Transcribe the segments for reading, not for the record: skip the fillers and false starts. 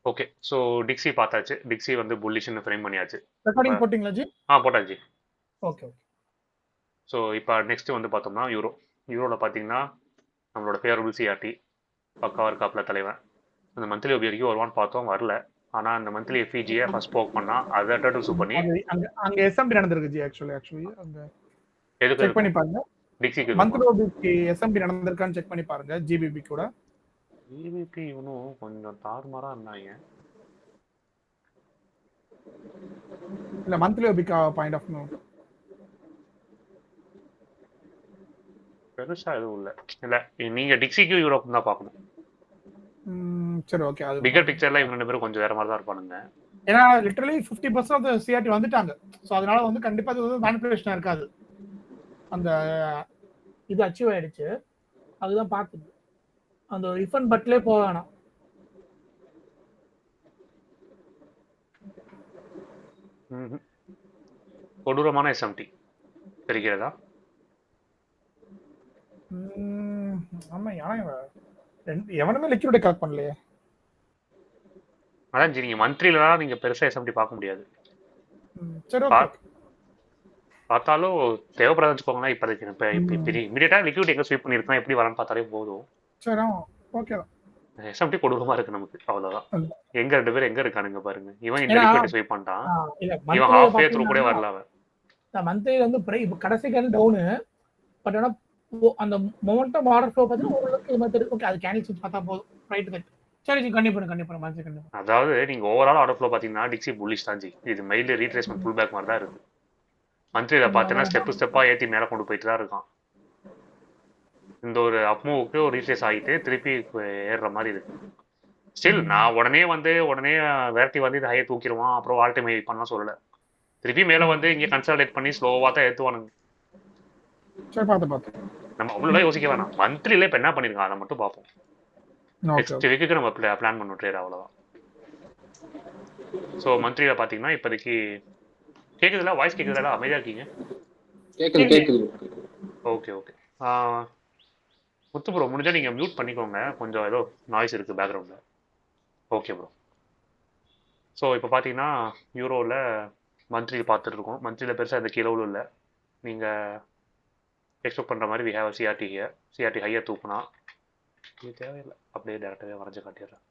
Okay. So Dixie பார்த்தாச்சு. Dixie வந்து புல்லிஷ்னு frame பண்ணியாச்சு. இப்ப ரெக்கார்டிங் போட்டிங்களா ஜி? போட்டாச்சு. Okay okay. ஸோ இப்போ நெக்ஸ்ட் வந்து பார்த்தோம்னா யூரோ. யூரோவில் பார்த்தீங்கன்னா நம்மளோட ஃபேவரபிள் சிஆர்டி பக்காவாக இருக்காப்புல தலைவன். அந்த மந்த்லி ஒபி வரைக்கும் வருவான்னு பார்த்தோம், வரல. ஆனால் அந்த மந்த்லி எஃபிஜியை ஃபர்ஸ்ட் போக் பண்ணா அதை டூ பண்ணி அங்க எஸ்எம்டி நடந்திருக்கு ஜி. ஆக்சுவலி அங்க எதுக்கு செக் பண்ணி பாருங்க. டிக்ஸிக்கு மந்த்லி ஓபிக்கு எஸ்எம்டி நடந்திருக்கான்னு செக் பண்ணி பாருங்க ஜிபிபி கூட. ஜிபிபி இன்னும் கொஞ்சம் தாறுமாறா இருந்தாங்க. இல்ல மந்த்லி ஓபிக்கு பாயிண்ட் ஆஃப் வியூ பெருசா எதுவும் இல்ல நீங்க டிக்ஸிக்கு யூரோப் தான் பார்க்கணும். சரி ஓகே. அது பிகர் பிக்சர்ல இவங்க 2 பேரும் கொஞ்சம் வேற மாதிரி தான் இருப்பானுங்க. ஏன்னா லிட்டரலி 50% ஆஃப் தி சிஆர்டி வந்துட்டாங்க. சோ அதனால வந்து கண்டிப்பா அது வந்து மேனிபுலேஷன் இருக்காது. அந்த இது அச்சீவ் ஆயிடுச்சு. அதுதான் பார்த்தது. அந்த ரிஃபண்ட் பட்லே போக வேணாம். கொடூரமான எஸ்எம்டி தெரிகிறதா? ஆமா, எவனுமே லிக்விட் கலெக்ட் பண்ணலையே. அதான் நீங்க மந்த்லிலாம் நீங்க பெருசா எஸ்எம்டி பார்க்க முடியாது. சரி ஓகே. பார்த்தாலும் தேவைப்படாத வச்சுக்கோங்களேன். இப்போதைக்கு இமீடியட்டா லிக்விட் எங்க ஸ்வீப் பண்ணிருக்கோம் எப்படி வரன்னு பார்த்தாலே போதும். சரி ஓகே. எஸ்எம்டி கொடூரமா இருக்கு நமக்கு, அவ்வளவுதான். எங்க 2 பேரும் எங்க இருக்கானுங்க பாருங்க. இவன் இந்த லிக்விட் ஸ்வீப் பண்ணிட்டான், இவன் ஹாஃப் வே த்ரூ கூட வரல. அவன் மந்த்லி வந்து கடைசிக்கு டவுன். பட் ஆனா அந்த மொமெண்டம் ஆர்டர் ஃப்ளோ பார்த்தா ஓரளவுக்கு இது மாதிரி ஓகே. அது கேண்டில் ஸ்விட்ச் பார்த்தா போதும். Right that. சரி ஜி, கண்டிப்பா மந்த்லி கண்டிப்பா. அதாவது நீங்க ஓவரால் ஆர்டர் ஃப்ளோ பாத்தீங்கன்னா டிக்ஸி புல்லிஷ் தான் ஜி. இது மைல்டு ரீட்ரேஸ்மென்ட் புல் பேக் மாதிரி தான் இருக்கு. மந்த்லியில பார்த்தீங்கன்னா ஸ்டெப்பா ஏற்றி மேலே கொண்டு போயிட்டு தான் இருக்கான். இந்த ஒரு அப் மூவுக்கு ஒரு ரீட்ரேஸ் ஆகிட்டு திருப்பி ஏறுற மாதிரி இருக்கு. ஸ்டில் நான் உடனே வேரட்டி வந்து இதை ஹையை தூக்கிடுவான் அப்புறம் ஆல் டைம் பண்ணலாம் சொல்லலை. திருப்பி மேலே வந்து இங்கே கன்சல்டேட் பண்ணி ஸ்லோவாக தான் ஏற்றுவானுங்க. நம்ம அவ்வளோதான் யோசிக்க வேணாம். மந்த்லியில இப்போ என்ன பண்ணிருக்கான் அதை மட்டும் பார்ப்போம். நெக்ஸ்ட் வீக்குக்கு நம்ம பிளான் பண்ணுவோம் ட்ரேட், அவ்வளோதான். ஸோ மந்த்லியில பார்த்தீங்கன்னா இப்போதைக்கு கேக்குதுல வாய்ஸ் கேக்குதுல? அமைதியா இருக்கீங்க? கேக்குது. ஓகே முத்து ப்ரோ, முடிஞ்சா நீங்க மியூட் பண்ணிக்கோங்க, கொஞ்சம் ஏதோ நாய்ஸ் இருக்கு பேக்ரவுண்ட்ல. Okay bro. ஸோ இப்போ பார்த்தீங்கன்னா யூரோவில் மந்த்லி பார்த்துட்டு இருக்கோம். மந்த்லியில் பெருசாக எந்த கீழவும் இல்லை. நீங்கள் எக்ஸ்பெக்ட் பண்ணுற மாதிரி வி ஹேவ் சிஆர்டி ஹையாக தூக்குனா இது தேவையில்லை, அப்படியே டேரெக்டாகவே வரைஞ்சி காட்டிடுறேன்.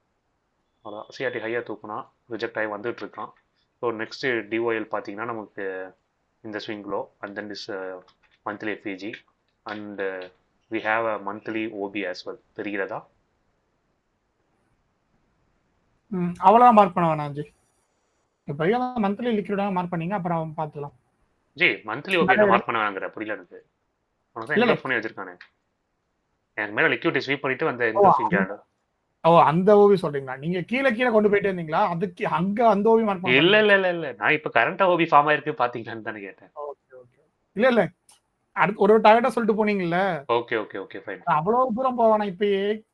அதான் சிஆர்டி ஹையாக தூக்குனா ரிஜெக்ட் ஆகி வந்துட்டு இருக்கான். ஸோ நெக்ஸ்ட்டு டிஓஎல் பார்த்தீங்கன்னா நமக்கு இந்த swing low and then is monthly FVG and we have a monthly OB as well. தெரிகிறதா? அவ்வளோ மார்க் பண்ண வேணாம் ஜி. இப்போ மந்த்லி லிக்விடாக மார்க் பண்ணீங்க, அப்புறம் பார்த்துக்கலாம். ஜி மந்த்லி ஓபி என்ன மார்க் பண்ண வேணாங்கிற புரியல எனக்கு. உனக்கு தான் என்ன பண்ணி வச்சிருக்கானே. எனக்கு மேலே லிக்விட் ஸ்வீப் பண்ணிட்டு வந்த இந்த ஸ்விங். ஓ, அந்த ஓவி சொல்றீங்களா? நீங்க கீழே கொண்டு போயிட்டே இருந்தீங்களா? அதுக்கு அங்க அந்த ஓவி மார்க் பண்ண? இல்ல நான் இப்ப கரண்டா ஓவி ஃபார்ம் ஆயிருக்கு பாத்தீங்களான்னு தானே கேட்டேன். இல்ல அடுத்து ஒரு டார்கெட்டா சொல்லிட்டு போனீங்கல்ல. Okay fine. அவ்வளவு தூரம் போவானா? இப்ப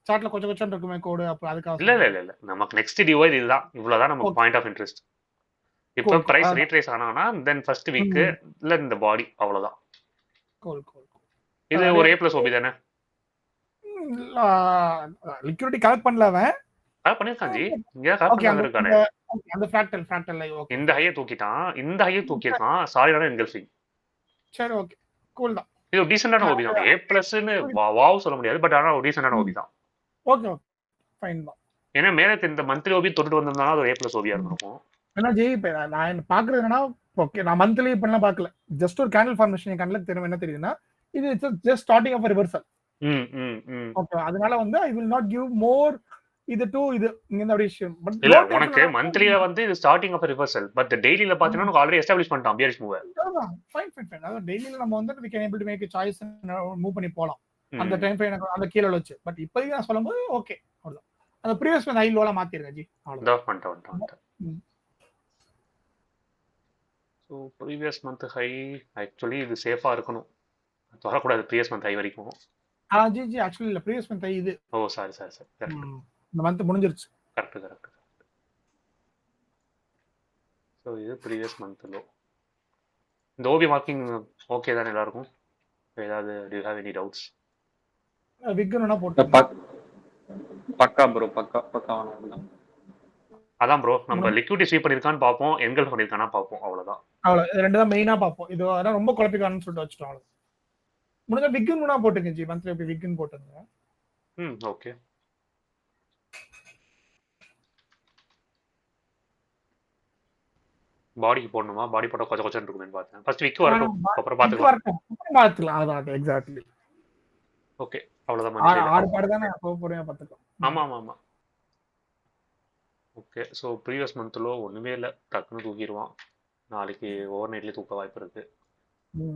சார்ட்ல கொஞ்சம் இருக்குமே கோடு, அப்ப அதுக்காக. இல்ல நமக்கு நெக்ஸ்ட் டிஓஎல் இதுதான், இவ்வளவுதான் நமக்கு பாயிண்ட் ஆஃப் இன்ட்ரெஸ்ட். இப்போ பிரைஸ் ரீட்ரேஸ் ஆனானா தென் ஃபர்ஸ்ட் வீக் இல்ல இந்த பாடி, அவ்வளவுதான். இது ஒரு A+ ஓபி தானே. லிக்விடிட்டி கலெக்ட் பண்ணலவன் பண்ணிருக்கான் ஜி. இங்க கரெக்ட்டா இருக்கானே. அந்த ஃபிராக்டல் ஓகே. இந்த ஹையை தூக்கிட்டான், இந்த ஹையை தூக்கிட்டான். சாலிடான என்கல்ஃபிங். சரி ஓகே, கூல் தான். இது ஒரு டீசன்ட்டான ஓபி தான். A+ன்னு வாவ் சொல்ல முடியாது, பட் ஆனா ஒரு டீசன்ட்டான ஓபி தான். ஓகே ஃபைன் தான். ஏன்னா மேலே இந்த மந்த்லி ஓபி தொட்டு வந்திருந்தா அது A+ ஓபியா இருக்கும். ஏன்னா ஜி இப்போ நான் பாக்குறது என்னன்னா, ஓகே நான் மந்த்லி இப்பெல்லாம் பார்க்கல, ஜஸ்ட் ஒரு கேண்டில் ஃபார்மேஷன் கண்ணில் தெரியும். என்ன தெரியுதுன்னா, இது just starting of reversal. Okay, அதனால வந்து I will not give more இது டு இது இந்த ஒரு விஷயம். பட் இல்ல உனக்கு மந்த்லில வந்து இது ஸ்டார்டிங் ஆஃப் ரிவர்சல், பட் டெய்லில பாத்தீங்கன்னா உனக்கு ஆல்ரெடி எஸ்டாப்லிஷ் பண்ணிட்டான் பியரிஷ் மூவ். ஃபைன். அதாவது டெய்லில நம்ம வந்து we can able to make a choice move பண்ணி போலாம் அந்த டைம் ஃப்ரேம் அந்த கீழ வச்சு. பட் இப்போதைக்கு நான் சொல்லும்போது ஓகே அவ்வளவுதான். அந்த ப்ரீவியஸ் மந்த் ஹை லோல மாத்திருங்க ஜி, அவ்வளவுதான். பண்ணிட்டேன். So previous month high actually இது சேஃபா இருக்கணும், வரக்கூடாது ப்ரீவியஸ் மந்த் ஹை வரைக்கும். ஜி ஆக்சுவலி இல்ல, ப்ரீவியஸ் மந்த் ஹை இது. ஓ சாரி இந்த மந்த் முடிஞ்சிருச்சு. கரெக்ட். ஸோ இது ப்ரீவியஸ் மந்த் லோ. இந்த ஓபி மார்க்கிங் ஓகே தானே எல்லாருக்கும்? ஏதாவது do you have any doubts? விக்கணும்னா போட்டு பக்கா ப்ரோ, பக்கா. அதான் ப்ரோ, நம்ம லிக்விடிட்டி ஸ்வீப் பண்ணிருக்கான்னு பார்ப்போம், என்கல்ஃப் பண்ணிருக்கானா பார்ப்போம், அவ்வளவுதான். அவ்வளவு இது ரெண்டு தான் மெயினா பார்ப்போம். இது அதான் ரொம்ப குழப்பிக்கான்னு சொல்லிட்டு வச்சுட்டோம். அவ்வளவு முடிஞ்ச விக்குன்னு போட்டுங்க ஜி, மந்த்லி எப்படி விக்குன்னு போட்டுங்க. ஓகே. பாடிக்கு போடணுமா? பாடி போட்டா கொஞ்சம் கொஞ்சம் இருக்குமேன்னு பார்த்தேன். ஃபர்ஸ்ட் விக்கு வரட்டும், அப்புறம் பார்த்துக்கலாம். அதான் எக்ஸாக்ட்லி. ஓகே, அவ்வளவுதான். 6 பாடு தானே அப்போ பொறுமையா பார்த்துக்கலாம். ஆமா. ஓகே, ஸோ ப்ரீவியஸ் மந்த்ல ஒண்ணுமே இல்லை, டக்குன்னு தூக்கிடுவான். நாளைக்கு ஓவர் நைட்லேயே தூக்க வாய்ப்பு இருக்கு.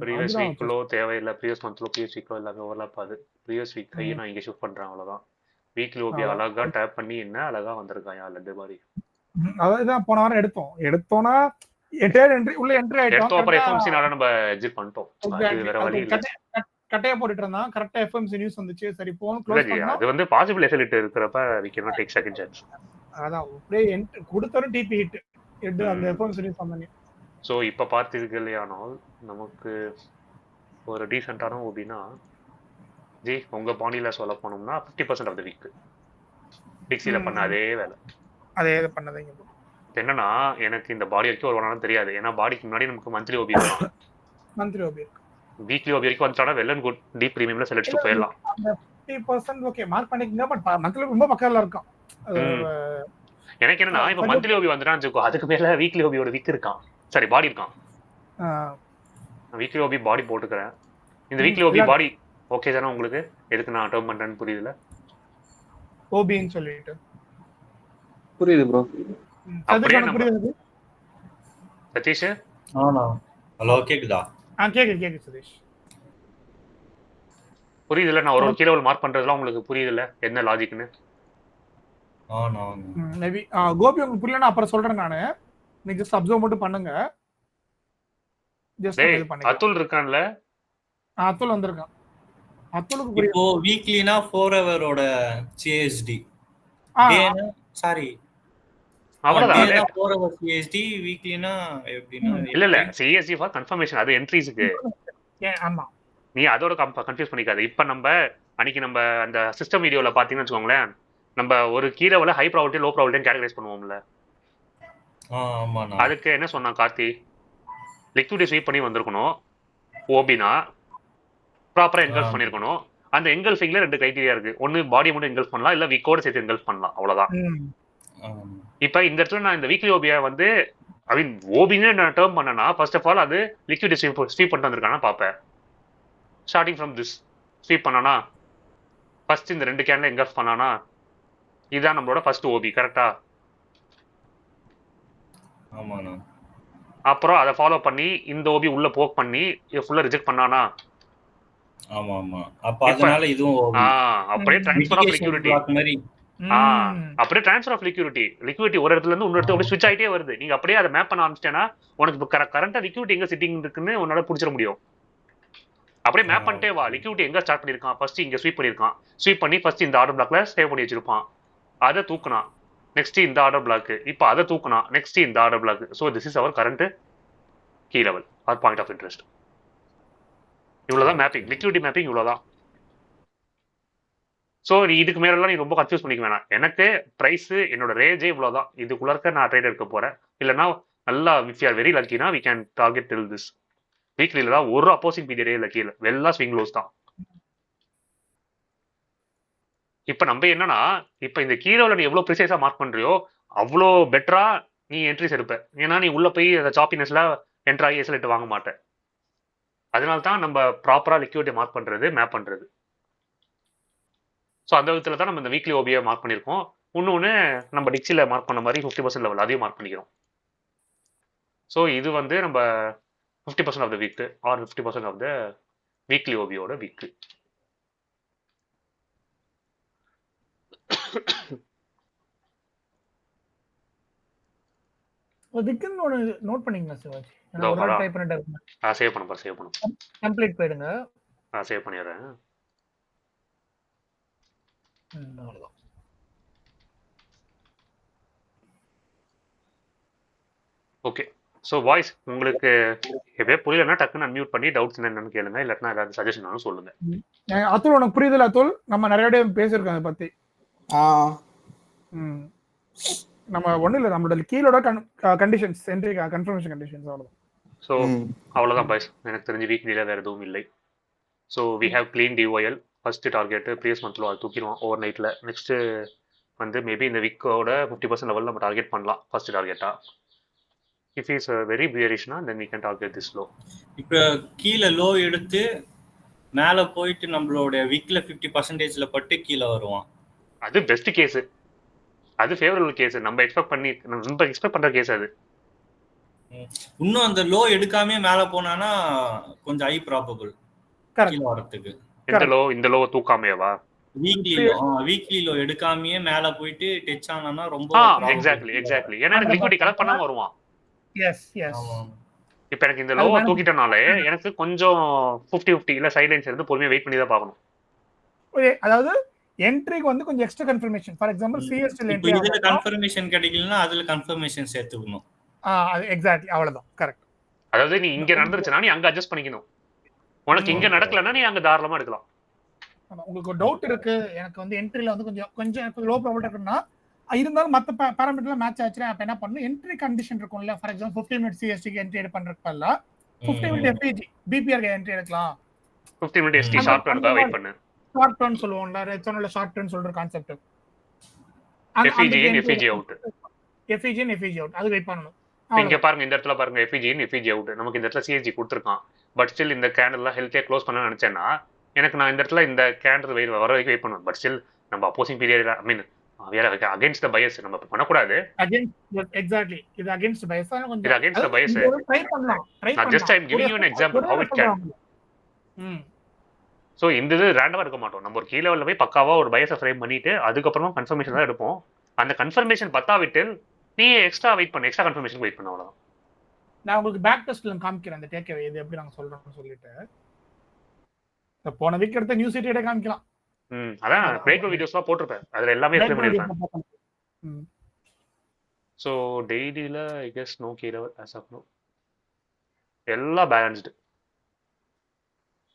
ப்ரீவியஸ் வீக்லோ தேவையில்லை, ப்ரீவியஸ் வீக்லோ எல்லாமே ஓவர்லாப் ஆகுது. ப்ரீவியஸ் வீக் கையை நான் இங்கே ஷிஃப்ட் பண்றேன், அவ்வளவுதான். வீக்லி ஓபி அழகா டேப் பண்ணி என்ன அழகா வந்திருக்கான் லட்டு மாதிரி. அதான் போன வாரம் எடுத்தோம்னா என்ட்ரி உள்ள என்ட்ரி ஆயிட்டோம். அப்புறம் எஃப்எம்சி நாள நம்ம எக்ஸிட் பண்ணிட்டோம். அது வேற வழி இல்ல. கட்டையா போட்டுட்டு இருந்தான், கரெக்ட்டா எஃப்எம்சி நியூஸ் வந்துச்சு. சரி போன் க்ளோஸ் பண்ணா அது வந்து பாசிபிள் எஃபெக்ட் இருக்குறப்ப we cannot take second chance. அதான் அப்படியே என்ட்ரி கொடுத்தரும் டிபி ஹிட் எட் அந்த எஃப்எம்சி நியூஸ் வந்தனே. சோ இப்ப பார்த்தீர்களேயானால் நமக்கு ஒரு டீசன்ட்டான ஓபினா ஜி உங்க பாண்டில சொல்ல போனோம்னா 50% ஆஃப் தி வீக் பிக்ஸில பண்ண அதே வேலை பண்ணதீங்க. என்னன்னா எனக்கு இந்த பாடி வரைக்கும் ஒரு வாரம் தெரியாது, ஏன்னா பாடிக்கு முன்னாடி நமக்கு மந்த்லி ஓபி இருக்கும். மந்த்லி ஓபி இருக்கு, வீக்லி ஓபி வரைக்கும் வந்துட்டானா வெல் அண்ட் குட், டீப் பிரீமியம்ல செலக்ட் போயிடலாம். 50% ஓகே மார்க் பண்ணிக்கங்க. பட் மந்த்லி ரொம்ப பக்கத்துல இருக்கும். எனக்கு என்னன்னா இப்ப மந்த்லி ஓபி வந்துட்டான்னு வச்சுக்கோ, அதுக்கு மேல வீக்லி ஓபியோட வீக் இருக்கான், சாரி பாடி இருக்கான். வீக்லி ஓபி பாடி போட்டுக்கிறேன். இந்த வீக்லி ஓபி பாடி ஓகே தானே உங்களுக்கு? எதுக்கு நான் டர்ம் பண்றேன்னு புரியுதுல? ஓபின்னு சொல்லிட்டு புரியுது ப்ரோ. புரியுது சதீஷ்? ஹலோ கேக்குதா? கேக்குது சதீஷ். புரியுதுல? நான் ஒரு கீழே மார்க் பண்றதுலாம் உங்களுக்கு புரியுதுல என்ன லாஜிக்னு? மேபி கோபி உங்களுக்கு புரியலன்னா அப்புறம் சொல்றேன் நானு. நீங்க ஜஸ்ட் அப்சர்வ் மட்டும் பண்ணுங்க. ஜஸ்ட் இது பண்ணுங்க. அத்துல் இருக்கான்ல? அத்துல் வந்திருக்கான். அத்துலுக்கு புரியுது. இப்போ வீக்லினா 4 ஹவரோட சிஎஸ்டி. டேனா சாரி அவ்வளவுதான். 4 ஹவர் சிஎஸ்டி வீக்லினா எப்படினா இல்ல சிஎஸ்டி ஃபார் கன்ஃபர்மேஷன், அது என்ட்ரிஸ்க்கு. ஆமா, நீ அதோட கன்ஃபியூஸ் பண்ணிக்காத. இப்ப நம்ம அன்னைக்கு நம்ம அந்த சிஸ்டம் வீடியோல பாத்தீங்கன்னு வச்சுக்கோங்களேன், நம்ம ஒரு கீரவல high probability low probability categorise பண்ணுவோம்ல. அதுக்கு என்ன சொன்னா கார்த்தி? லிக்விடிட்டி ஸ்வீப் பண்ணி வந்திருக்கணும், ஓபினா ப்ராப்பரா என்கல்ஃப் பண்ணிருக்கணும். அந்த என்கல்ஃபிங்ல 2 கிரைட்டீரியா இருக்கு. ஒன்னு பாடி மட்டும் என்கல்ஃப் பண்ணலாம், இல்ல வீக்கோட சேர்த்து என்கல்ஃப் பண்ணலாம், அவ்வளவுதான். இப்ப இந்த இடத்துல நான் இந்த வீக்லி ஓபியா வந்து ஐ மீன் ஓபின்னு நான் டேர்ம் பண்ணனா ஃபர்ஸ்ட் ஆஃப் ஆல் அது லிக்விடிட்டி ஸ்வீப் பண்ணிட்டு வந்திருக்கானா பாப்பேன். ஸ்டார்டிங் ஃப்ரம் திஸ் ஸ்வீப் பண்ணானா, ஃபர்ஸ்ட் இந்த 2 கேன்ல என்கல்ஃப் பண்ணானா, இதுதான் நம்மளோட ஃபர்ஸ்ட் ஓபி, கரெக்டா? ஆமாண்ணா. அப்புறம் அதை ஃபாலோ பண்ணி இந்த ஓபி உள்ள போக் பண்ணி ஃபுல்லா ரிஜெக்ட் பண்ணானா. ஆமா அப்ப அதனால இதுவும் அப்படியே ட்ரான்ஸ்ஃபர் ஆஃப் லிக்விடிட்டி மாதிரி. அப்படியே ட்ரான்ஸ்ஃபர் ஆஃப் லிக்விடிட்டி ஒரு இடத்துல இருந்து இன்னொரு இடத்துல அப்படியே ஸ்விட்ச் ஆயிட்டே வருது. நீங்க அப்படியே அதை மேப் பண்ண ஆரம்பிச்சிட்டேன்னா உனக்கு கரண்டா லிக்விடிட்டி எங்க சிட்டிங் இருக்குன்னு உன்னால புடிச்சிட முடியும். அப்படியே மேப் பண்ணிட்டே வா. லிக்விடிட்டி எங்க ஸ்டார்ட் பண்ணிருக்கான், ஃபர்ஸ்ட் இங்க ஸ்வீப் பண்ணிருக்கான், ஸ்வீப் பண்ணி ஃபர்ஸ்ட் இந்த ஆர்டர் பிளாக்ல சேவ் பண்ணி வச்சிருப்பான், அதை தூக்குனா நெக்ஸ்ட் இந்த ஆர்டர் பிளாக், இப்போ அதை தூக்குனா நெக்ஸ்ட் இந்த order block. So this is our current key level or point of interest. இவ்வளவுதான் மேப்பிங், லிக்விடிட்டி மேப்பிங் இவ்வளவுதான். ஸோ இதுக்கு மேலாம் நீ ரொம்ப கன்ஃபியூஸ் பண்ணிக்க வேணாம். எனக்கு பிரைஸ் என்னோட ரேஞ்சே இவ்வளவுதான், இதுக்குள்ள நான் ட்ரேட் எடுக்க போறேன். இல்லைன்னா நல்லா இஃப் யூ ஆர் வெரி லக்கினா we can target till this. வீக்லில தான் ஒரு அப்போசிங் பீரியடே இல்லை, கீழே வெள்ளா ஸ்விங் லோஸ் தான். இப்ப நம்ம என்னன்னா இப்ப இந்த கீழோல நீ எவ்வளவு ப்ரிசைஸா மார்க் பண்றியோ அவ்வளோ பெட்டரா நீ என்ட்ரிஸ் எடுப்ப. ஏன்னா நீ உள்ள போய் அந்த சாப்பினஸ்ல என்ட்ராகி எஸ்எல்எட் வாங்க மாட்டேன். அதனால தான் நம்ம ப்ராப்பரா லிக்விடிட்டி மார்க் பண்றது, மேப் பண்றது. ஸோ அந்த விதத்துல தான் நம்ம இந்த வீக்லி ஓபியை மார்க் பண்ணியிருக்கோம். இன்னொன்று நம்ம டிக்ஸில மார்க் பண்ண மாதிரி 50% லெவல் அதையும் மார்க் பண்ணிக்கிறோம். ஸோ இது வந்து நம்ம 50% of the week or 50% of the weekly ஓபியோட வீக். விக்கன் ஒன்னு நோட் பண்ணீங்களா சிவாஜி? நான் ஒரு டைப் பண்ணிட்டேன். சேவ் பண்ணு. டெம்ப்ளேட் போய்டுங்க. சேவ் பண்ணிடுறேன். அவ்வளவுதான். ஓகே. ஸோ வாய்ஸ் உங்களுக்கு எப்படியே புரியலன்னா டக்குன்னு அன்மியூட் பண்ணி டவுட்ஸ் என்னன்னு கேளுங்க, இல்லாட்டினா ஏதாவது சஜஷன் சொல்லுங்க. அத்துல் உனக்கு புரியுதுல? அத்துல் நம்ம நிறைய பேசியிருக்கோம் அதை பத்தி. நம்ம ஒண்ணு இல்ல, நம்மளோட கீழோட கண்டிஷன்ஸ், என்ட்ரி கன்ஃபர்மேஷன் கண்டிஷன்ஸ் அவ்வளவுதான். ஸோ அவ்வளோதான் பாய்ஸ், எனக்கு தெரிஞ்சு வீக்லியில் வேறு எதுவும் இல்லை. So we have clean DOL. First target previous மந்த்தில் அது தூக்கிடுவோம் ஓவர் நைட்டில். நெக்ஸ்ட்டு வந்து மேபி இந்த வீக்கோட 50% லெவலில் நம்ம டார்கெட் பண்ணலாம் ஃபர்ஸ்ட் டார்கெட்டாக. இஃப் இஸ் வெரி பியரிஷ்னா then we can target this low. இப்போ கீழே லோ எடுத்து மேலே போயிட்டு நம்மளோட வீக்கில் 50%ல பட்டு கீழே வருவான். அது பெஸ்ட் கேஸு, அது ஃபேவரபிள் கேஸ். நம்ம எக்ஸ்பெக்ட் பண்ணுற கேஸ் அது. இன்னும் அந்த லோ எடுக்காமே மேலே போனானா கொஞ்சம் ஹை ப்ராபபிள் கீழே வரதுக்கு. இந்த லோ தூக்காமையவா? வீக்லி லோ எடுக்காமையே மேல போயிட்டு டச் ஆனானா ரொம்ப எக்ஸாக்ட்லி. ஏன்னா எனக்கு லிக்விடிட்டி கலெக்ட் பண்ணாம வருவான். இப்போ எனக்கு இந்த லோவை தூக்கிட்டனாலே எனக்கு கொஞ்சம் 50-50 இல்ல சைட்லைன்ஸ் இருந்து பொறுமையா வெயிட் பண்ணி தான் பார்க்கணும். அதாவது என்ட்ரிக்கு வந்து கொஞ்சம் extra confirmation. For example CST entry இதுல கன்ஃபர்மேஷன் கிடைக்கலனா அதுல கன்ஃபர்மேஷன் சேர்த்துக்கணும். எக்ஸாக்ட்லி அவ்வளவுதான். கரெக்ட். அதாவது நீ இங்க நடந்துருச்சுனா நீ அங்க அட்ஜஸ்ட் பண்ணிக்கணும். உனக்கு இங்க நடக்கலனா நீ அங்க தாராளமா எடுக்கலாம். உங்களுக்கு ஒரு டவுட் இருக்கு, எனக்கு வந்து என்ட்ரில வந்து கொஞ்சம் லோ ப்ராபபிலிட்டி இருக்குன்னா இருந்தாலும் மற்ற பாராமீட்டர்லாம் மேட்ச் ஆச்சுன்னா அப்ப என்ன பண்ணணும், என்ட்ரி கண்டிஷன் இருக்கும்ல. ஃபார் எக்ஸாம்பிள் 15 மினிட்ஸ் சிஎஸ்டிக்கு என்ட்ரி பண்றதுக்குள்ள 15 மினிட் எஃபிஜி பிபிஆர் என்ட்ரி எடுக்கலாம். 15 மினிட் எஸ்டி ஷார்ட் டர்னுக்கு வெயிட் பண்ணு. ஷார்ட் டர்ன் சொல்லுவோம்ல, ரெச்சனோல ஷார்ட் டர்ன் சொல்ற concept. FVG in FVG out. FVG in FVG out அது வெயிட் பண்ணணும். இங்க பாருங்க, இந்த இடத்துல பாருங்க, எஃபிஜி இன் எஃபிஜி அவுட். நமக்கு இந்த இடத்துல சிஎஸ்ஜி கொடுத்துருக்கான். பட் ஸ்டில் இந்த கேண்டில்லாம் ஹெல்த்தியா க்ளோஸ் பண்ண நினைச்சேன்னா எனக்கு நான் இந்த இடத்துல இந்த கேண்டில் வர வரைக்கும் வெயிட் பண்ணுவேன். பட் ஸ்டில் நம்ம opposing period I mean against the bias நம்ம பண்ணக்கூடாது. எக்ஸாக்ட்லி இது அகைன்ஸ்ட் பையஸ். இது அகைன்ஸ்ட் த பையஸ். ட்ரை பண்ணலாம். நான் just I am giving you an example how it can. So இந்த இது ரேண்டமா எடுக்க மாட்டோம். நம்ம ஒரு கீ லெவல்ல போய் பக்காவா ஒரு பையஸை ஃப்ரேம் பண்ணிட்டு அதுக்கப்புறமா கன்ஃபர்மேஷன் தான் எடுப்போம். அந்த கன்ஃபர்மேஷன் பத்தாவிட்டில் நீ எக்ஸ்ட்ரா வெயிட் பண்ணு, எக்ஸ்ட்ரா கன்ஃபர்மேஷன் வெயிட் பண்ண அவ்வளவுதான். நான் உங்களுக்கு பேக் டெஸ்ட்ல காமிக்கிறேன் அந்த டேக் அவே இது எப்படி நாங்க சொல்றோம்னு சொல்லிட்டு. போன வீக் எடுத்த நியூஸ் சிட்டியோட காமிக்கலாம். அதான் பிரேக் வீடியோஸ்லாம் போட்டுருப்பேன், அதுல எல்லாமே எக்ஸ்பிளைன் பண்ணிருப்பேன். சோ டெய்லில I guess no key level as of now. எல்லாம் பேலன்ஸ்டு.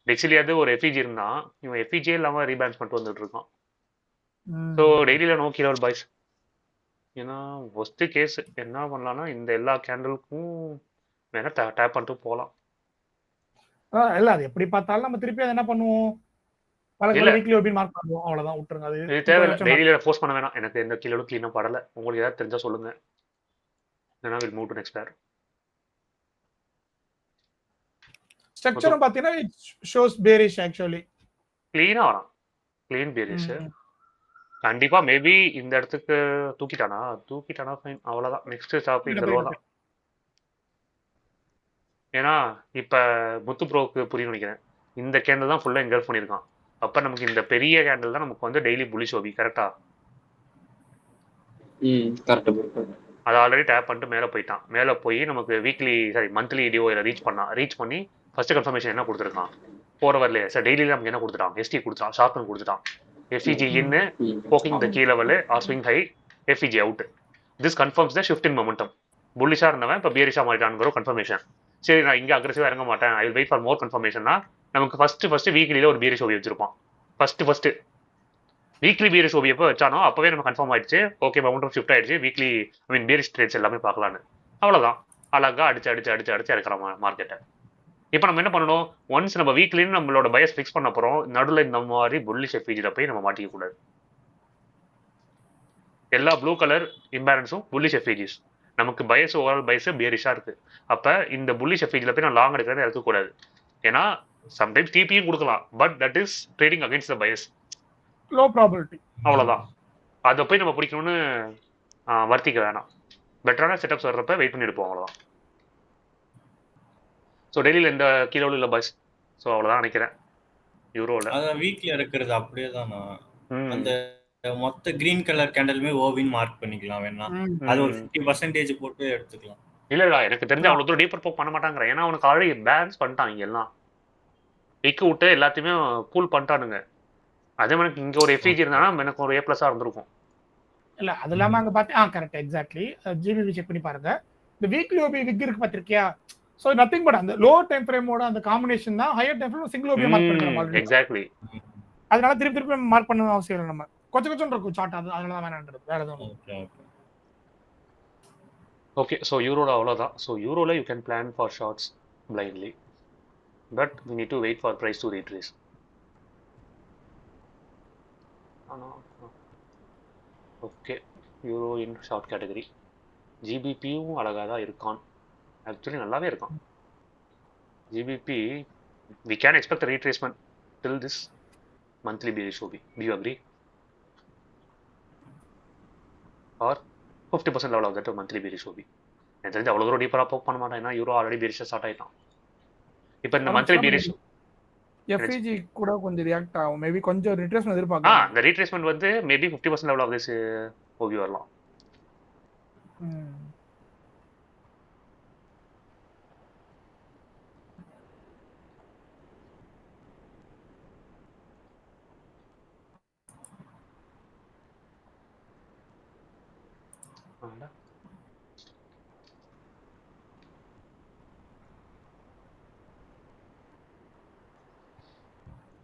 டெக்ஸிலி அது ஒரு எஃபிஜி இருந்தா இவன் எஃபிஜி இல்லாம ரீபேலன்ஸ் பண்ணிட்டு வந்துட்டு இருக்கான். ஸோ டெய்லியில நோ கீ லெவல் பாய்ஸ். ஏன்னா ஒஸ்ட் கேஸ் என்ன பண்ணலாம்னா இந்த எல்லா கேண்டலுக்கும் வேணா டேப் பண்ணிட்டு போகலாம். இல்ல அது எப்படி பார்த்தாலும் நம்ம திருப்பி அதை என்ன பண்ணுவோம், வீக்லி ஓபி மார்க் பண்ணுவோம், அவ்வளவுதான் விட்டுருங்க. அது இது தேவையில்லை, டெய்லியில ஃபோர்ஸ் பண்ண வேணாம். எனக்கு எந்த கீழோட க்ளீனா படல. உங்களுக்கு ஏதாவது தெரிஞ்சா சொல்லுங்க. இல்லைனா வில் மூவ் டு நெக்ஸ்ட் பேர். ஸ்ட்ரக்சரும் பாத்தீங்கன்னா இட் ஷோஸ் பேரிஷ் ஆக்சுவலி. க்ளீனா வரான், க்ளீன் பேரிஷ். கண்டிப்பா மேபி இந்த இடத்துக்கு தூக்கிட்டானா ஃபைன், அவ்வளவுதான். நெக்ஸ்ட் ஸ்டாப் இந்த லோ தான். ஏன்னா இப்ப முத்து ப்ரோக்கு புரிய நினைக்கிறேன், இந்த கேண்டில் தான் ஃபுல்லா என்கல்ஃப் பண்ணியிருக்கான். அப்ப நமக்கு இந்த பெரிய கேண்டில் தான் நமக்கு வந்து டெய்லி புலிஷ் ஓபி. கரெக்டா? அதை ஆல்ரெடி டேப் பண்ணிட்டு மேலே போயிட்டான். மேலே போய் நமக்கு மந்த்லி டிஓ ரீச் பண்ணி ஃபர்ஸ்ட் கன்ஃபர்மேஷன் என்ன கொடுத்துருக்கான் 4 ஹவர்லேயே. சார் டெய்லியில் நமக்கு என்ன கொடுத்துட்டான், எஸ்டி கொடுத்துட்டான், ஷார்ட் கொடுத்துட்டான். FVG in poking the key level or swing high, FVG out. This confirms the shift in momentum. புல்லிஷா இருந்தவன் இப்போ பியரிஷா மாறிட்டான்ங்கிற கன்ஃபர்மேஷன். சரி நான் இங்கே அக்ரெசிவாக இறங்க மாட்டேன், I will wait for more கன்ஃபர்மேஷன்னா நமக்கு ஃபர்ஸ்ட் வீக்லியில் ஒரு பியரிஷ் ஓபி வச்சிருப்பான். ஃபர்ஸ்ட் வீக்லி பியரிஷ் ஓபி எப்போ வச்சானோ அப்பவே நம்ம கன்ஃபார்ம் ஆயிடுச்சு, ஓகே மொமெண்டம் ஷிஃப்ட் ஆயிடுச்சு, weekly I mean bearish trades எல்லாமே பார்க்கலான்னு. அவ்வளோதான், அழகா அடிச்சு இறக்குறோம் மார்க்கெட்டை. இப்போ நம்ம என்ன பண்ணணும், ஒன்ஸ் நம்ம வீக்லின்னு நம்மளோட பயஸ் ஃபிக்ஸ் பண்ண போகிறோம், நடுவில் இந்த மாதிரி புல்லிஷ் எஃபிஜியில் போய் நம்ம மாட்டிக்க கூடாது. எல்லா ப்ளூ கலர் இம்பேலன்ஸும் புல்லிஷ் எஃபிஜிஸ். நமக்கு பயஸ் ஓவரால் பயஸ் பியரிஷாக இருக்குது. அப்போ இந்த புல்லிஷ் எஃபிஜியில் போய் நான் லாங் எடுக்கிறத இருக்கக்கூடாது. ஏன்னா சம்டைம்ஸ் டிபியும் கொடுக்கலாம், but that is trading against the bias, low probability. அவ்வளோதான். அதை போய் நம்ம பிடிக்கணும்னு வர்த்திக்க வேணாம். பெட்டரான செட்டப்ஸ் வர்றப்ப வெயிட் பண்ணி எடுப்போம், அவ்வளோதான். ஸோ டெய்லியில் எந்த கீழே இல்லை பாய்ஸ். ஸோ அவ்வளோதான் நினைக்கிறேன். யூரோவில் அதான் வீக்ல இருக்கிறது அப்படியே தான். அந்த மொத்த கிரீன் கலர் கேண்டலுமே ஓவின் மார்க் பண்ணிக்கலாம் வேணா, அது ஒரு 50% போட்டு எடுத்துக்கலாம். இல்லைடா, எனக்கு தெரிஞ்ச அவ்வளோ தூரம் டீப்பர் போக் பண்ண மாட்டாங்கிறேன். ஏன்னா அவனுக்கு ஆல்ரெடி பேலன்ஸ் பண்ணிட்டான். இங்கே எல்லாம் விக்கு விட்டு எல்லாத்தையுமே பூல் பண்ணிட்டானுங்க. அதே மாதிரி இங்கே ஒரு எஃபிஜி இருந்தானா எனக்கு ஒரு A+ இருந்திருக்கும். இல்ல அது இல்லாம அங்க பாத்து கரெக்ட் எக்ஸாக்ட்லி ஜிபிபி செக் பண்ணி பாருங்க. இந்த வீக்லி ஓபி விக் இருக்கு பாத்திருக்கியா? சோ நதிங் பட் அந்த லோ டைம் ஃப்ரேமோட அந்த காம்பினேஷன் தான் higher time frame single OB mark பண்றோம் ஆல்ரெடி. எக்ஸாக்ட்லி. அதனால திருப்பி மார்க் பண்ண அவசியம் இல்லை. நம்ம கொஞ்சம் இருக்கும் சார்ட், அதனால தான் வேணாம்ன்றது வேற எதுவும். Okay okay. ஓகே, ஸோ யூரோவில் அவ்வளோதான். ஸோ யூரோவில் you can plan for shorts blindly, but we need to wait for price to retrace. Okay, euro in short category. ஜிபிபியும் அழகாக தான் இருக்கான், ஆக்சுவலி நல்லாவே இருக்கான். GBP we can expect a retracement till this monthly bearish OB. Do you agree? Or 50% level of that monthly bearish OB. எனக்கு தெரிஞ்சு அவ்வளோ தூரம் டீப்பராக போக் பண்ண மாட்டேன், ஏன்னா யூரோ ஆல்ரெடி bearish ஸ்டார்ட் ஆகிட்டான். இப்போ இந்த மந்த்லி bearish எஃப்இஜி கூட கொஞ்சம் ரியாக்ட் ஆகும், மேபி கொஞ்சம் ரிட்ரேஸ்மென்ட் எதிர்பார்க்கலாம். இந்த ரீட்ரேஸ்மெண்ட் வந்து maybe 50% level of this OB வரலாம்.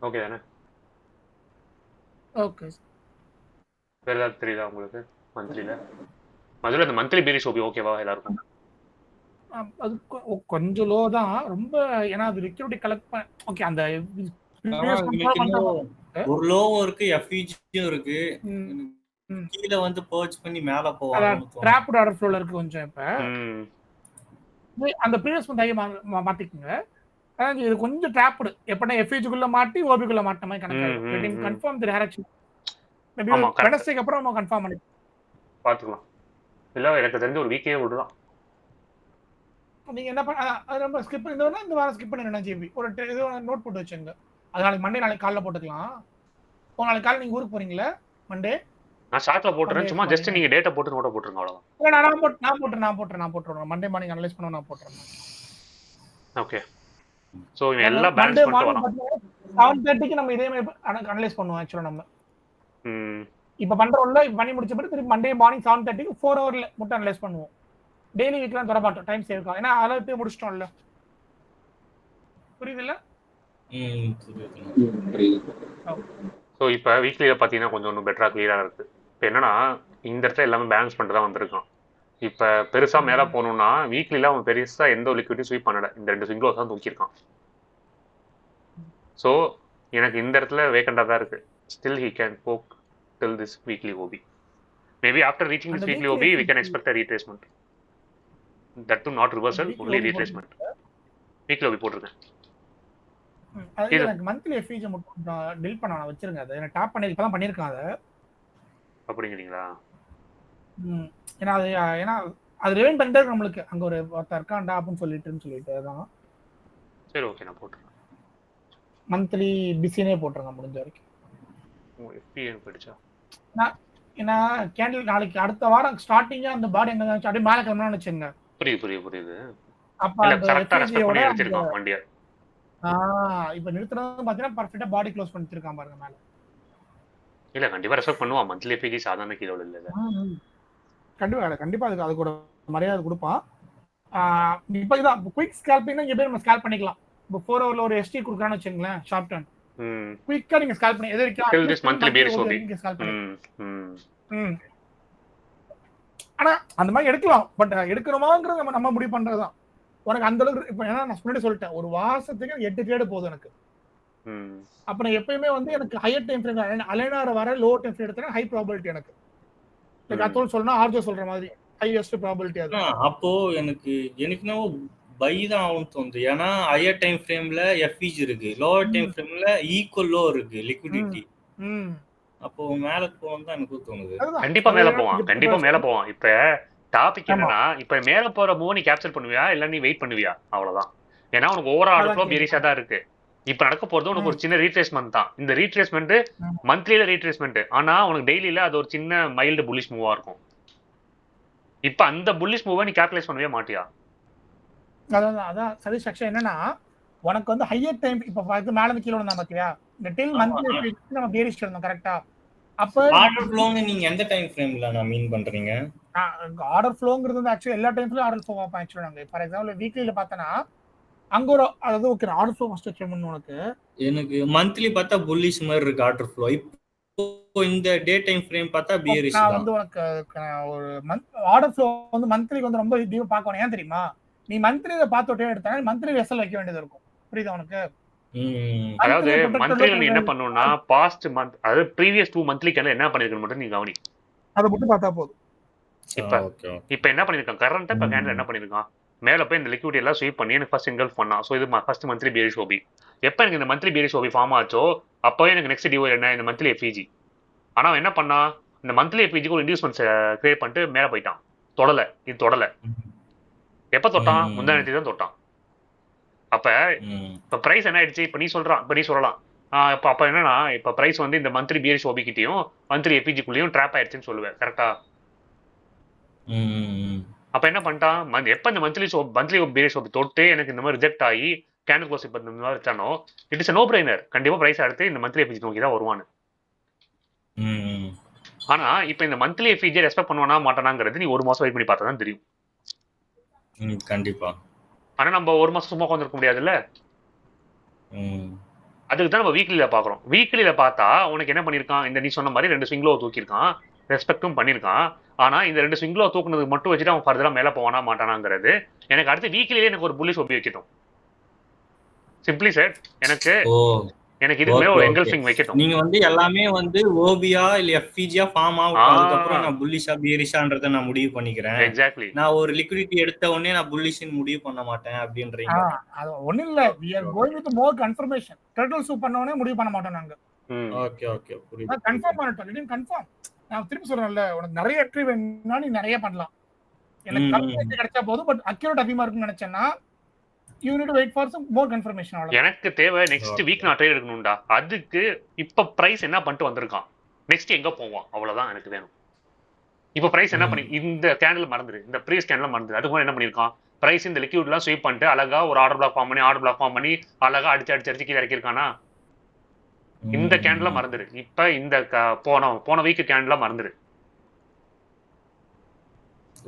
ஓகே தானே? ஓகே, வேற ஏதாவது தெரியுதா உங்களுக்கு மந்த்லியில்? மதுரை இந்த மந்த்லி bearish OB ஓகேவா எல்லாருக்கும்? அது கொஞ்சம் லோ தான் ரொம்ப, ஏன்னா அது லிக்விடிட்டி கலெக்ட் ஓகே. அந்த ஒரு லோவும் இருக்கு, எஃப்இஜியும் இருக்கு, கீழ வந்து பர்ச் பண்ணி மேல போவாங்க. டிராப்ட் ஆர்டர் ஃப்ளோல இருக்கு கொஞ்சம். இப்ப அந்த ப்ரீவியஸ் மந்த் மாத்திக்கங்க. இது கொஞ்சம் டிராப்டு, எப்பனா எஃப்இஜிக்குள்ள மாட்டி ஓபிக்குள்ள மாட்ட மாதிரி கணக்கு. கன்ஃபார்ம் தி டைரக்ஷன் மேபி வெனஸ்டேக்கு அப்புறம் நம்ம கன்ஃபார்ம் பண்ணி பாத்துக்கலாம். இல்ல எனக்கு தெரிஞ்ச ஒரு வீக்கே விடலாம். நீங்க என்ன அது நம்ம ஸ்கிப் பண்ணிட்டோம்னா இந்த வாரம் ஸ்கிப் பண்ணிடணும். ஜிபி ஒரு இது நோட் போட்டு வச்சுங்க. அது நாளைக்கு மண்டே, நாளைக்கு காலைல போட்டுக்கலாம். நாளைக்கு காலைல நீங்க ஊருக்கு போறீங்களா? மண்டே நான் ஷார்ட்ல போட்டுறேன், சும்மா ஜஸ்ட் நீங்க டேட்டா போட்டு நோட்ட போட்டுருங்க அவ்வளவுதான். இல்ல நான் போட்டுறேன். மண்டே மார்னிங் அனலைஸ் பண்ண நான் போட்டுறேன். ஓகே, சோ எல்லாம் பேலன்ஸ் பண்ணிட்டு வரோம். 7:30க்கு நம்ம இதே மாதிரி அனலைஸ் பண்ணுவோம் एक्चुअली நம்ம. இப்ப பண்றோம்ல, இப்ப பண்ணி முடிச்ச பிறகு திருப்பி மண்டே மார்னிங் 7:30க்கு 4 ஹவர்ல மட்டும் அனலைஸ் பண்ணுவோம். டெய்லி வீக்லாம் தர மாட்டோம், டைம் சேவ் ஆகும். ஏன்னா அலர்ட் முடிச்சிட்டோம்ல. புரியுதுல? சோ இப்போ வீக்லியில பாத்தீங்கன்னா கொஞ்சம் இன்னும் பெட்டரா கிளியரா இருக்கு. இப்போ என்னன்னா இந்த இடத்துல எல்லாமே பேலன்ஸ் பண்ணிட்டு தான் வந்திருக்கான். இப்போ பெருசா மேல போகணும்னா வீக்லில அவன் பெருசா எந்த லிக்விடிட்டி ஸ்வீப் பண்ணல, இந்த 2 ஸ்விங் லோஸ் தான் தூக்கியிருக்கான். ஸோ எனக்கு இந்த இடத்துல வேக்கண்டா தான் இருக்கு. Still he can poke till this weekly OB. Maybe after reaching this weekly OB we can expect a retracement. That too not reversal, only retracement. Weekly OB போட்டுருக்கேன். அது எனக்கு மந்த்லி எஃப்இஜி மட்டும் டெலிட் பண்ண வச்சிருங்க. அதை நான் டாப் பண்ணி இப்பதான் பண்ணிருக்கேன். அதை அப்படிங்கிறீங்களா? ஏன்னா அது ரிவைண்ட் பண்ணிட்டே இருக்கு நம்மளுக்கு. அங்க ஒரு ஒருத்தர் இருக்காண்டா அப்படின்னு சொல்லிட்டு அதான். சரி ஓகே, நான் போட்டுறேன். மந்த்லி பிசினே போட்டுருங்க முடிஞ்ச வரைக்கும். எஃபிஎன் படிச்சா ஏன்னா கேண்டில் நாளைக்கு அடுத்த வாரம் ஸ்டார்டிங்கா அந்த பாடி எங்க இருந்துச்சு அப்படியே மேலே கிளம்பணும்னு வச்சுங்க. புரியுது. அப்ப கரெக்ட்டா எடுத்துறோம் வண்டியை. இப்போ நிறுத்துறது பாத்தீங்கன்னா பர்ஃபெக்ட்டா பாடி க்ளோஸ் பண்ணிருக்கான் பாருங்க மேல. இல்ல கண்டிப்பா ரெஸ்பெக்ட் பண்ணுவான். மந்த்லி எஃபிஜி சாதாரண கீழ இல்ல. கண்டிப்பா அதுக்கு ஒரு மரியாதை கொடுப்பான். இப்போ இதான் குயிக் ஸ்கேல்பிங்னா இங்க போய் நம்ம ஸ்கேல் பண்ணிக்கலாம். இப்போ 4 ஹவர்ல ஒரு எஸ்டி கொடுக்குறான்னு வச்சுங்களேன், ஷார்ட் டர்ன் குயிக்கா நீங்க ஸ்கேல் பண்ணி எது வரைக்கும் till this monthly bearish OB நீங்க ஸ்கேல் பண்ணி. ஆனா அந்த மாதிரி எடுக்கலாம், பட் எடுக்கணுமாங்கிறது நம்ம முடிவு பண்றதுதான். உனக்கு அந்த அளவுக்கு இப்போ ஏன்னா நான் முன்னாடி சொல்லிட்டேன், ஒரு வாசத்துக்கு 8 ட்ரேடு போதும் எனக்கு. அப்ப நான் எப்பயுமே வந்து எனக்கு ஹையர் டைம் ஃப்ரேம் அலைனார வர லோ டைம் ஃப்ரேம் எடுத்தா ஹை ப்ராபபிலிட்டி எனக்கு. லைக் அத்தோல் சொல்லனா ஆர்ஜோ சொல்ற மாதிரி ஹையஸ்ட் ப்ராபபிலிட்டி அது. அப்போ எனக்கு பை தான் ஆகும் தோணுது. ஏன்னா ஹையர் டைம் ஃப்ரேம்ல எஃப்இஜி இருக்கு, லோவர் டைம் ஃப்ரேம்ல ஈக்குவல் லோ இருக்கு லிக்விடிட்டி. அப்போ மேல போகும் தான் எனக்கு தோணுது. கண்டிப்பா மேல போவான். இப்ப டாபிக் என்னன்னா, இப்ப மேல போற மூவ் நீ கேப்சர் பண்ணுவியா இல்ல நீ வெயிட் பண்ணுவியா, அவ்வளவுதான். ஏன்னா உனக்கு ஓவரால் ஃப்ளோ பெரிஷா தான் இருக்கு. இப்ப நடக்க போறது உனக்கு ஒரு சின்ன ரீட்ரேஸ்மெண்ட் தான். இந்த ரீட்ரேஸ்மெண்ட் மந்த்லியில ரீட்ரேஸ்மெண்ட், ஆனா உனக்கு டெய்லியில அது ஒரு சின்ன மைல்டு புல்லிஷ் மூவா இருக்கும். இப்ப அந்த புல்லிஷ் மூவை நீ கேப்டலைஸ் பண்ணவே மாட்டியா? அதான் சாட்டிஸ்ஃபேக்ஷன் என்னன்னா, உனக்கு வந்து ஹையர் டைம் இப்ப மேல இருந்து கீழ வந்தா பாத்தியா, இந்த டில் மந்த்லி நம்ம பேரிஷ் இருந்தோம் கரெக்ட்டா. அப்ப ஆர்டர் ஃப்ளோங்க நீங்க எந்த டைம் ஃப்ரேம்ல நான் மீன் பண்றீங்க? ஆர்டர் ஃப்ளோங்கிறது வந்து एक्चुअली எல்லா டைம்லயும் ஆர்டர் ஃப்ளோ பாப்பேன் एक्चुअली. நாங்க ஃபார் எக்ஸாம்பிள் வீக்லில பார்த்தனா அங்க ஒரு அதாவது okay order flow first check பண்ணனும். எனக்கு மந்த்லி பார்த்தா புல்லிஷ் மாதிரி இருக்கு ஆர்டர் ஃப்ளோ. இப்போ இந்த டே டைம் ஃப்ரேம் பார்த்தா பியரிஷ் நான் தான். வந்து உனக்கு ஒரு ஆர்டர் ஃப்ளோ வந்து மந்த்லிக்கு வந்து ரொம்ப டீவா பார்க்கணும். ஏன் தெரியுமா? நீ மந்த்லியில பார்த்து ஒட்டே எடுத்தாங்க மந்த்லி எஸ்எல் வைக்க வேண்டியது இருக்கும். புரியுதா உனக்கு? அதாவது மந்த்லியில நீ என்ன பண்ணணும்னா பாஸ்ட் மந்த் அதாவது ப்ரீவியஸ் 2 மந்த்லி கேண்டல் என்ன பண்ணிருக்கணும் மட்டும் நீ கவனி. அதை மட்டும் பார்த்தா போதும். இப்ப என்ன பண்ணிருக்கான் கரண்டா இப்ப கேண்டல் என்ன பண்ணிருக்கான் மேல போய் இந்த லிக்விட் எல்லாம் ஸ்வீப் பண்ணி எனக்கு ஃபர்ஸ்ட் இன்கல்ஃப் பண்ணா. ஸோ இது ஃபர்ஸ்ட் மந்த்லி பியரிஷ் ஓபி. எப்ப எனக்கு இந்த மந்த்லி பியரிஷ் ஓபி ஃபார்ம் ஆச்சோ அப்பவே எனக்கு நெக்ஸ்ட் டிஓ என்ன இந்த மந்த்லி எஃப்இஜி. ஆனா என்ன பண்ணா இந்த மந்த்லி எஃப்இஜிக்கு ஒரு இன்டியூஸ்மெண்ட் கிரியேட் பண்ணிட்டு மேல போயிட்டான். தொடல இது தொடல. எப்ப தொட்டான்? முந்தானத்தி தான் தொட்டான். அப்ப இப்ப பிரைஸ் என்ன ஆயிடுச்சு? இப்ப நீ சொல்லலாம் அப்ப என்னன்னா இப்ப பிரைஸ் வந்து இந்த மந்த்லி பியரிஷ் ஓபி கிட்டயும் மந்த்லி எஃப்இஜிக்குள்ளயும் ட்ராப் ஆயிடுச்சுன்னு சொல்லுவேன். கரெக்டா? அப்ப என்ன பண்ணிட்டான் எப்ப இந்த மந்த்லி பியரிஷ் ஓபி தொட்டு எனக்கு இந்த மாதிரி ரிஜெக்ட் ஆகி கேண்டல் க்ளோஸ் இப்ப இந்த மாதிரி வச்சானோ இட் இஸ் நோ பிரைனர். கண்டிப்பா பிரைஸ் அடுத்து இந்த மந்த்லி எஃப்இஜி நோக்கி தான் வருவானு. ஆனா இப்ப இந்த மந்த்லி எஃப்இஜி ரெஸ்பெக்ட் பண்ணுவானா மாட்டானாங்கிறது நீ ஒரு மாசம் வெயிட் பண்ணி பார்த்தா தான் தெரியும். கண்டிப்பா. ஆனா நம்ம ஒரு மாசம் சும்மா உட்காந்துருக்க முடியாதுல்ல. அதுக்கு தான் நம்ம வீக்லியில பாக்குறோம். வீக்லியில பார்த்தா உனக்கு என்ன பண்ணிருக்கான்? இந்த நீ சொன்ன மாதிரி 2 ஸ்விங்லோ தூக்கிருக்கான், ரெஸ்பெக்டும் பண்ணிருக்கான். ஆனா இந்த 2 ஸ்விங்லோ தூக்குனதுக்கு மட்டும் வச்சுட்டு அவன் ஃபர்தரா மேல போவானா மாட்டானாங்கிறது எனக்கு அடுத்து வீக்லியே எனக்கு ஒரு புல்லிஷ் ஒப்பி வைக்கட்டும். சிம்பிளி செட் எனக்கு இதுமே ஒரு எங்கல்ஃபிங் வைக்கட்டும். நீங்க வந்து எல்லாமே வந்து ஓபியா இல்ல எஃப்இஜியா ஃபார்ம் ஆகும். அதுக்கு அப்புறம் நான் புல்லிஷா பியரிஷான்றத நான் முடிவு பண்ணிக்கிறேன். எக்ஸாக்ட்லி. நான் ஒரு லிக்விடிட்டி எடுத்த உடனே நான் புல்லிஷ்னு முடிவு பண்ண மாட்டேன் அப்படின்றீங்க. அது ஒண்ணு இல்ல. we are going with more confirmation. Turtle soup பண்ண உடனே முடிவு பண்ண மாட்டோம் நாங்க. ஓகே புரியுது. கன்ஃபார்ம் பண்ணிட்டோம். இது கன்ஃபார்ம். நான் திருப்பி சொல்றேன்ல உனக்கு நிறைய என்ட்ரி வேணும்னா நீ நிறைய பண்ணலாம். எனக்கு கம்மி கிடைச்சா போதும். பட் அக்யூரேட் அதிகமா இருக்குன்னு நினைச்சேன்னா you need to wait for some more confirmation. எனக்கு தேவை நெக்ஸ்ட் வீக் நான் ட்ரேட் எடுக்கணும்டா. அதுக்கு இப்ப பிரைஸ் என்ன பண்ணிட்டு வந்திருக்கான், நெக்ஸ்ட் எங்க போவான், அவ்வளவுதான் எனக்கு வேணும். இப்ப பிரைஸ் என்ன பண்ணி இந்த கேண்டில் மறந்துரு, இந்த ப்ரீவியஸ் கேண்டில் மறந்துரு. அதுக்கு என்ன பண்ணிருக்கான் பிரைஸ் இந்த லிக்விட் எல்லாம் ஸ்வீப் பண்ணிட்டு அழகா ஒரு ஆர்டர் பிளாக் ஃபார்ம் பண்ணி அழகா அடிச்சு கீழே இறக்கிருக்கானா. இந்த கேண்டில் மறந்துரு. இப்ப இந்த போன வீக் கேண்டில் மறந்துரு.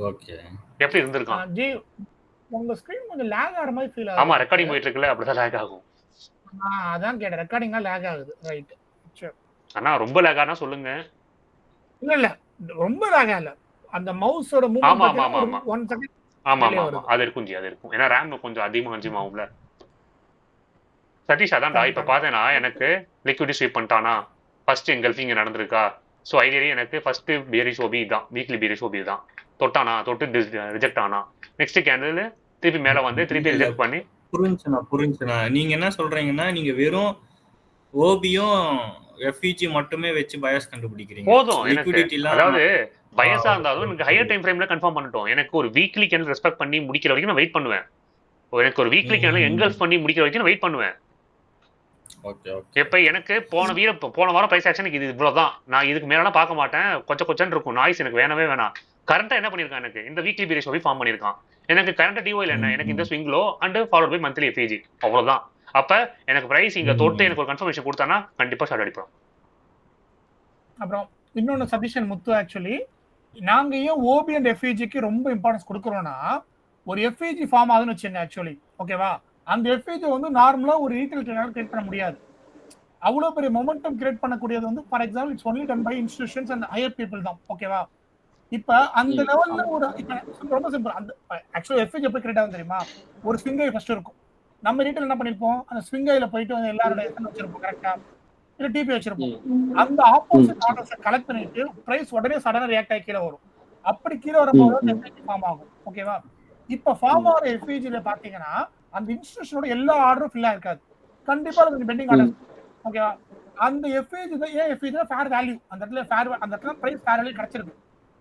ஓகே எப்படி இருந்திருக்கான்? ஜி உங்க ஸ்கிரீன் கொஞ்சம் லாக் ஆற மாதிரி ஃபீல் ஆகுது. ஆமா ரெக்கார்டிங் போயிட்டு இருக்குல, அப்படிதான் லாக் ஆகும். அதான் கேட்டேன், ரெக்கார்டிங்கா லாக் ஆகுது. ரைட். சரி அண்ணா ரொம்ப லாக் ஆனா சொல்லுங்க. இல்ல ரொம்ப லாக் ஆகல. அந்த மவுஸோட மூவ்மென்ட் 1 செகண்ட். ஆமா அது இருக்கும் ஜி, அது இருக்கும். ஏன்னா RAM கொஞ்சம் அதிகமா கன்சியூம் ஆகும்ல. சதீஷ் அதான்டா இப்ப பாத்தேனா எனக்கு லிக்விட் ஸ்வீப் பண்ணிட்டானா, ஃபர்ஸ்ட் எங்கல்ஃபிங் நடந்திருக்கா. சோ ஐடியலி எனக்கு ஃபர்ஸ்ட் பியரிஷ் ஓபி தான், வீக்லி பியரிஷ் ஓபி தான். தொட்டு ரிஜெக்ட் ஆனா நெக்ஸ்ட் கேண்டில் திருப்பி மேல வந்து திருப்பி ரிஜெக்ட் பண்ணி. புரிஞ்சுனா நீங்க என்ன சொல்றீங்கன்னா நீங்க வெறும் ஓபியும் எஃப்இஜி மட்டுமே வச்சு பயாஸ் கண்டுபிடிக்கிறீங்க. போதும் எனக்கு. அதாவது பயாஸா இருந்தாலும் எனக்கு ஹையர் டைம் ஃப்ரேம்ல கன்ஃபார்ம் பண்ணிட்டோம். எனக்கு ஒரு வீக்லி கேண்டில் ரெஸ்பெக்ட் பண்ணி முடிக்கிற வரைக்கும் நான் வெயிட் பண்ணுவேன். எனக்கு ஒரு வீக்லி கேண்டில் எங்கல்ஃப் பண்ணி முடிக்கிற வரைக்கும் நான் வெயிட் பண்ணுவேன். இப்ப எனக்கு போன வாரம் பிரைஸ் ஆக்ஷன் இது இவ்வளவுதான், நான் இதுக்கு மேலாம் பார்க்க மாட்டேன். கொச்சன்னு இருக்கும் நாய்ஸ், எனக்கு வேணவே வேணாம். கரண்டா என்ன பண்ணிருக்கான், எனக்கு இந்த வீக்லி பியரிஷ் ஓபி ஃபார்ம் பண்ணிருக்கான். எனக்கு கரண்ட் டிஓல என்ன, எனக்கு இந்த swing low and followed by monthly FVG, அவ்வளவுதான். அப்ப எனக்கு பிரைஸ் இங்க தொட்டு எனக்கு ஒரு கன்ஃபர்மேஷன் கொடுத்தானா கண்டிப்பா ஷார்ட் அடிப்போம். அப்புறம் இன்னொன்னு சதீஷன் முத்து, ஆக்சுவலி நாங்க ஏன் ஓபி அண்ட் எஃப்இஜிக்கு ரொம்ப இம்பார்ட்டன்ஸ் கொடுக்குறோம்னா, ஒரு எஃப்இஜி ஃபார்ம் ஆகுதுன்னு வச்சுங்க ஆக்சுவலி, ஓகேவா, அந்த எஃப்இஜி வந்து நார்மலா ஒரு ரீட்டைல் ட்ரேடரால கிரியேட் பண்ண முடியாது. அவ்வளவு பெரிய மொமெண்டம் கிரியேட் பண்ணக்கூடியது வந்து for example it's only done by institutions and higher people தான், ஓகேவா. இப்ப அந்த லெவல்ல ஒரு ரொம்ப சிம்பிள். அந்த ஆக்சுவலி எஃப்இஜி எப்படி கிரியேட் ஆகும் தெரியுமா, ஒரு ஸ்விங் ஐ ஃபர்ஸ்ட் இருக்கும். நம்ம ரீட்டைல் என்ன பண்ணிருப்போம், அந்த ஸ்விங் ஐல போயிட்டு வந்து எல்லாரோட எத்தனை வச்சிருப்போம் கரெக்டா, இல்ல டிபி வச்சிருப்போம். அந்த ஆப்போசிட் ஆர்டர்ஸை கலெக்ட் பண்ணிட்டு பிரைஸ் உடனே சடனா ரியாக்ட் ஆகி கீழே வரும். அப்படி கீழே வரும்போது எஃப்இஜி ஃபார்ம் ஆகும், ஓகேவா. இப்ப ஃபார்ம் ஆகிற எஃப்இஜில பாத்தீங்கன்னா அந்த இன்ஸ்டிடியூஷனோட எல்லா ஆர்டரும் ஃபில்லா இருக்காது, கண்டிப்பா அது பெண்டிங் ஆர்டர், ஓகேவா. அந்த எஃப்இஜி தான் ஏன் எஃப்இஜி ஃபேர் வேல்யூ, அந்த இடத்துல பிரைஸ் ஃபேர் வேல்யூ கிடைச்சிருக்கு.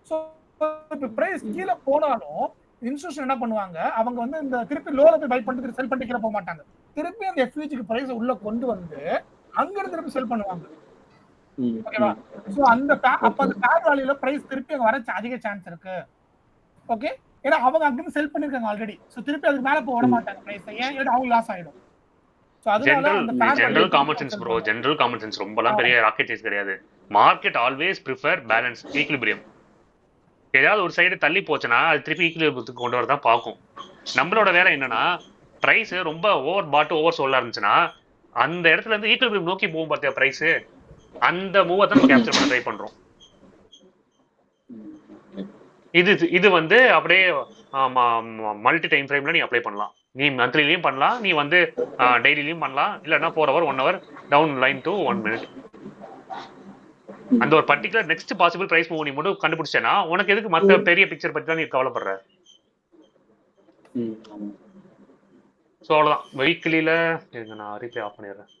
ஸோ இப்போ பிரைஸ் கீழே போனாலும் இன்ஸ்டிடியூஷன் என்ன பண்ணுவாங்க, அவங்க வந்து இந்த திருப்பி லோல போய் பை பண்ணிட்டு செல் பண்ணிட்டு கீழே போக மாட்டாங்க. திருப்பி அந்த எஃப்இஜிக்கு பிரைஸ் உள்ள கொண்டு வந்து அங்க இருந்து திருப்பி செல் பண்ணுவாங்க, ஓகேவா. ஸோ அந்த அப்ப அந்த ஃபேர் வேல்யூல பிரைஸ் திருப்பி அங்க வர அதிக சான்ஸ் இருக்கு, ஓகே. ஏன்னா அவங்க அங்கிருந்து செல் பண்ணிருக்காங்க ஆல்ரெடி. ஸோ திருப்பி அதுக்கு மேல போக விட மாட்டாங்க பிரைஸ், ஏன் அவங்க லாஸ் ஆயிடும். General common sense bro, general common sense, ரொம்பலாம் பெரிய ராக்கெட் சயின்ஸ் கிடையாது. Market always prefer balance, equilibrium. ஏதாவது ஒரு சைடு தள்ளி போச்சுன்னா அது திருப்பி ஈக்விலிபிரியத்துக்கு கொண்டு வரதான் பார்க்கும். நம்மளோட வேலை என்னன்னா, பிரைஸ் ரொம்ப ஓவர் பாட்டு ஓவர் சோல்ல இருந்துச்சுன்னா அந்த இடத்துல இருந்து ஈக்விலிபிரியம் நோக்கி போகும் பார்த்தியா பிரைஸ். அந்த மூவை தான் நம்ம கேப்சர் பண்ண ட்ரை பண்றோம். இது வந்து அப்படியே மல்டி டைம் ஃப்ரேம்ல நீ அப்ளை பண்ணலாம். நீ மந்த்லிலையும் பண்ணலாம், நீ வந்து டெய்லிலையும் பண்ணலாம், இல்லைன்னா 4 hour 1 hour down line to 1 minute. அந்த ஒரு particular next possible price move நீ மட்டும் கண்டுபிடிச்சேன்னா உனக்கு எதுக்கு மற்ற பெரிய பிக்சர் பத்தி தான் நீ கவலைப்படுற? ஸோ அவ்வளோதான். வீக்லியில் நான் ரீப்ளே ஆஃப் பண்ணிடுறேன்.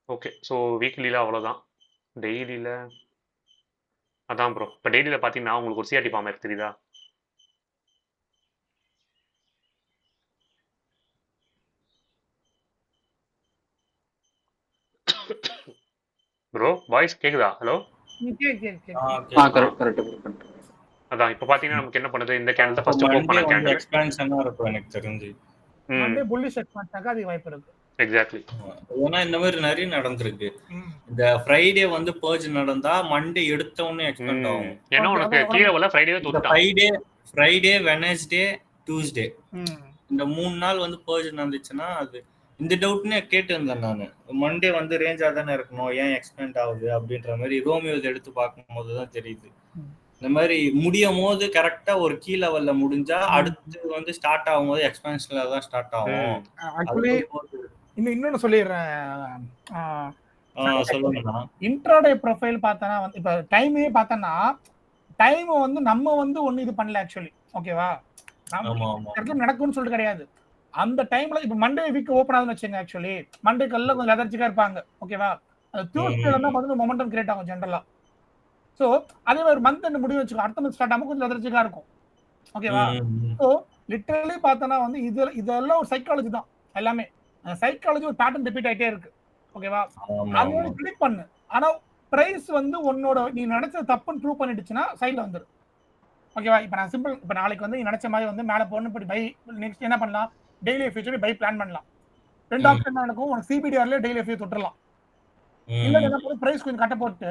ஓகே, ஸோ வீக்லியில் அவ்வளோதான். டெய்லியில் அதான் ப்ரோ. இப்போ டெய்லியில் பார்த்தீங்கன்னா உங்களுக்கு ஒரு சிஆர்டி ஃபார்ம் இருக்கு தெரியுதா? ப்ரோ வாய்ஸ் கேக்குதா? ஹலோ. அதான் இப்போ பார்த்தீங்கன்னா நமக்கு என்ன பண்ணுது, இந்த கேண்டில் தான் ஃபர்ஸ்ட் ஓபன் பண்ண கேண்டில் எக்ஸ்பான்ஷனா இருக்கும் எனக்கு தெரிஞ்சு. மண்டே புல்லிஷ் எக்ஸ்பான்ஷனாக அது வாய்ப்பு இருக்கு. எக்ஸாக்ட்லி. ஏன்னா இந்த மாதிரி நிறைய நடந்திருக்கு. இந்த ஃப்ரைடே வந்து பர்ஜ் நடந்தா மண்டே எடுத்த உடனே எக்ஸ்பேண்ட் ஆகும். ஏன்னா உனக்கு கீழே வர ஃப்ரைடே தூக்கிட்டான். ஃப்ரைடே வெட்னஸ்டே டியூஸ்டே இந்த 3 நாள் வந்து பர்ஜ் நடந்துச்சுன்னா அது இந்த டவுட்னே கேட்டு இருந்தேன் நான். மண்டே வந்து ரேஞ்சா தானே இருக்கணும், ஏன் எக்ஸ்பேண்ட் ஆகுது அப்படின்ற மாதிரி ரோமியோ எடுத்து பார்க்கும்போது தான் தெரியுது. இந்த மாதிரி முடியும் போது கரெக்டா ஒரு கீ லெவல்ல முடிஞ்சா அடுத்து வந்து ஸ்டார்ட் ஆகும்போது எக்ஸ்பென்ஷன்ல தான் ஸ்டார்ட் ஆகும். ஆக்சுவலி இன்னொன்னு சொல்லிடுறேன். சொல்லுங்கண்ணா. இன்ட்ராடே ப்ரொஃபைல் பார்த்தனா வந்து இப்ப டைமே பார்த்தனா டைம் வந்து நம்ம வந்து ஒண்ணு இது பண்ணல ஆக்சுவலி. ஓகேவா? நடக்கும்னு சொல்லிட்டு கிடையாது. அந்த டைம்ல இப்ப மண்டே வீக் ஓபன் ஆகுதுன்னு வச்சுங்க. ஆக்சுவலி மண்டே கல்ல கொஞ்சம் லெதர்ஜிக்கா இருப்பாங்க. ஓகேவா? அது டியூஸ்டேல தான் வந்து மொமெண்டம் கிரியேட் ஆகும் ஜெனரலா. சோ அதே மாதிரி மந்த் எண்ட் முடிவு வச்சுக்கோ, அடுத்த மந்த் ஸ்டார்ட் ஆகும் கொஞ்சம் லெதர்ஜிக்கா இருக்கும். ஓகேவா? சோ லிட்டரலி பார்த்தனா வந்து இதெல்லாம் ஒரு சைக்காலஜி தான் எல்லாமே. அந்த சைக்காலஜி ஒரு பேட்டர்ன் ரிப்பீட் ஆயிட்டே இருக்கு. ஓகேவா? அதோட கிளிக் பண்ணு. ஆனா பிரைஸ் வந்து உன்னோட நீ நினைச்ச தப்புன்னு ப்ரூவ் பண்ணிடுச்சுன்னா சைடுல வந்துரு. ஓகேவா? இப்ப நான் சிம்பிள் இப்ப நாளைக்கு வந்து நீ நினைச்ச மாதிரி வந்து மேல போறணும் இப்படி பை நெக்ஸ்ட் என்ன பண்ணலாம், டெய்லி ஃபியூச்சர் பை பிளான் பண்ணலாம். ரெண்டு ஆப்ஷன் தான் இருக்கும். உனக்கு சிபிடிஆர்ல டெய்லி ஃபியூ தொட்டுறலாம். இல்ல என்ன பண்ணு, பிரைஸ் கொஞ்சம் கட்ட போட்டு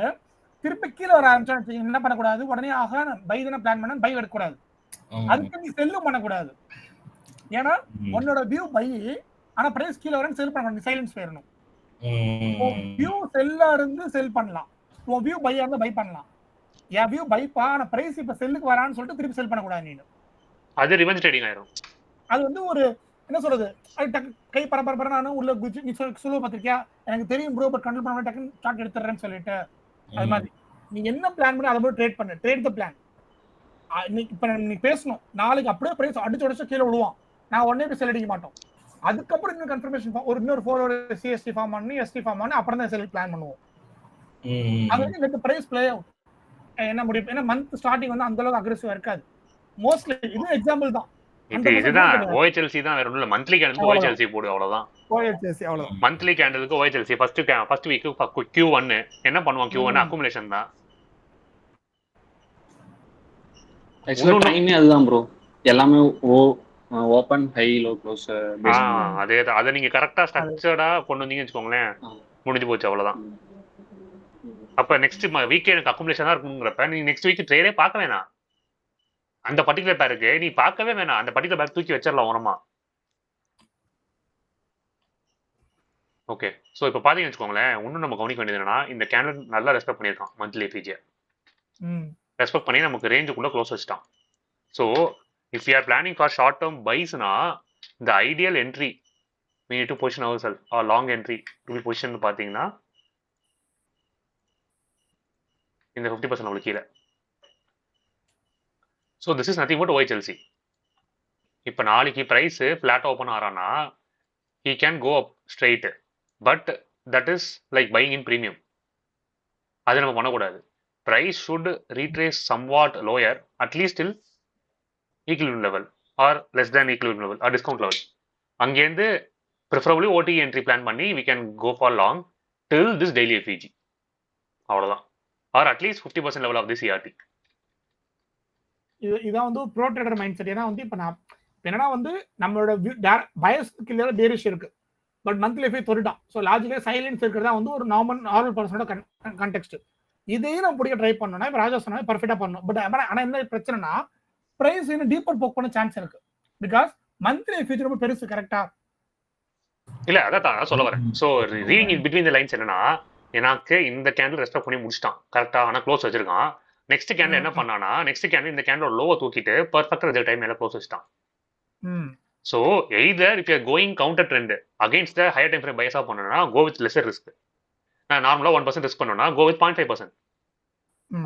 திருப்பி கீழே வர ஆரம்பிச்சா என்ன பண்ணக்கூடாது, உடனே ஆக பை தானே பிளான் பண்ண பை எடுக்கக்கூடாது. அதுக்கு நீ செல்லும் பண்ணக்கூடாது. ஏன்னா உன்னோட வியூ பை, ஆனா பிரைஸ் கீழே வரன்னு செல் பண்ணணும். சைலன்ஸ் போயிடணும். வியூ செல்லா இருந்து செல் பண்ணலாம், உன் வியூ பையா இருந்தா பை பண்ணலாம். என் வியூ பைப்பா, ஆனா பிரைஸ் இப்ப செல்லுக்கு வரான்னு சொல்லிட்டு திருப்பி செல் பண்ணக்கூடாது. நீ அது ரிவெஞ்ச் ட்ரேடிங் ஆயிரும். அது வந்து ஒரு என்ன சொல்றது, அது கை பரபரன்னு உள்ள குஜி நீ சொல்லுவ பார்த்திருக்கியா, எனக்கு தெரியும் ப்ரோ பட் கண்ட்ரோல் பண்ண டக்குன்னு ஸ்டார்ட் எடுத்துறேன்னு சொல்லிட்டு. அது மாதிரி நீ என்ன பிளான் பண்ணி அதை போய் ட்ரேட் பண்ணு. Trade the plan. இப்ப நீ பேசணும், நாளைக்கு அப்படியே பிரைஸ் அடிச்சு உடச்சு கீழே விடுவான், நான் உடனே போய் செல் அடிக்க மாட்டோம். அதுக்கப்புறம் இன்னும் கன்ஃபர்மேஷன் ஒரு இன்னொரு 4 சிஎஸ்டி ஃபார்ம் பண்ணி எஸ்டி ஃபார்ம் பண்ணி அப்புறம் தான் செல் பிளான் பண்ணுவோம். அது வந்து இந்த பிரைஸ் பிளே அவுட் என்ன முடியும். ஏன்னா மந்த் ஸ்டார்டிங் வந்து அந்த அளவுக்கு அக்ரெசிவா இருக்காது மோஸ்ட்லி. இது எக்ஸாம்பிள் தான். இதுதான் OHLC தான், வேற ஒண்ணும் இல்ல. மந்த்லி கேண்டலுக்கு OHLC போடு, அவ்வளவுதான். OHLC அவ்வளவுதான். மந்த்லி கேண்டலுக்கு OHLC ஃபர்ஸ்ட் வீக் Q1 என்ன பண்ணுவான், Q1 அக்குமுலேஷன் தான். ஆக்சுவலா டைமே அதுதான் ப்ரோ. எல்லாமே ஓபன் ஹை லோ க்ளோஸ் அதேதான். அதை நீங்க கரெக்டா ஸ்ட்ரக்சர்டா கொண்டு வந்தீங்கன்னு வச்சுக்கோங்களேன், முடிஞ்சு போச்சு, அவ்வளவுதான். அப்ப நெக்ஸ்ட் வீக் எனக்கு அக்குமுலேஷன் தான் இருக்குங்கிறப்ப நீ நெக்ஸ்ட் வீக் ட்ரேடே பார்க்க வேணாம். அந்த பர்டிகுலர் பேருக்கு நீ பார்க்கவே வேணாம். அந்த பர்டிகுலர் பேர் தூக்கி வச்சிடலாம் ஓரமா. ஓகே, ஸோ இப்போ பார்த்தீங்கன்னு வச்சுக்கோங்களேன், இன்னும் நம்ம கவனிக்க வேண்டியது என்னன்னா, இந்த கேண்டில் நல்லா ரெஸ்பெக்ட் பண்ணியிருக்கான் மந்த்லி எஃபிஜியை. ரெஸ்பெக்ட் பண்ணி நமக்கு ரேஞ்சுக்குள்ள க்ளோஸ் வச்சுட்டான். So if you are planning for short term பைஸ்னா இந்த ideal entry we need to position ourselves or long entry to be positioned பார்த்தீங்கன்னா இந்த 50% நம்மளுக்கு கீழே. So this is nothing but OHLC. இப்போ நாளைக்கு ப்ரைஸ் ஃப்ளாட் ஓப்பன் ஆறானா he can go up straight, but that is like buying in premium. அது நம்ம பண்ணக்கூடாது. price should retrace somewhat lower, at least till equilibrium level or less than equilibrium level or discount level. அங்கேருந்து preferably OTE entry plan பண்ணி we can go for long till this daily FEG. அவ்வளோதான். or at least 50% level of this CRT. இதான் வந்து bro trader mind set. ஏன்னா வந்து இப்போ நான் என்னன்னா வந்து நம்மளோட பயஸ்க்கு டேரிஷ் இருக்கு, பட் மந்த்லி எஃபி தொட்டுட்டான். ஸோ லாஜிக்கலி சைலன்ஸ் இருக்கிறதா வந்து ஒரு நார்மல் பர்சனோட கான்டெக்ட். இதையும் நம்ம பிடிக்க ட்ரை பண்ணோம்னா இப்போ ராஜா சொன்னா பர்ஃபெக்டா பண்ணணும். பட் ஆனால் என்ன பிரச்சனைனா பிரைஸ் இன்னும் டீப்பர் போக் பண்ண சான்ஸ் இருக்கு. பிகாஸ் மந்த்லி எஃபி ரொம்ப பெருசு. கரெக்டா? இல்ல அதான் சொல்ல வரேன். So reading in between the lines என்னன்னா, எனக்கு இந்த கேண்டில் ரெஸ்டார்ட் பண்ணி முடிச்சிட்டான் கரெக்டா, ஆனா க்ளோஸ் வச்சிருக்கான். நெக்ஸ்ட் கேண்டில் என்ன பண்ணானா, நெக்ஸ்ட் கேண்டில் இந்த கேண்டிலோட லோவை தூக்கிட்டு பர்ஃபெக்ட் ரிசல்ட் டைம் மேல க்ளோஸ் வச்சிட்டான். So either if you're going counter trend against the higher time frame பைஸா பண்ணணும்னா கோ வித் லெஸர் ரிஸ்க். நான் நார்மலா 1% ரிஸ்க் பண்ணணும்னா கோ வித் 0.5%.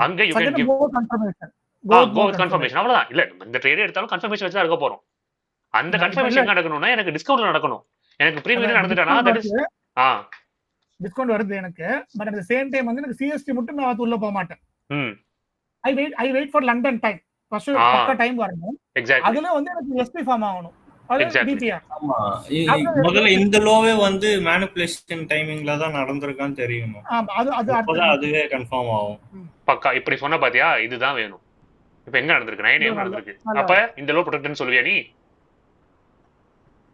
அங்க you can give go with confirmation. அவ்வளவுதான். இல்ல இந்த ட்ரேட் எடுத்தாலும் கன்ஃபர்மேஷன் வச்சு தான் இருக்க போறோம். அந்த கன்ஃபர்மேஷன் நடக்கணும்னா எனக்கு டிஸ்கவுண்ட் நடக்கணும். எனக்கு ப்ரீமியம் நடந்துட்டா தட் இஸ் டிஸ்கவுண்ட் வருது எனக்கு. But at the same time வந்து எனக்கு சிஎஸ்டி மட்டும் நான் உள்ள போக மாட்டேன். I wait for London time. First பக்கா டைம் வரணும். எக்ஸாக்ட்லி. அதுல வந்து எனக்கு எஸ்பி ஃபார்ம் ஆகணும். அது பிடிஆர். ஆமா. முதல்ல இந்த லோவே வந்து மேனிபுலேஷன் டைமிங்ல தான் நடந்துருக்கான்னு தெரியணும். அப்பதான் அதுவே கன்ஃபார்ம் ஆகும். பக்கா இப்படி சொன்ன பாத்தியா, இதுதான் வேணும். இப்ப எங்க நடந்திருக்கு? 9am நடந்திருக்கு. அப்ப இந்த லோ ப்ரொடெக்ட்னு சொல்லுவியா நீ?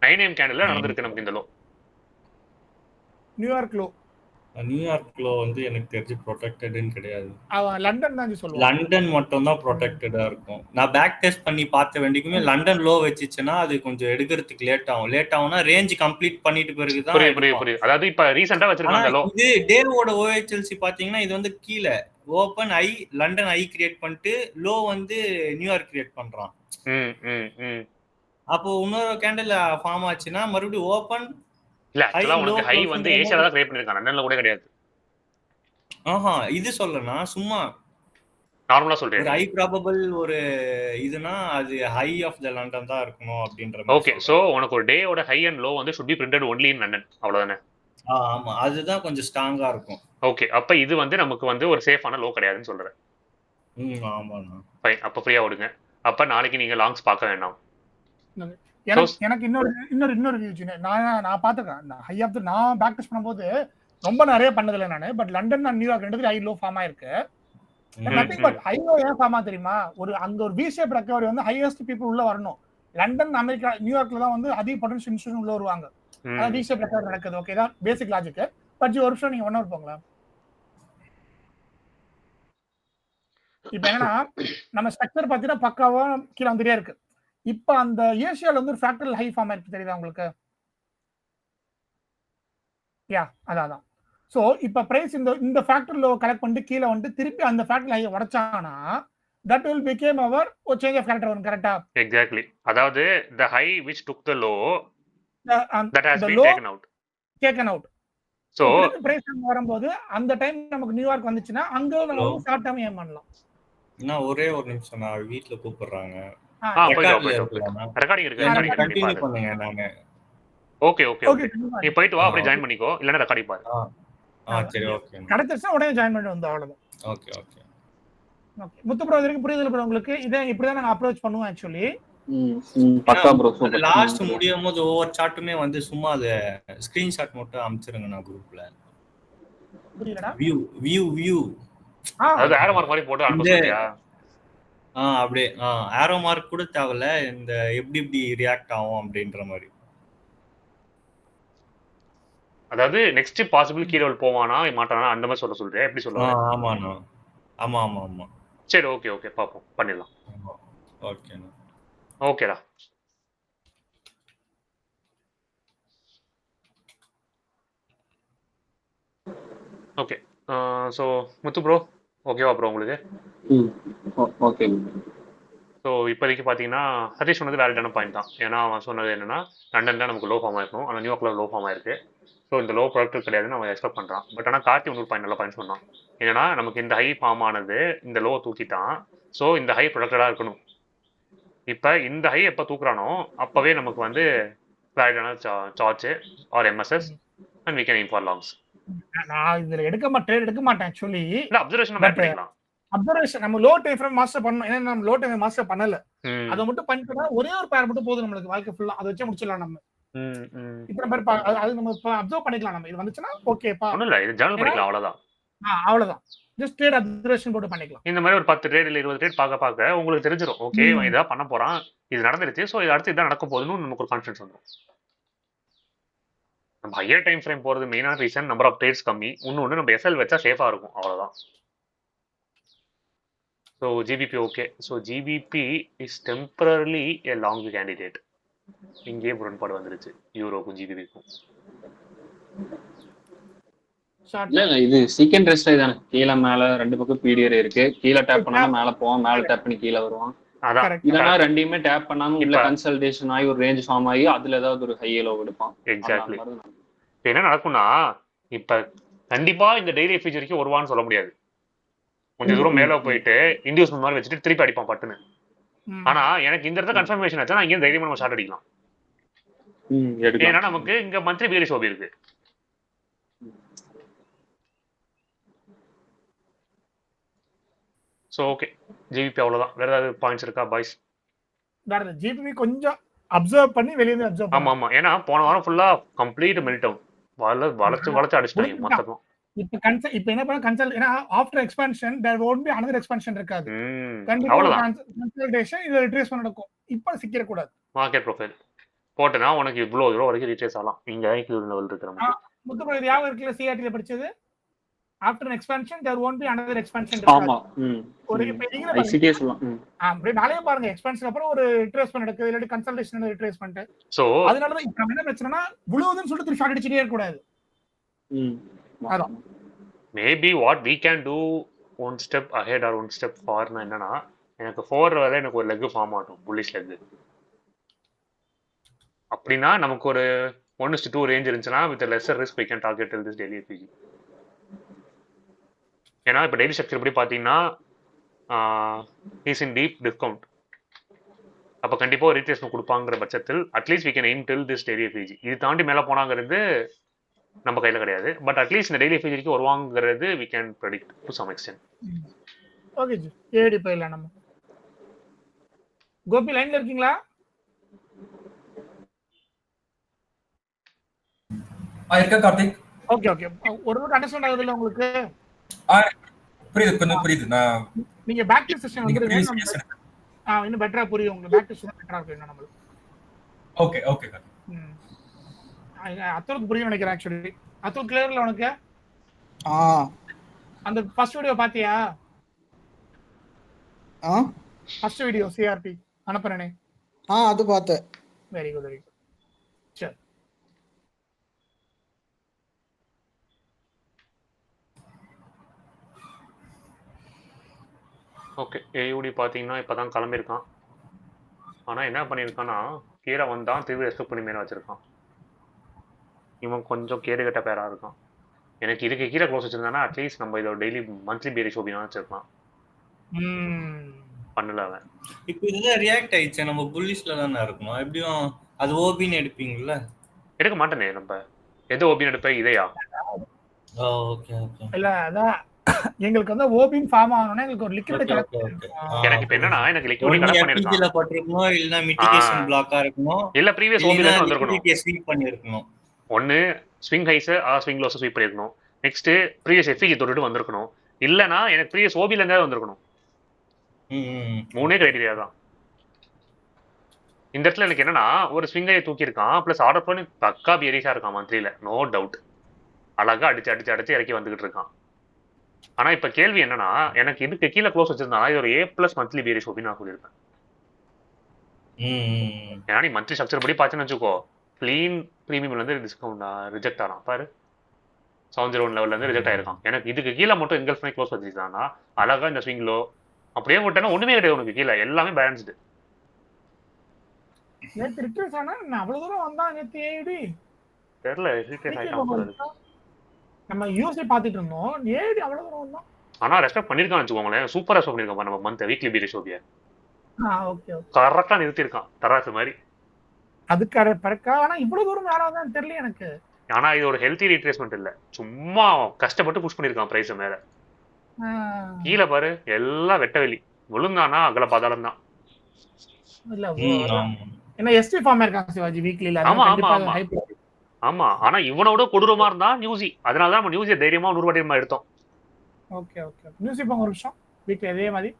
9am கேண்டில்ல நடந்திருக்கு நமக்கு இந்த லோ. நியூயார்க் லோ வந்து எனக்கு தெரிஞ்சு ப்ரொடெக்டட்னு கிடையாது. லண்டன் தான் சொல்லுவாங்க. லண்டன் மட்டும் தான் ப்ரொடெக்டடா இருக்கும். நான் பேக் டெஸ்ட் பண்ணி பார்த்த வேண்டிக்குமே லண்டன் லோ வச்சுச்சுன்னா அது கொஞ்சம் எடுக்கிறதுக்கு லேட் ஆகும்னா ரேஞ்ச் கம்ப்ளீட் பண்ணிட்டு பிறகு தான். புரியுது. அதாவது இப்ப ரீசன்ட்டா வச்சிருக்காங்க லோ. இது டேவோட OHLC பாத்தீங்கன்னா இது வந்து கீழே ஓபன் ஐ லண்டன் ஐ கிரியேட் பண்ணிட்டு லோ வந்து நியூயார்க் கிரியேட் பண்றான். அப்போ இன்னொரு கேண்டில் ஃபார்ம் ஆச்சுன்னா மறுபடியும் ஓபன் இல்ல ஆக்சுவலா உனக்கு ஹை வந்து ஏசியால தான் கிரியேட் பண்ணிருக்காங்க, லண்டன்ல கூட கிடையாது. இது சொல்லனா சும்மா நார்மலா சொல்றேன். ஹை ப்ராபபிள் ஒரு இதுனா அது ஹை ஆஃப் தி லண்டன் தான் இருக்கணும் அப்படின்ற மாதிரி. ஓகே, சோ உனக்கு ஒரு டேயோட ஹை அண்ட் லோ வந்து should be printed only in London, அவ்வளவுதானே? ஆமா, அதுதான் கொஞ்சம் ஸ்ட்ராங்கா இருக்கும். ஓகே, அப்ப இது வந்து நமக்கு வந்து ஒரு சேஃபான லோ கிடையாதுன்னு சொல்றேன். ஆமாண்ணா. ஃபைன், அப்ப ஃப்ரீயா விடுங்க. அப்ப நாளைக்கு நீங்க லாங்ஸ் பார்க்க வேண்டாம். எனக்கு இன்னொரு நான் பாத்துக்கிறேன். ஹை ஆஃப் நான் பேக் டெஸ்ட் பண்ணும்போது ரொம்ப நிறைய பண்ணதில்லை நானு. பட் லண்டன் அண்ட் நியூயார்க் ரெண்டுத்துல ஹை லோ ஃபார்ம் ஆயிருக்கு. நத்திங் பட் ஹை லோ ஏன் ஃபார்ம் தெரியுமா? அங்க ஒரு வி ஷேப் ரெக்கவரி வந்து ஹையஸ்ட் பீப்புள் உள்ள வரணும். லண்டன் அமெரிக்கா நியூயார்க்ல தான் வந்து அதிக பொட்டன்ஷியல் இன்ஸ்டிடியூஷன் உள்ள வருவாங்க. அதான் வி ஷேப் ரெக்கவரி நடக்குது. ஓகே, தான் பேசிக் லாஜிக். பட் ஒரு நிமிஷம் நீங்க 1 hour போங்களா. இப்ப என்னன்னா நம்ம ஸ்ட்ரக்சர் பாத்தீங்கன்னா பக்காவா கீழே வந்துட்டே இருக்கு. இப்ப அந்த ஏசியால வந்து ஒரு ஃபேக்டரல் ஹை ஃபார்ம் ஆயிருக்கு, தெரியுதா உங்களுக்கு? அதான். சோ இப்ப பிரைஸ் இந்த ஃபேக்டர் லோ கலெக்ட் பண்ணிட்டு கீழே வந்து திருப்பி அந்த ஃபேக்டர் ஹை உடைச்சானா that will become our change of character one, correct? Exactly. அதாவது the high which took the low that has been taken out. So price வரும்போது அந்த டைம் நமக்கு நியூயார்க் வந்துச்சுனா அங்க நம்ம ஷார்ட் டர்ம் ஏம் பண்ணலாம். நான் ஒரே ஒரு நிமிஷம், நான் வீட்ல கூப்பிடுறாங்க. ரெக்கார்டிங் இருக்கு, கண்டினியூ பண்ணுங்க. நானு ஓகே நீ போயிட்டு வா, அப்படியே ஜாயின் பண்ணிக்கோ, இல்லனா ரெக்கார்டிங் பாரு. சரி, ஓகே. கடத்தச்சா உடனே ஜாயின் பண்ணி வந்து அவ்வளவுதான். ஓகே. முத்து ப்ரோ இதுக்கு புரியுதுல ப்ரோ உங்களுக்கு? இத இப்படி தான் நாங்க அப்ரோச் பண்ணுவோம் एक्चुअली. பக்கா ப்ரோ, சூப்பர். லாஸ்ட் முடியும்போது ஒவ்வொரு சார்ட்டுமே வந்து சும்மா அத ஸ்கிரீன்ஷாட் மட்டும் அனுப்பிச்சிருங்க நான் குரூப்ல. புரியலடா? வியூ அது ஆரோ மார்க் மாதிரி போட்டு அனுப்ப சொல்றியா? அப்படியே ஆரோ மார்க் கூட தேவல, இந்த எப்படி ரியாக்ட் ஆகும் அப்படின்ற மாதிரி. அதாவது நெக்ஸ்ட் பாசிபிள் கீழே போவானா மாட்டானா அந்த மாதிரி சொல்றேன். எப்படி சொல்றேன்? ஆமாண்ணா. ஆமா. சரி, ஓகே பாப்போம், பண்ணிடலாம். ஓகேடா. ஓகே, ஸோ முத்து ப்ரோ ஓகேவா ப்ரோ உங்களுக்கு? ஓகே. ஸோ இப்போதைக்கு பார்த்தீங்கன்னா சதீஷ் சொன்னது வேலிடான பாயிண்ட் தான். ஏன்னா அவன் சொன்னது என்னன்னா லண்டனில் நமக்கு லோ ஃபார்ம் ஆயிருக்கும், ஆனால் நியூயார்க்கில் லோ ஃபார்ம் ஆயிருக்கு. ஸோ இந்த லோ ப்ராடக்ட் கிடையாதுன்னு அவன் எக்ஸ்பெக்ட் பண்ணுறான். பட் ஆனால் கார்த்தி இன்னொரு பாயிண்ட் நல்ல பாயிண்ட் சொன்னான். ஏன்னா நமக்கு இந்த ஹை ஃபார்ம் ஆனது இந்த லோ தூக்கிட்டான். ஸோ இந்த ஹை ப்ரொடக்டடாக இருக்கணும். இப்போ இந்த ஹை எப்போ தூக்குறானோ அப்போவே நமக்கு வந்து வேலிடான charge or MSS and we can in for longs. நான் இதுல எடுக்க மாட்டேன் ஆக்சுவலி. இல்ல அப்சர்வேஷன் பண்ணிக்கலாம். அப்சர்வேஷன் நம்ம லோ டைம் ஃப்ரேம் மாஸ்டர் பண்ணனும். ஏன்னா நம்ம லோ டைம் மாஸ்டர் பண்ணல. அத மட்டும் பண்ணிட்டா ஒரே ஒரு பேர் மட்டும் போதும் நம்மளுக்கு வாழ்க்கை ஃபுல்லா. அத வச்சு முடிச்சிடலாம் நம்ம. இப்ப நம்ம அது நம்ம அப்சர்வ் பண்ணிக்கலாம். நம்ம இது வந்துச்சுனா ஓகேப்பா. ஒண்ணும் இல்ல, இது ஜர்னல் பண்ணிக்கலாம், அவ்வளவுதான். அவ்வளவுதான். ஜஸ்ட் ட்ரேட் அப்சர்வேஷன் போட்டு பண்ணிக்கலாம். இந்த மாதிரி ஒரு 10 ட்ரேட் இல்ல 20 ட்ரேட் பார்க்க உங்களுக்கு தெரிஞ்சிரும். ஓகே, இவன் இதா பண்ண போறான், இது நடந்துருச்சு, சோ இது அடுத்து இதான் நடக்க போகுதுன்னு நமக்கு ஒரு கான்ஃபிடன்ஸ் வந்துரும். நம்ம ஹையர் டைம் ஃப்ரேம் போறது மெயினான ரீசன் நம்பர் ஆஃப் ட்ரேட்ஸ் கம்மி. இன்னொன்று நம்ம எஸ்எல் வச்சா சேஃபா இருக்கும், அவ்வளவுதான். So GBP okay. So GBP is temporarily a long candidate. இங்கேயே முரண்பாடு வந்துருச்சு யூரோக்கும் ஜிபிபிக்கும். ஷார்ட் இல்ல இது சீக்கண்ட் ரெஸ்ட் தானே. கீழே மேல 2 பக்கம் பீடியர் இருக்கு. கீழே டேப் பண்ணா மேல போவான், மேல டேப் பண்ணி கீழே வருவான். அதான் கரெக்ட் இல்லைன்னா ரெண்டையுமே டேப் பண்ணாம உள்ள இப்ப கன்சல்டேஷன் ஆகி ஒரு ரேஞ்ச் ஃபார்ம் ஆகி அதுல ஏதாவது ஒரு ஹை லோ எடுப்பான். அந்த எக்ஸாக்ட்லி மாதிரி தான். இப்ப என்ன நடக்கும்னா, இப்ப கண்டிப்பா இந்த டெய்லி ஃபீச்சருக்கு வருவான்னு சொல்ல முடியாது. கொஞ்சம் தூரம் மேல போயிட்டு இண்டியூஸ்மெண்ட் மாதிரி வச்சுட்டு திருப்பி அடிப்பான் பட்டுன்னு. ஆனா எனக்கு இந்த இடத்துல கன்ஃபர்மேஷன் ஆச்சுன்னா இங்கே தைரியமா நம்ம ஷார்ட் அடிக்கலாம். எடுக்கலாம். ஏன்னா நமக்கு இங்க மந்த்லி பியரி ஷோபி இருக்கு. ஸோ ஓகே, ஜிபிபி அவ்வளவுதான். வேற ஏதாவது பாயிண்ட்ஸ் இருக்கா பாய்ஸ்? வேற ஜிபிபி கொஞ்சம் அப்சர்வ் பண்ணி வெளியே இருந்து அப்சர்வ் ஆமா ஆமா, ஏன்னா போன வாரம் ஃபுல்லா கம்ப்ளீட் மெல்ட் டவுன், வளைச்சு அடிச்சிட்டாங்க மொத்தமா. இப்ப என்ன பண்ண கன்சல், ஏன்னா after expansion there won't be another expansion இருக்காது. கண்டிப்பா அவ்வளவுதான் கன்சல்டேஷன் இது ரிட்ரேஸ்மென்ட் நடக்கும். இப்ப சிக்கிர கூடாது. மார்க்கெட் ப்ரொஃபைல் போட்டனா உனக்கு இவ்வளவு தூரம் வரைக்கும் ரீட்ரேஸ் ஆகலாம். இங்க ஐக்யூ லெவல் இருக்கிற மாதிரி. முத்துப்படி யாவும் இருக்குல சிஆர்டி ல படிச்சது. After expansion there won't be another expansion ஆமா. ஒரு இப்ப நீங்க ஐசிடிஎஸ் சொல்லலாம். அப்படியே நாளையே பாருங்க எக்ஸ்பான்ஷன் அப்புறம் ஒரு ரிட்ரேஸ்மென்ட் நடக்குது, இல்லாட்டி கன்சல்டேஷன் ரிட்ரேஸ்மென்ட். சோ அதனால தான் இப்ப என்ன பிரச்சனைனா புளுவுதுன்னு சொல்லிட்டு ஷார்ட் அடிச்சிட்டே இருக்க கூடாது. அதான் maybe what we can do one step ahead or one step far னா என்னன்னா, எனக்கு 4 வரை எனக்கு ஒரு லெக் ஃபார்ம் ஆகும், புல்லிஷ் லெக். அப்படின்னா நமக்கு ஒரு 1:2 ரேஞ்ச் இருந்துச்சுன்னா with lesser risk we can target till this daily FPG. ஏன்னா இப்போ டெய்லி ஸ்ட்ரக்சர் எப்படி பார்த்தீங்கன்னா இஸ் இன் டீப் டிஸ்கவுண்ட். அப்போ கண்டிப்பாக ஒரு ரீட்ரேஸ்மெண்ட் கொடுப்பாங்கிற பட்சத்தில் at least we can aim till this daily FPG. இது தாண்டி மேலே போனாங்கிறது நம்ம கையில கிடையாது. பட் அட்லீஸ்ட் இந்த டெய்லி ஃபீச்சருக்கு வருவாங்கிறது we can predict to some extent. Okay ji, ஏடி போயிடலாம் நம்ம. கோபி லைன்ல இருக்கீங்களா? இருக்க கார்த்திக். ஓகே ஓகே, ஒரு நோட் அண்டர்ஸ்டாண்ட் ஆகுது இல்ல உங்களுக்கு? புரியுது, கொஞ்சம் புரியுது. நான் நீங்க பேக் டு செஷன் வந்துருங்க. இன்னும் பெட்டரா புரியும் உங்களுக்கு. பேக் டு செஷன் பெட்டரா இருக்கும் நம்மளுக்கு. Okay okay Karthik. அத்தருக்கு புரியும் நினைக்கிறேன். ஆக்சுவலி அத்தருக்கு கிளியர்ல உனக்கு அந்த ஃபர்ஸ்ட் வீடியோ பாத்தியா? ஃபர்ஸ்ட் வீடியோ சிஆர்டி அனுப்புறேனே. அது பார்த்தேன். Very good very good. சரி ஓகே, ஏயூடி பார்த்தீங்கன்னா இப்போ தான் கிளம்பியிருக்கான். ஆனால் என்ன பண்ணியிருக்கான்னா கீழே வந்தான் திரும்பி ரெஸ்பெக்ட் பண்ணி மேலே வச்சிருக்கான். இவன் கொஞ்சம் கேடு கட்ட பேராக இருக்கான். எனக்கு இதுக்கு கீழே க்ளோஸ் வச்சிருந்தானா அட்லீஸ்ட் நம்ம இதோட டெய்லி மந்த்லி பியரி ஷோபினா வச்சிருக்கலாம். பண்ணல அவன். இப்போ இதுதான் ரியாக்ட் ஆயிடுச்சு. நம்ம புல்லிஷ்ல தானே இருக்கணும். எப்படியும் அது ஓபின்னு எடுப்பீங்கல்ல? எடுக்க மாட்டேனே. நம்ம எது ஓபின்னு எடுப்பேன்? இதையா? Okay okay. இல்ல அதான் எங்களுக்கு வந்து ஓபின் ஃபார்ம் ஆகணும்னா எங்களுக்கு ஒரு லிக்விட் கலெக்ட். எனக்கு இப்போ என்னன்னா எனக்கு லிக்விட் கலெக்ட் பண்ணிருக்கான். இதுல போட்டுறணும், இல்லனா மிட்டிகேஷன் பிளாக்கா இருக்கணும், இல்ல ப்ரீவியஸ் ஓபில இருந்து வந்திருக்கணும். ஸ்வீப் பண்ணிருக்கணும். ஒன்னு swing highs swing lows sweep பண்ணிருக்கணும். நெக்ஸ்ட் ப்ரீவியஸ் எஃப்இஜி தொட்டுட்டு வந்திருக்கணும். இல்லனா எனக்கு ப்ரீவியஸ் ஓபில இருந்தே வந்திருக்கணும். மூணே கிரைட்டீரியா தான். இந்த இடத்துல எனக்கு என்னன்னா ஒரு ஸ்விங்கை தூக்கி இருக்கான், பிளஸ் ஆர்டர் பண்ணி பக்கா பியரிஷா இருக்கான் மந்த்லியில, நோ டவுட். அழகா அடிச்சு இறக்கி வந்துகிட்டு இருக்கான். ஆனா இப்ப கேள்வி என்னன்னா, எனக்கு இதுக்கு கீழே க்ளோஸ் வச்சிருந்தா இது ஒரு A+ மந்த்லி பியரிஷ் ஓபி நான் சொல்லியிருப்பேன். ஏன்னா நீ மந்த்லி ஸ்ட்ரக்சர் படி பார்த்துன்னு வச்சுக்கோ, கிளீன் ப்ரீமியம்ல இருந்து டிஸ்கவுண்ட் ரிஜெக்ட் ஆகிறான் பாரு. 701 லெவல்ல இருந்து ரிஜெக்ட் ஆயிருக்கான். எனக்கு இதுக்கு கீழே மட்டும் எங்கல்ஃப் பண்ணி க்ளோஸ் வச்சிருந்தானா அழகா இந்த ஸ்விங்லோ அப்படியே விட்டேன்னா ஒண்ணுமே கிடையாது. உனக்கு கீழே எல்லாமே பேலன்ஸ்டு. நேத்து ரிட்ரேஸ் ஆனா அவ்வளவு தூரம் வந்தா நேத்து ஏடி தெரியல ரிட்ரேஸ் ஆயிட்டான் போறது. நம்ம யூஎஸ்ஏ பாத்துட்டு இருந்தோம், ஏடி அவ்வளவு தூரம் வந்தா. ஆனா ரெஸ்பெக்ட் பண்ணிருக்கான்னு வச்சுக்கோங்களேன். சூப்பரா ரெஸ்பெக்ட் பண்ணிருக்கான் நம்ம மந்த் வீக்லி பியரிஷ் ஓபியை. ஓகே ஓகே, கரெக்டா நிறுத்திருக்கான் தராசு மாதிரி. அதுக்கு பறக்கா. ஆனா இவ்வளவு தூரம் யாராவது தெரியல எனக்கு. ஆனா இது ஒரு ஹெல்த்தி ரீட்ரேஸ்மெண்ட் இல்ல, சும்மா கஷ்டப்பட்டு புஷ் பண்ணிருக்கான் பிரைஸ் மேல. கீழே பாரு எல்லாம் வெட்ட வெளி. விழுந்தானா அகல பாதாளம் தான். இல்ல என்ன எஸ்டி ஃபார்ம் இருக்காங்க சிவாஜி வீக்லில. ஆமா ஆமா ஆமா ஆமா. ஆனா இவனோட கொடூரமா இருந்தா நியூஸி. அதனால தான் நம்ம நியூஸியை தைரியமா 100 வாட்டி எடுத்தோம். ஓகே ஓகே, நியூஸி போங்க ஒரு நிமிஷம். வீக்லி அதே மாதிரி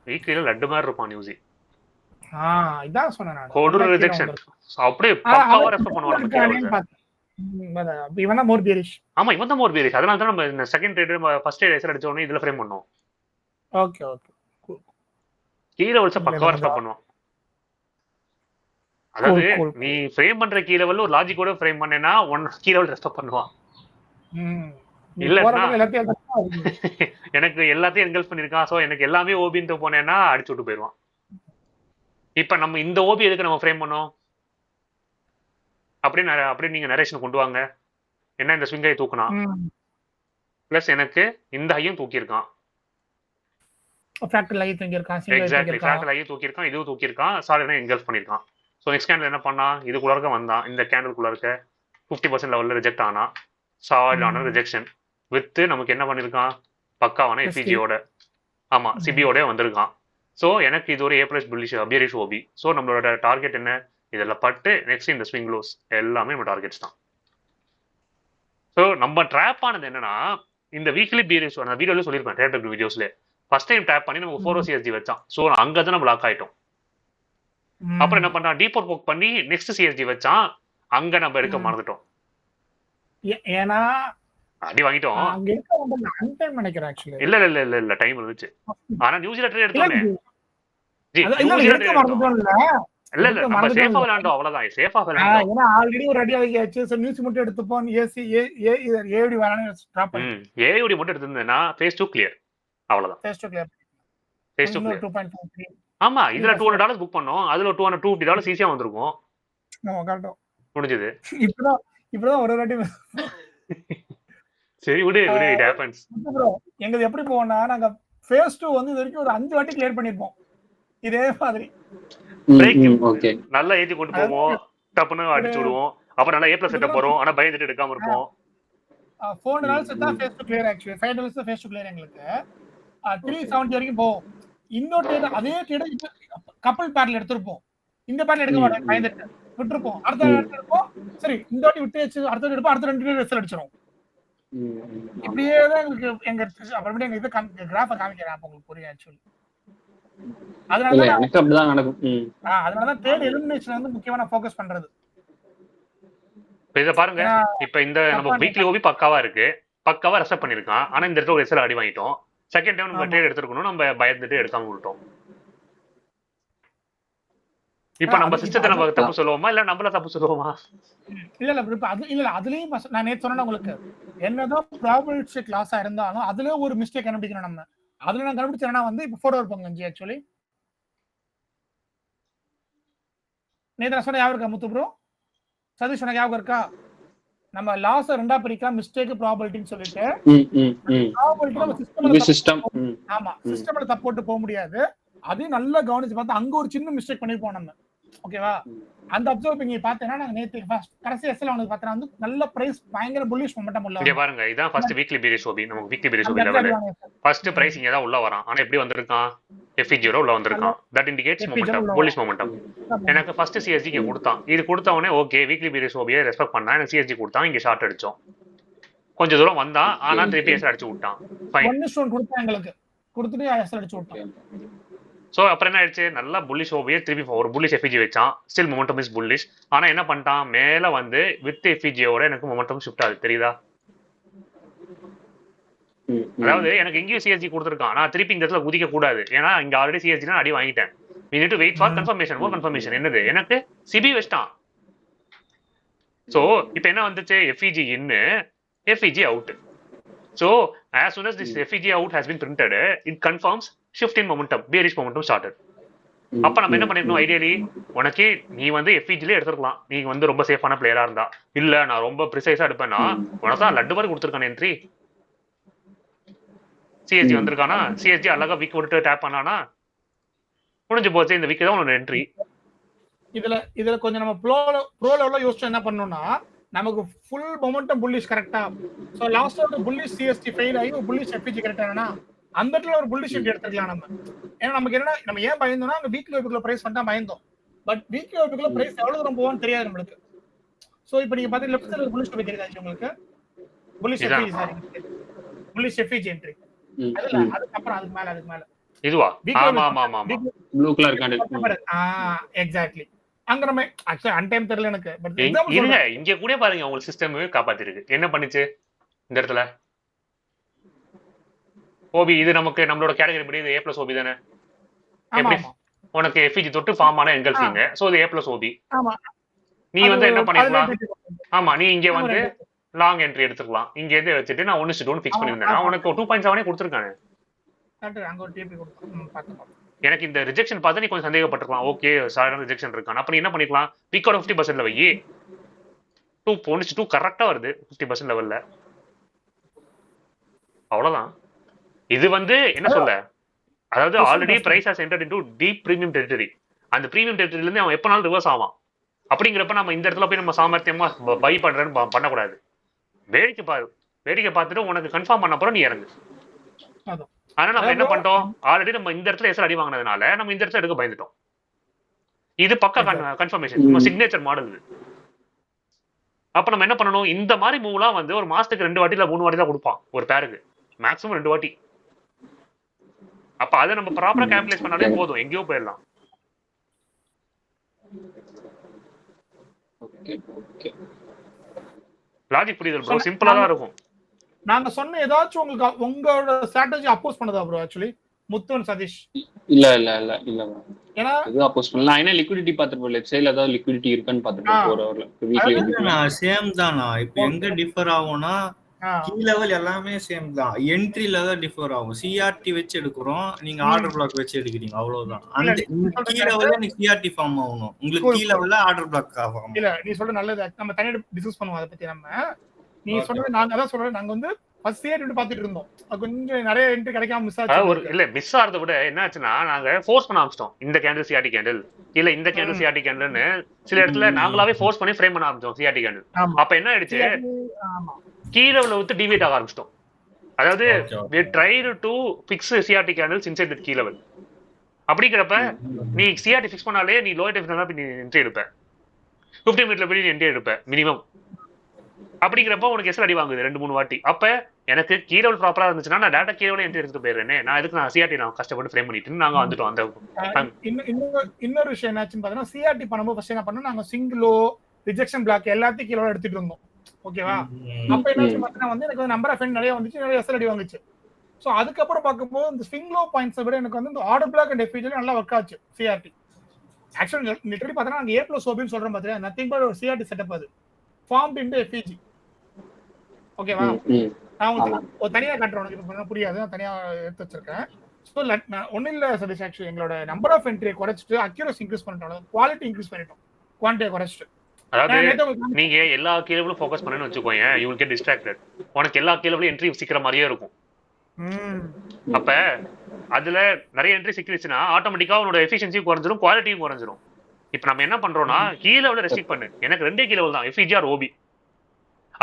வீக்லில லட்டு மாதிரி இருப்பான் நியூஸி. இதான் சொன்னேன் நான். கொடூர ரிஜெக்ஷன் அப்படியே பக்காவா ரெஸ்பெக்ட் பண்ணுவாங்க. இவன் தான் மோர் பியரிஷ். ஆமா இவன் தான் மோர் பியரிஷ். அதனால தான் நம்ம செகண்ட் ட்ரேட் ஃபர்ஸ்ட் ட்ரேட் எக்ஸர் அடிச்ச உடனே இதுல ஃப்ரேம் பண்ணோம். ஓகே ஓகே, கீழே வச்ச பக்காவா ரெஸ்பெக்ட் பண்ணுவான். அதாவது cool. நீ ஃப்ரேம் பண்ற கீ லெவல்ல ஒரு லாஜிக்கோட ஃப்ரேம் பண்ணேன்னா ஒன் கீ லெவல் ரெஸ்பெக்ட் பண்ணுவான். நீ இல்லன்னா போற பக்கம் எல்லாத்தையும் எழுதுறா, அது எனக்கு எல்லாத்தையும் என்கல்ஸ் பண்ணிருக்கான், சோ எனக்கு எல்லாமே ஓபின்ட்டு போனேன்னா அடிச்சு விட்டு போயிடுவான். இப்ப நம்ம இந்த ஓபி எதுக்கு நம்ம ஃப்ரேம் பண்ணோம் அப்படின்னு நீங்க நரேஷன் கொண்டு வாங்க. என்ன இந்த ஸ்விங்கை தூக்குனா பிளஸ் எனக்கு இந்த ஹையும் தூக்கியிருக்கான். ஃபேக்டரி லைட் இங்க இருக்கா, சிங்கிள் எக்ஸாக்ட்லி இருக்கா. ஃபேக்டர் ஹையும் தூக்கியிருக்கான், இதுவும் தூக்கியிருக்கான், சாலிடா என்கல்ஸ் பண்ணியிருக்கான். ஸோ நெக்ஸ்ட் கேண்டில் என்ன பண்ணா, இதுக்குள்ள இருக்க வந்தான், இந்த கேண்டிலுக்குள்ள இருக்க 50% லெவலில் ரிஜெக்ட் ஆனா, சாலிடான ரிஜெக்ஷன் வித்து நமக்கு என்ன பண்ணியிருக்கான், பக்காவான எஃபிஜியோட, ஆமா சிபியோட வந்திருக்கான். ஸோ எனக்கு இது ஒரு ஏ பிளஸ் பியரிஷ் ஓபி. ஸோ நம்மளோட டார்கெட் என்ன, இதெல்லாம் பட்டு நெக்ஸ்ட் இந்த ஸ்விங் லோஸ் எல்லாமே நம்ம டார்கெட்ஸ் தான். ஸோ நம்ம ட்ராப் ஆனது என்னன்னா, இந்த வீக்லி பியரிஷ் நான் வீடியோல சொல்லியிருப்பேன், ட்ரேட் வீடியோஸ்ல ஃபர்ஸ்ட் டைம் டேப் பண்ணி நமக்கு 4 சிஎஸ்ஜி வச்சான். ஸோ அங்கே தான் நம்ம லாக் ஆயிட்டோம். அப்புறம் என்ன பண்றான், டீப்பர் போக் பண்ணி நெக்ஸ்ட் சிஎஸ்ஜி வச்சான், அங்க நம்ம எடுக்க மறந்துட்டோம். ஏன்னா அடி வாங்கிட்டோம். அங்க இருக்க அன்டைம் நினைக்கிறேன் ஆக்சுவலி. இல்ல இல்ல இல்ல இல்ல டைம் இருந்துச்சு. ஆனா நியூசிலாந்து ட்ரேட் எடுத்தோமே. ஜி இல்ல நியூசிலாந்து எடுக்க மறந்துட்டோம். இல்ல இல்ல நம்ம சேஃபா விளையாண்டோம், அவ்வளவுதான் சேஃபா விளையாண்டோம். ஏன்னா ஆல்ரெடி ஒரு அடி ஆகியாச்சு. சோ நியூஸ் மட்டும் எடுத்துப்போம். ஏசி ஏடி வேணாம்னு ஸ்டாப் பண்ணி ஏடி மட்டும் எடுத்திருந்தேன்னா ஃபேஸ் 2 கிளியர், அவ்வளவுதான். Phase 2 clear, phase 2 clear. 2.53. ஆமா இதுல $200 புக் பண்ணோம், அதுல $250 ஈஸியா வந்திருக்கும். கரெக்ட்டா முடிஞ்சது. இப்பதான் ஒரு வாட்டி சரி விடு விடு, இட் ஹேப்பன்ஸ். ப்ரோ எங்க எப்படி போவோம்னா, நாங்க ஃபேஸ் 2 வந்து இது வரைக்கும் ஒரு 5 வாட்டி கிளியர் பண்ணிருப்போம் இதே மாதிரி. ஓகே நல்லா ஏத்தி கொண்டு போவோம், டப்புன்னு அடிச்சு விடுவோம், அப்புறம் நல்லா ஏ பிளஸ் செட்டப் வரும், ஆனா பயந்துட்டு எடுக்காம இருப்போம். 4 நாள்ஸ் தான் ஃபேஸ் 2 கிளியர் ஆக்சுவலி 5 நாள்ஸ் தான் ஃபேஸ் 2 கிளியர் எங்களுக்கு. 370 வரைக்கும் போவோம். இன்னொரு டேட் அதே டேட் கப்பல் பேர்ல எடுத்துருப்போம். இந்த பேர்ல எடுக்க மாட்டோம், பயந்துட்டு விட்டுருப்போம். அடுத்த எடுத்துருப்போம், சரி இந்த வாட்டி விட்டு வச்சு அடுத்த எடுப்போம், அடுத்த 2 டேட் ரெஸ்ட் அடிச்சிரும். இப்படியே தான் எங்களுக்கு எங்க அப்புறமேட்டு எங்க இது கிராஃப காமிக்கிறேன், அப்ப உங்களுக்கு புரியும் ஆக்சுவலி. அதனால எனக்கு அப்படிதான் நடக்கும். அதனாலதான் ட்ரேட் எலிமினேஷன் வந்து முக்கியமா நான் ஃபோக்கஸ் பண்றது. இத பாருங்க, இப்ப இந்த நம்ம வீக்லி ஓபி பக்காவா இருக்கு, பக்காவா ரெஸ்ட் பண்ணிருக்கான், ஆனா இந்த இடத்துல ஒரு எஸ்எல் அடி வாங்கிட்டோம். செகண்ட் டைம் நம்ம ட்ரேட் எடுத்துக்கணும், நம்ம பயந்துட்டு எடுக்காம விட்டோம். இப்ப நம்ம சிஸ்டத்தை நம்ம தப்பு சொல்லுவோமா இல்ல நம்மள தப்பு சொல்லுவோமா? இல்ல இப்ப அது இல்ல அதுலயும் நான் நேத்து சொன்னேன் உங்களுக்கு, என்னதான் ப்ராபபிலிஸ்டிக் லாஸா இருந்தாலும் அதுல ஒரு மிஸ்டேக் கண்டுபிடிக்கணும் நம்ம. அதுல நான் கண்டுபிடிச்சேன்னா வந்து இப்ப 4 ஓவர் பங்கு ஆக்சுவலி நேத்து சொன்ன ஞாபகம் இருக்கா முத்து ப்ரோ? சதீஷ் சொன்ன ஞாபகம் இருக்கா? நம்ம லாஸ் ரெண்டா பிரிக்கலாம், மிஸ்டேக் ப்ராபபிலிட்டின்னு சொல்லிட்டு. சிஸ்டம் ஆமா சிஸ்டம்ல தப்பு போட்டு போக முடியாது. அதையும் நல்லா கவனிச்சு பார்த்தா அங்க ஒரு சின்ன மிஸ்டேக் பண்ணிருப்போம் நம்ம. ஓகேவா? அந்த அப்சர்வ் நீங்க பார்த்தேன்னா நாங்க நேத்து கடைசி எஸ்எல் வந்து பார்த்தா வந்து நல்ல பிரைஸ் பயங்கர புல்லிஷ் மொமெண்டம் உள்ள. இங்க பாருங்க, இதான் ஃபர்ஸ்ட் வீக்லி பீரிஸ் ஓபி. நமக்கு weekly bearish OB level first price இங்க தான் உள்ள வரான். ஆனா எப்படி வந்திருக்கான், எஃப்இஜி உள்ள வந்திருக்கான். That indicates momentum, bullish momentum. எனக்கு ஃபர்ஸ்ட் சிஎஸ்ஜி இங்க கொடுத்தான், இது கொடுத்த உடனே ஓகே வீக்லி பீரிஸ் ஓபியை ரெஸ்பெக்ட் பண்ணா. எனக்கு சிஎஸ்ஜி கொடுத்தான், இங்க ஷார்ட் அடிச்சோம், கொஞ்ச தூரம் வந்தான், ஆனா திருப்பி எஸ்எல் அடிச்சு விட்டான். ஃபைன் 1 ஸ்டோன் கொடுத்தா எங்களுக்கு கொடுத்துட்டு எஸ்எல் அடிச்சு விட்டான். சோ அப்புறம் என்ன ஆயிடுச்சு, நல்லா புல்லிஷ் ஓபியை திருப்பி ஒரு புல்லிஷ் எஃபிஜி வச்சான். Still momentum is bullish. ஆனா என்ன பண்ணிட்டான், மேல வந்து வித் எஃபிஜியோட எனக்கு மொமெண்டம் ஷிஃப்ட் ஆகுது, தெரியுதா? அதாவது எனக்கு இங்கேயும் சிஎஸ்ஜி கொடுத்துருக்கான், நான் திருப்பி இந்த இடத்துல குதிக்க கூடாது, ஏன்னா இங்க ஆல்ரெடி சிஎஸ்ஜி நான் அடி வாங்கிட்டேன். we need to wait for confirmation. more confirmation என்னது, எனக்கு சிபி வச்சிட்டான். சோ இப்போ என்ன வந்துச்சு, FVG in, FVG out. So as soon as this FEG out has been printed, it confirms shift in momentum, bearish momentum started. அப்ப நம்ம என்ன பண்ணிருக்கணும், ideally உனக்கு நீ வந்து எஃப்இஜிலே எடுத்துக்கலாம், நீ வந்து ரொம்ப சேஃபான பிளேயரா இருந்தா. இல்ல நான் ரொம்ப ப்ரிசைஸா எடுப்பேன்னா உனக்கு தான் லட்டு மாதிரி கொடுத்துருக்கான என்ட்ரி. சிஎஸ்ஜி வந்திருக்கானா, சிஎஸ்ஜி அழகா வீக் விட்டு டேப் பண்ணானா முடிஞ்சு போச்சு, இந்த வீக் தான் உனோட என்ட்ரி. இதுல கொஞ்சம் நம்ம ப்ரோ லெவல்ல யோசிச்சு என்ன பண்ணணும்னா, நமக்கு ஃபுல் மொமெண்டம் புல்லிஷ் கரெக்டா. சோ லாஸ்ட் ஒரு புல்லிஷ் சிஎஸ்டி ஃபெயில் ஆகி ஒரு புல்லிஷ் எஃப்இஜி கரெக்டானா அந்த இடத்துல ஒரு புல்லிஷ் என்ட்ரி எடுத்துக்கலாம் நம்ம. ஏன்னா நமக்கு என்ன, நம்ம ஏன் பயந்தோம்னா அந்த வீக்லி ஓபிக்குள்ள பிரைஸ் வந்தா பயந்தோம். பட் வீக்லி ஓபிக்குள்ள பிரைஸ் எவ்வளவு தூரம் போவான்னு தெரியாது நம்மளுக்கு. சோ இப்போ நீங்க பாத்தீங்க லெஃப்ட் சைடுல புல்லிஷ் ஓபி தெரியுதா உங்களுக்கு, bullish FEG sorry bullish FEG entry. அதுக்கு அப்புறம் அதுக்கு மேல இதுவா, ஆமா ஆமா ஆமா ப்ளூ கலர் கேண்டில். எக்ஸாக்ட்லி. அங்க நம்ம ஆக்சுவலி அன்டைம் தெரியல எனக்கு, பட் இருங்க இங்க கூட பாருங்க உங்களுக்கு சிஸ்டம் காப்பாத்திருக்கு. என்ன பண்ணுச்சு இந்த இடத்துல ஓபி, இது நமக்கு நம்மளோட கேட்டகரி படி இது A+ ஓபி தானே. எப்படி உனக்கு எஃபிஜி தொட்டு ஃபார்ம் ஆன என்கல்ஃபிங். சோ இது A + OB. ஆமா நீ அது வந்து என்ன அதுல பண்ணிருக்கலாம்? DP கொடுக்கணும். ஆமா, நீ இங்க ஆமா வந்து ரெண்டு லாங் என்ட்ரி எடுத்துக்கலாம். இங்க இருந்து வச்சுட்டு நான் 1:2 ஃபிக்ஸ் ஆமா பண்ணியிருந்தேன். ஆமா உனக்கு 2.7 கொடுத்துருக்கானே. கரெக்ட். அங்க ஒரு டிபி கொடுக்கணும். பார்த்து எனக்கு இந்த ரிஜெக்ஷன் பார்த்து நீ கொஞ்சம் சந்தேகப்பட்டிருக்கலாம். ஓகே சாதாரண ரிஜெக்ஷன் இருக்கான். அப்ப நீ என்ன பண்ணிக்கலாம்? பிக்கோட 50% வை. 2 கரெக்டா வருது 50% லெவல்ல. அவ்வளவுதான். இது வந்து என்ன சொல்ல, அதாவது already price has entered into deep premium territory. அந்த பிரீமியம் டெரிட்டரியில இருந்து அவன் எப்பனாலும் ரிவர்ஸ் ஆவான். அப்படிங்கிறப்ப நம்ம இந்த இடத்துல போய் நம்ம சாமர்த்தியமா பை பண்றேன்னு பண்ணக்கூடாது. வேடிக்கை பாரு, வேடிக்கை பார்த்துட்டு உனக்கு கன்ஃபார்ம் பண்ண அப்புறம் நீ இறங்கு. அதான். ஆனா நம்ம என்ன பண்ணிட்டோம், ஆல்ரெடி நம்ம இந்த இடத்துல எஸ்எல் அடி வாங்கினதுனால நம்ம இந்த இடத்துல எடுக்க பயந்துட்டோம். இது பக்கா கன்ஃபர்மேஷன், நம்ம சிக்னேச்சர் மாடல் இது. அப்ப நம்ம என்ன பண்ணணும், இந்த மாதிரி மூவ்லாம் வந்து ஒரு மாசத்துக்கு 2 வாட்டி இல்ல 3 வாட்டி தான் கொடுப்பான் ஒரு பேருக்கு, மேக்ஸிமம் 2 வாட்டி. அப்ப அதை நம்ம ப்ராப்பரா கேல்குலேட் பண்ணாலே போதும், எங்கேயோ போயிடலாம். லாஜிக் புரியுது ப்ரோ, சிம்பிளா தான் இருக்கும். நாங்க சொன்ன ஏதாச்சும் உங்களுக்கு உங்களோட ஸ்ட்ராட்டஜி அப்போஸ் பண்ணதா ப்ரோ? ஆக்சுவலி முத்துவன் சதீஷ் இல்ல இல்ல இல்ல இல்ல bro. ஏன்னா இது அப்போஸ் பண்ணலாம். என்ன லிக்விடிட்டி பார்த்துட்டு லெஃப்ட் சைடுல ஏதாவது லிக்விடிட்டி இருக்கான்னு பார்த்துட்டு 4 ஹவர்ல வீக்லி சேம் தானா? இப்போ எங்க டிஃபர் ஆகும்னா கீ லெவல் எல்லாமே சேம் தான், என்ட்ரில தான் டிஃபர் ஆகும். சிஆர்டி வச்சு எடுக்கிறோம், நீங்க ஆர்டர் பிளாக் வச்சு எடுக்கிறீங்க, அவ்வளவுதான். அந்த கீ லெவல்ல நீங்க சிஆர்டி ஃபார்ம் ஆகணும், உங்களுக்கு கீ லெவல்ல ஆர்டர் பிளாக் ஆகும். இல்ல நீ சொல்ற நல்லது, நம்ம தனியா டிஸ்கஸ் பண்ணுவோம் அதை பத்தி. நம்ம நீ சொல்றது நாங்க அதான் சொல்றேன், நாங்க வந்து ஃபர்ஸ்ட் இயர் பாத்துட்டு இருந்தோம், கொஞ்சம் நிறைய என்ட்ரி கிடைக்காம மிஸ் ஆச்சு. ஒரு இல்ல மிஸ் ஆறத விட என்ன ஆச்சுன்னா, நாங்க ஃபோர்ஸ் பண்ண ஆரம்பிச்சிட்டோம். இந்த கேண்டில் சிஆர்டி கேண்டில், இல்ல இந்த கேண்டில் சிஆர்டி கேண்டில்னு சில இடத்துல நாங்களாவே ஃபோர்ஸ் பண்ணி ஃப்ரேம் பண்ண ஆரம்பிச்சோம் சிஆர்டி கேண்டில். அப்ப என்ன ஆயிடுச்சு, கீழே விட்டு டிவியேட் ஆக ஆரம்பிச்சிட்டோம். அதாவது we tried to fix CRT candles inside that key level. அப்படிங்கிறப்ப நீ சிஆர்டி ஃபிக்ஸ் பண்ணாலே நீ லோயர் டைம் தான் நீ என்ட்ரி எடுப்ப, 50 மினிட்ல போய் நீ என்ட்ரி எடுப்ப மினிமம். அப்படிங்கிறப்ப உனக்கு எஸ்எல் அடி வாங்குது 2-3 வாட்டி. அப்ப எனக்கு கீ லெவல் ப்ராப்பரா இருந்துச்சுன்னா நான் டேட்டா கீ லெவல் என்ட்ரி எடுத்துட்டு போயிடுறேன். நான் எதுக்கு நான் சிஆர்டி நான் கஷ்டப்பட்டு ஃப்ரேம் பண்ணிட்டு நாங்க வந்துட்டோம். அந்த இன்னொரு விஷயம் என்னாச்சுன்னு பாத்தீங்கன்னா, சிஆர்டி பண்ணும்போது ஃபர்ஸ்ட் என்ன பண்ணோம், நாங்க சிங்கிளோ ரிஜெக்ஷன் பிளாக் எல்லாத்தையும் கீழே எடுத்துட்டு இருந்தோம். ஓகேவா? அப்ப என்னாச்சு பார்த்தீங்கன்னா வந்து எனக்கு நம்பர் ஆஃப் நிறைய வந்துச்சு, நிறைய எஸ்எல் அடி வந்துச்சு. ஸோ அதுக்கப்புறம் பார்க்கும்போது இந்த ஸ்விங் லோ பாயிண்ட்ஸை விட எனக்கு வந்து இந்த ஆர்டர் பிளாக் அண்ட் எஃபிஜியில் நல்லா ஒர்க் ஆச்சு சிஆர்டி. ஆக்சுவலி லிட்டரலி பார்த்தீங்கன்னா நாங்கள் A + OBன்னு சொல்கிறோம் பார்த்தீங்கன்னா, நத்திங் பட் ஒரு சிஆர்டி செட்டப். அது ஃபார்ம் இன்டு எஃபிஜி. ஓகேவா? நான் உங்களுக்கு ஒரு தனியாக காட்டுறேன், உனக்கு இப்போ புரியாது, நான் தனியாக எடுத்து வச்சிருக்கேன். ஸோ ஒன்றும் இல்லை சதீஷ், ஆக்சுவலி எங்களோட நம்பர் ஆஃப் என்ட்ரியை குறைச்சிட்டு அக்யூரசி இன்க்ரீஸ் பண்ணிட்டோம், குவாலிட்டி இன்க்ரீஸ் பண்ணிட்டோம், குவான்டிட்டியை குறைச்சிட்டு. அதாவது நீங்க எல்லா கீழவும் ஃபோக்கஸ் பண்ணணும்னு வச்சுக்கோங்க, யூ வில் கெட் டிஸ்ட்ராக்டட். உனக்கு எல்லா கீழவும் என்ட்ரி சிக்கிற மாதிரியே இருக்கும். அப்ப அதுல நிறைய என்ட்ரி சிக்கிடுச்சுன்னா ஆட்டோமேட்டிக்கா உன்னோட எஃபிஷியன்சி குறைஞ்சிரும், குவாலிட்டியும் குறைஞ்சிரும். இப்ப நம்ம என்ன பண்றோம்னா, கீழே ரெஸ்ட்ரிக்ட் பண்ணு. எனக்கு 2 கீழே தான், எஃபிஜி ஆர் ஓபி.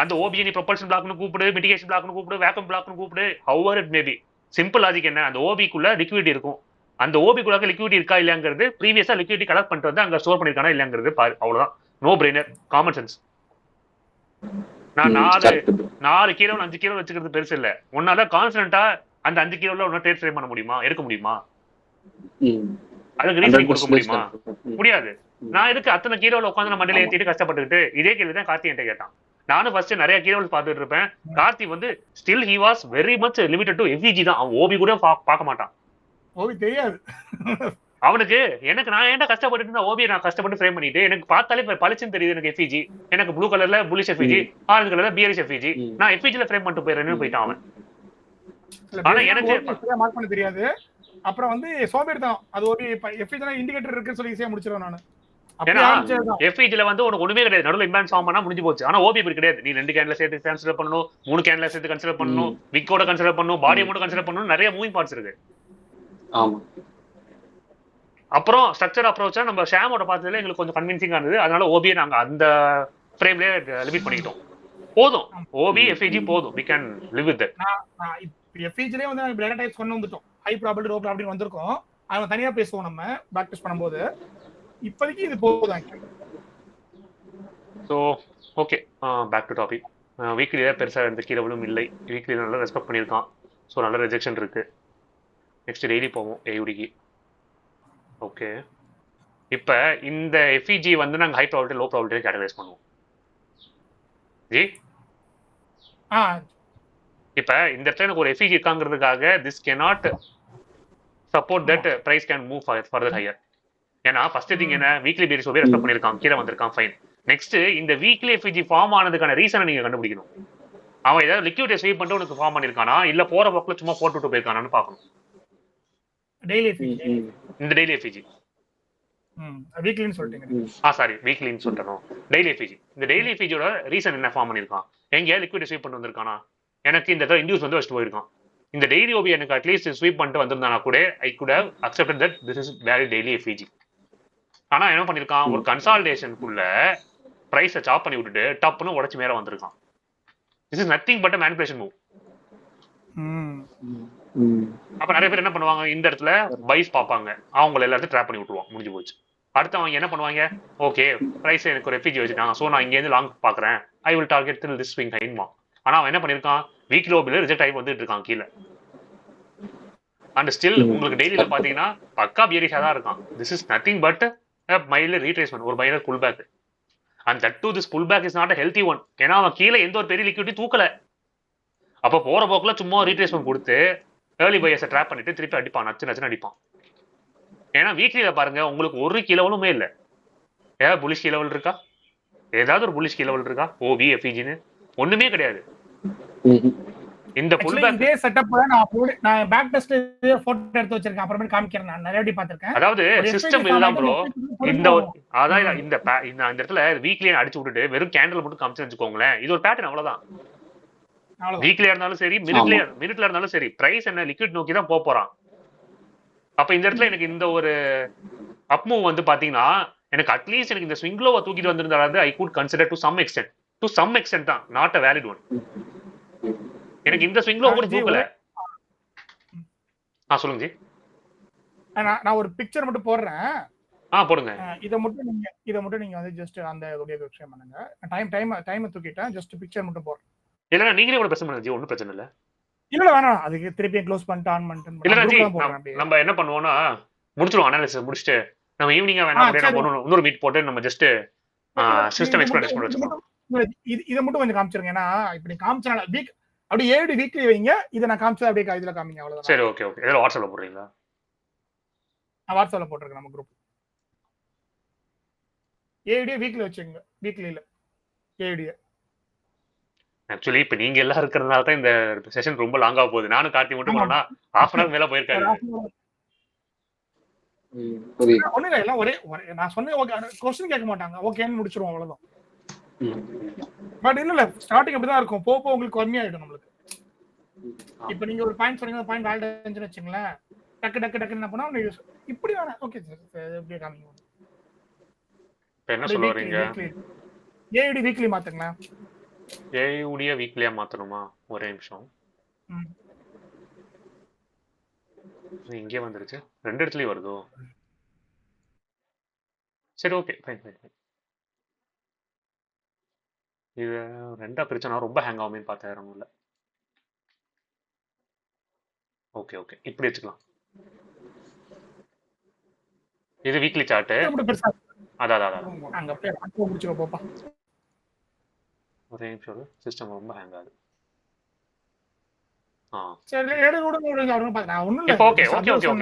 அந்த ஓபி நீ ப்ரொபல்ஷன் பிளாக்னு கூப்பிடு, மிட்டிகேஷன் பிளாக்னு கூப்பிடு, வேக்கம் பிளாக்னு கூப்பிடு, hour it maybe. Simple logic என்ன, அந்த ஓபிக்குள்ள லிக்விடிட்டி இருக்கும். அந்த ஓபிக்குள்ள லிக்விடிட்டி இருக்கா இல்லையாங்கிறது ப்ரீவியஸா லிக்விடிட்டி கலெக்ட் பண்ணிட்டு வந்து அங்க ஸ்டோர் பண்ணிருக்கானா இல்லையாங்கிறது பாரு, அவ்வளவுதான். No brainer, common sense. நான் 4 கிலோ 5 கிலோ வச்சுக்கிறது பெருசு இல்ல. உன்னால கான்ஃபிடென்ட்டா அந்த 5 கிலோல ஒன்னும் ட்ரேட் ஃப்ரேம் பண்ண முடியுமா, எடுக்க முடியுமா? அதுக்கு ரீசன் கொடுக்க முடியுமா? முடியாது. நான் எதுக்கு அத்தனை கிலோல உட்காந்து நான் மண்டியில ஏத்திட்டு கஷ்டப்பட்டுக்கிட்டு? இதே கேள்வி தான் கார்த்தி என்கிட்ட கேட்டான். நானும் ஃபர்ஸ்ட் நிறைய கீரோல் பார்த்துட்டு இருப்பேன். கார்த்தி வந்து still he was very much limited to effigy தான். அவன் ஓபி கூட பார்க்க மாட்டான், ஓபி தெரியாது அவனுக்கு. எனக்கு நான் ஏன்டா கஷ்டப்பட்டு இருந்தா ஓபியை நான் கஷ்டப்பட்டு ஃப்ரேம் பண்ணிட்டு எனக்கு பார்த்தாலே பளிச்சுன்னு தெரியுது எனக்கு எஃபிஜி. எனக்கு ப்ளூ கலர்ல புலிஷ் எஃபிஜி, ஆரஞ்சு கலர்ல பியரிஷ் எஃபிஜி, நான் எஃபிஜில ஃப்ரேம் பண்ணிட்டு போயிடுறேன்னு போயிட்டான் அவன். ஆனா எனக்கு மார்க் பண்ண தெரியாது. அப்புறம் வந்து சோபேர் தான் அது ஓபி எஃபிஜில இண்டிகேட்டர் இருக்குன்னு சொல்லி ஈஸியா முடிச்சிருவேன் நான். ஏன்னா எஃபிஜில வந்து உனக்கு ஒண்ணுமே கிடையாது, நடுவில் இம்பேலன்ஸ் ஃபார்ம் பண்ணா முடிஞ்சு போச்சு. ஆனா ஓபி இப்படி கிடையாது. நீ 2 கேன்ல சேர்த்து கன்சிடர் பண்ணணும், 3 கேன்ல சேர்த்து கன்சிடர் பண்ணணும், விக்கோட கன்சிடர் பண்ணணும், பாடி மட்டும் கன்சிடர் பண்ணணும், நிறைய மூவிங் பார்ட்ஸ் இருக்கு. ஆமா. அப்புறம் ஸ்ட்ரக்சர் அப்ரோச்சா நம்ம ஷாமோட பார்த்ததுல எங்களுக்கு கொஞ்சம் கன்வின்சிங்கா இருந்தது. அதனால ஓபியை நாங்க அந்த ஃப்ரேம்லயே லிமிட் பண்ணிக்கிட்டோம். போதும், ஓபி எஃபிஜி போதும், we can live with that. எஃபிஜிலே வந்து நாங்க டேட்டா டைப்ஸ் கொண்டு வந்துட்டோம், ஹை ப்ராபபிலிட்டி லோ ப்ராபபிலிட்டி வந்திருக்கோம். அவன் தனியா பேசுவோம் நம்ம பிராக்டிஸ் பண்ணும்போது. இப்போதைக்கு இது போதும். So okay, back to topic. வீக்லியே பெருசாக எந்த கீழவும் இல்லை. வீக்லி நல்லா ரெஸ்பெக்ட் பண்ணியிருக்கான். ஸோ நல்ல ரிஜெக்ஷன் இருக்கு. நெக்ஸ்ட் டெய்லி போவோம் ஏயுடிக்கு. ஓகே, இப்போ இந்த எஃபிஜி வந்து நாங்கள் high probability low probability categorise பண்ணுவோம். ஜி இப்போ இந்த இடத்துல எனக்கு ஒரு எஃபிஜி இருக்காங்கிறதுக்காக this cannot support that price can move further higher. ஏன்னா ஃபர்ஸ்ட் திங் என்ன, வீக்லி பேரிஸ் ஓபி ரெஸ்பெக்ட் பண்ணிருக்கான், கீழே வந்திருக்கான், ஃபைன். நெக்ஸ்ட் இந்த வீக்லி எஃப்இஜி ஃபார்ம் ஆனதுக்கான ரீசனை நீங்க கண்டுபிடிக்கணும். அவன் ஏதாவது லிக்விட் ஸ்வீப் பண்ணிட்டு உனக்கு ஃபார்ம் பண்ணிருக்கானா, இல்ல போற போக்குல சும்மா போட்டுட்டு போயிருக்கானான்னு பாக்கணும். டெய்லி இந்த டெய்லி எஃப்இஜி வீக்லின்னு சொல்லிட்டீங்க. சாரி வீக்லின்னு சொல்லிட்டோம். டெய்லி எஃப்இஜி, இந்த டெய்லி எஃப்இஜியோட ரீசன் என்ன, ஃபார்ம் பண்ணிருக்கான், எங்கேயா லிக்விட் ஸ்வீப் பண்ணிட்டு வந்திருக்கானா, எனக்கு இந்த இண்டியூஸ் வந்து வச்சுட்டு போயிருக்கான். இந்த டெய்லி ஓபி எனக்கு அட்லீஸ்ட் ஸ்வீப் பண்ணிட்டு வந்திருந்தானா கூட I could have accepted that this is valid daily FEG. ஆனா என்ன பண்ணிருக்கான், ஒரு கன்சால்டேஷனுக்குள்ள பிரைஸை சாப் பண்ணி விட்டுட்டு டப்புன்னு உடச்சு மேல வந்திருக்கான். This is nothing but manipulation move. அப்ப நிறைய பேர் என்ன பண்ணுவாங்க, இந்த இடத்துல பைஸ் பார்ப்பாங்க, அவங்கள எல்லாத்தையும் ட்ராப் பண்ணி விட்டுருவான், முடிஞ்சு போச்சு. அடுத்து அவங்க என்ன பண்ணுவாங்க, ஓகே பிரைஸ் எனக்கு ஒரு எஃப்இஜி வச்சுட்டாங்க, ஸோ நான் இங்கேருந்து லாங் பாக்குறேன், ஐ வில் டார்கெட் தில் திஸ் ஸ்விங் ஹைன்மா. ஆனா அவன் என்ன பண்ணிருக்கான், வீக்லி ஓபில ரிஜெக்ட் ஆகி வந்துட்டு இருக்கான் கீழே. அண்ட் ஸ்டில் உங்களுக்கு டெய்லியில பாத்தீங்கன்னா பக்கா பியரிஷா தான் இருக்கான். This is nothing but mild retracement, ஒரு milder pull back. And that too this pull back is not healthy one. ஏன்னா அவன் கீழே எந்த ஒரு பெரிய லிக்விடிட்டி தூக்கல. அப்ப போற போக்குல சும்மா ரீட்ரேஸ்மெண்ட் கொடுத்து ஏர்லி பையர்ஸை ட்ராப் பண்ணிட்டு திருப்பி அடிப்பான், நச்சு அடிப்பான். ஏன்னா வீக்லியில பாருங்க உங்களுக்கு ஒரு கீ லெவலுமே இல்லை. ஏதாவது புலிஷ் கீ லெவல் இருக்கா, ஏதாவது ஒரு புலிஷ் கீ லெவல் இருக்கா, ஓபி எஃப்இஜின்னு ஒண்ணுமே கிடையாது. இந்த புல் பேக் இதே செட்டப்ல நான் பேக் டெஸ்ட் போட்டோ எடுத்து வச்சிருக்கேன், அப்புறமே காமிக்கிறேன், நான் நிறைய வாட்டி பார்த்திருக்கேன். அதாவது சிஸ்டம் இதுதான் ப்ரோ. இந்த அதான் இந்த இடத்துல வீக்லியை அடிச்சு விட்டுட்டு வெறும் கேண்டில் மட்டும் காமிச்சு வச்சுக்கோங்களேன், இது ஒரு பேட்டர்ன், அவ்வளவுதான். வீக்லியா இருந்தாலும் சரி, மினிட்ல இருந்தாலும் சரி, பிரைஸ் என்ன லிக்விட் நோக்கி தான் போறான். அப்ப இந்த இடத்துல எனக்கு இந்த ஒரு அப் மூவ் வந்து பாத்தீங்கன்னா எனக்கு அட்லீஸ்ட் எனக்கு இந்த ஸ்விங் லோவை தூக்கிட்டு வந்திருந்தாலும் I could consider to some extent தான், நாட் அ வேலிட் ஒன். எனக்கு இந்த ஸ்விங் லோ கூட தூக்கல. சொல்லுங்க ஜி. நான் ஒரு பிக்சர் மட்டும் போடுறேன், போடுங்க. இத மட்டும் நீங்க வந்து ஜஸ்ட் அந்த விஷயம் பண்ணுங்க. டைம் தூக்கிட்டேன், ஜஸ்ட் பிக்சர் மட்டும் போடுறேன். இல்ல நீங்களே கூட பேச முடியாது, ஒன்றும் பிரச்சனை இல்ல. இல்ல வேணாம், அதுக்கு திருப்பி க்ளோஸ் பண்ணிட்டு ஆன் பண்ணிட்டு இல்ல நம்ம என்ன பண்ணுவோம்னா முடிச்சிருவோம், அனாலிசிஸ் முடிச்சிட்டு நம்ம ஈவினிங்கா வேணா இன்னொரு மீட் போட்டு நம்ம ஜஸ்ட் சிஸ்டம் எக்ஸ்பிளனேஷன் வச்சுக்கலாம். இத மட்டும் கொஞ்சம் காமிச்சிருங்க. ஏன்னா இப்படி காமிச்சனால வீக் அப்படியே ஏடி வீக்லி வைங்க, இத நான் காமிச்சத அப்படியே இதுல காமிங்க, அவ்வளவுதான். சரி ஓகே. இதெல்லாம் வாட்ஸ்அப்ல போடுறீங்களா? நான் வாட்ஸ்அப்ல போட்டுருக்கேன் நம்ம குரூப். ஏடி வீக்லி வச்சுங்க, வீக்லி இல்ல ஏடி. ஆக்சுவலி இப்ப நீங்க எல்லாம் இருக்கிறதுனால தான் இந்த செஷன் ரொம்ப லாங்கா போகுது. நானும் கார்த்தி மட்டும் போனா half an hour மேல போயிருக்காரு. ஒண்ணு இல்ல, எல்லாம் ஒரே நான் சொன்னேன் ஓகே, क्वेश्चन கேட்க மாட்டாங்க, ஓகேன்னு முடிச்சிருவோம், அவ்வளவுதான். பட் இல்ல ஸ்டார்டிங் அப்படிதான் இருக்கும், போக உங்களுக்கு கம்மியாயிடும் நம்மளுக்கு. இப்போ நீங்க ஒரு பாயிண்ட் சொன்னீங்க, பாயிண்ட் ஆல்டேஞ்சு வச்சுங்களேன், டக்கு என்ன பண்ணா இப்படி வேணா ஓகே சார் இப்படி காமிங்க. என்ன சொல்ல வரீங்க? ஏடி வீக்லி மாத்துங்களா? ஏயுடைய வீக்லியா மாத்தணுமா? ஒரே நிமிஷம். இங்கே வந்துருச்சு, ரெண்டு இடத்துலயும் வருதோ? சரி ஓகே ஃபைன். இது ரெண்டா பிரிச்சனா ரொம்ப ஹேங் ஆகுமேன்னு பார்த்தேன், இல்ல. ஓகே இப்படி வச்சுக்கலாம். இது வீக்லி சார்ட். அதான் அங்க போய் அங்க முடிச்சுக்க போப்பா. ஒரே நிமிஷம், சிஸ்டம் ரொம்ப ஹேங் ஆகுது. சரி ஏடு கூட நான் ஒண்ணும் இல்ல. ஓகே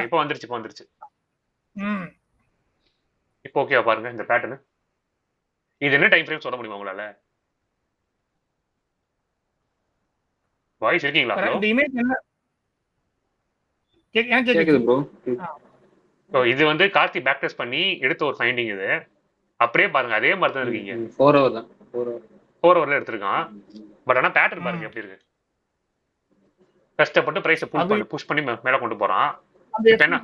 இப்போ வந்துருச்சு. இப்போ ஓகேவா பாருங்க இந்த பேட்டர்ன். இது என்ன டைம் ஃப்ரேம் சொல்ல முடியுமா உங்களால? வாய்ஸ் இருக்கீங்களா? இந்த இமேஜ் என்ன கேக்குது ப்ரோ. இது வந்து கார்த்தி பேக் டெஸ்ட் பண்ணி எடுத்த ஒரு ஃபைண்டிங். இது அப்படியே பாருங்க, அதே மாதிரி தான் இருக்கீங்க. 4 hour தான், 4 hourல எடுத்திருக்கான். பட் ஆனா பேட்டர்ன் பாருங்க எப்படி இருக்கு. கஷ்டப்பட்டு பிரைஸ் புஷ் பண்ணி மேல கொண்டு போறான். என்ன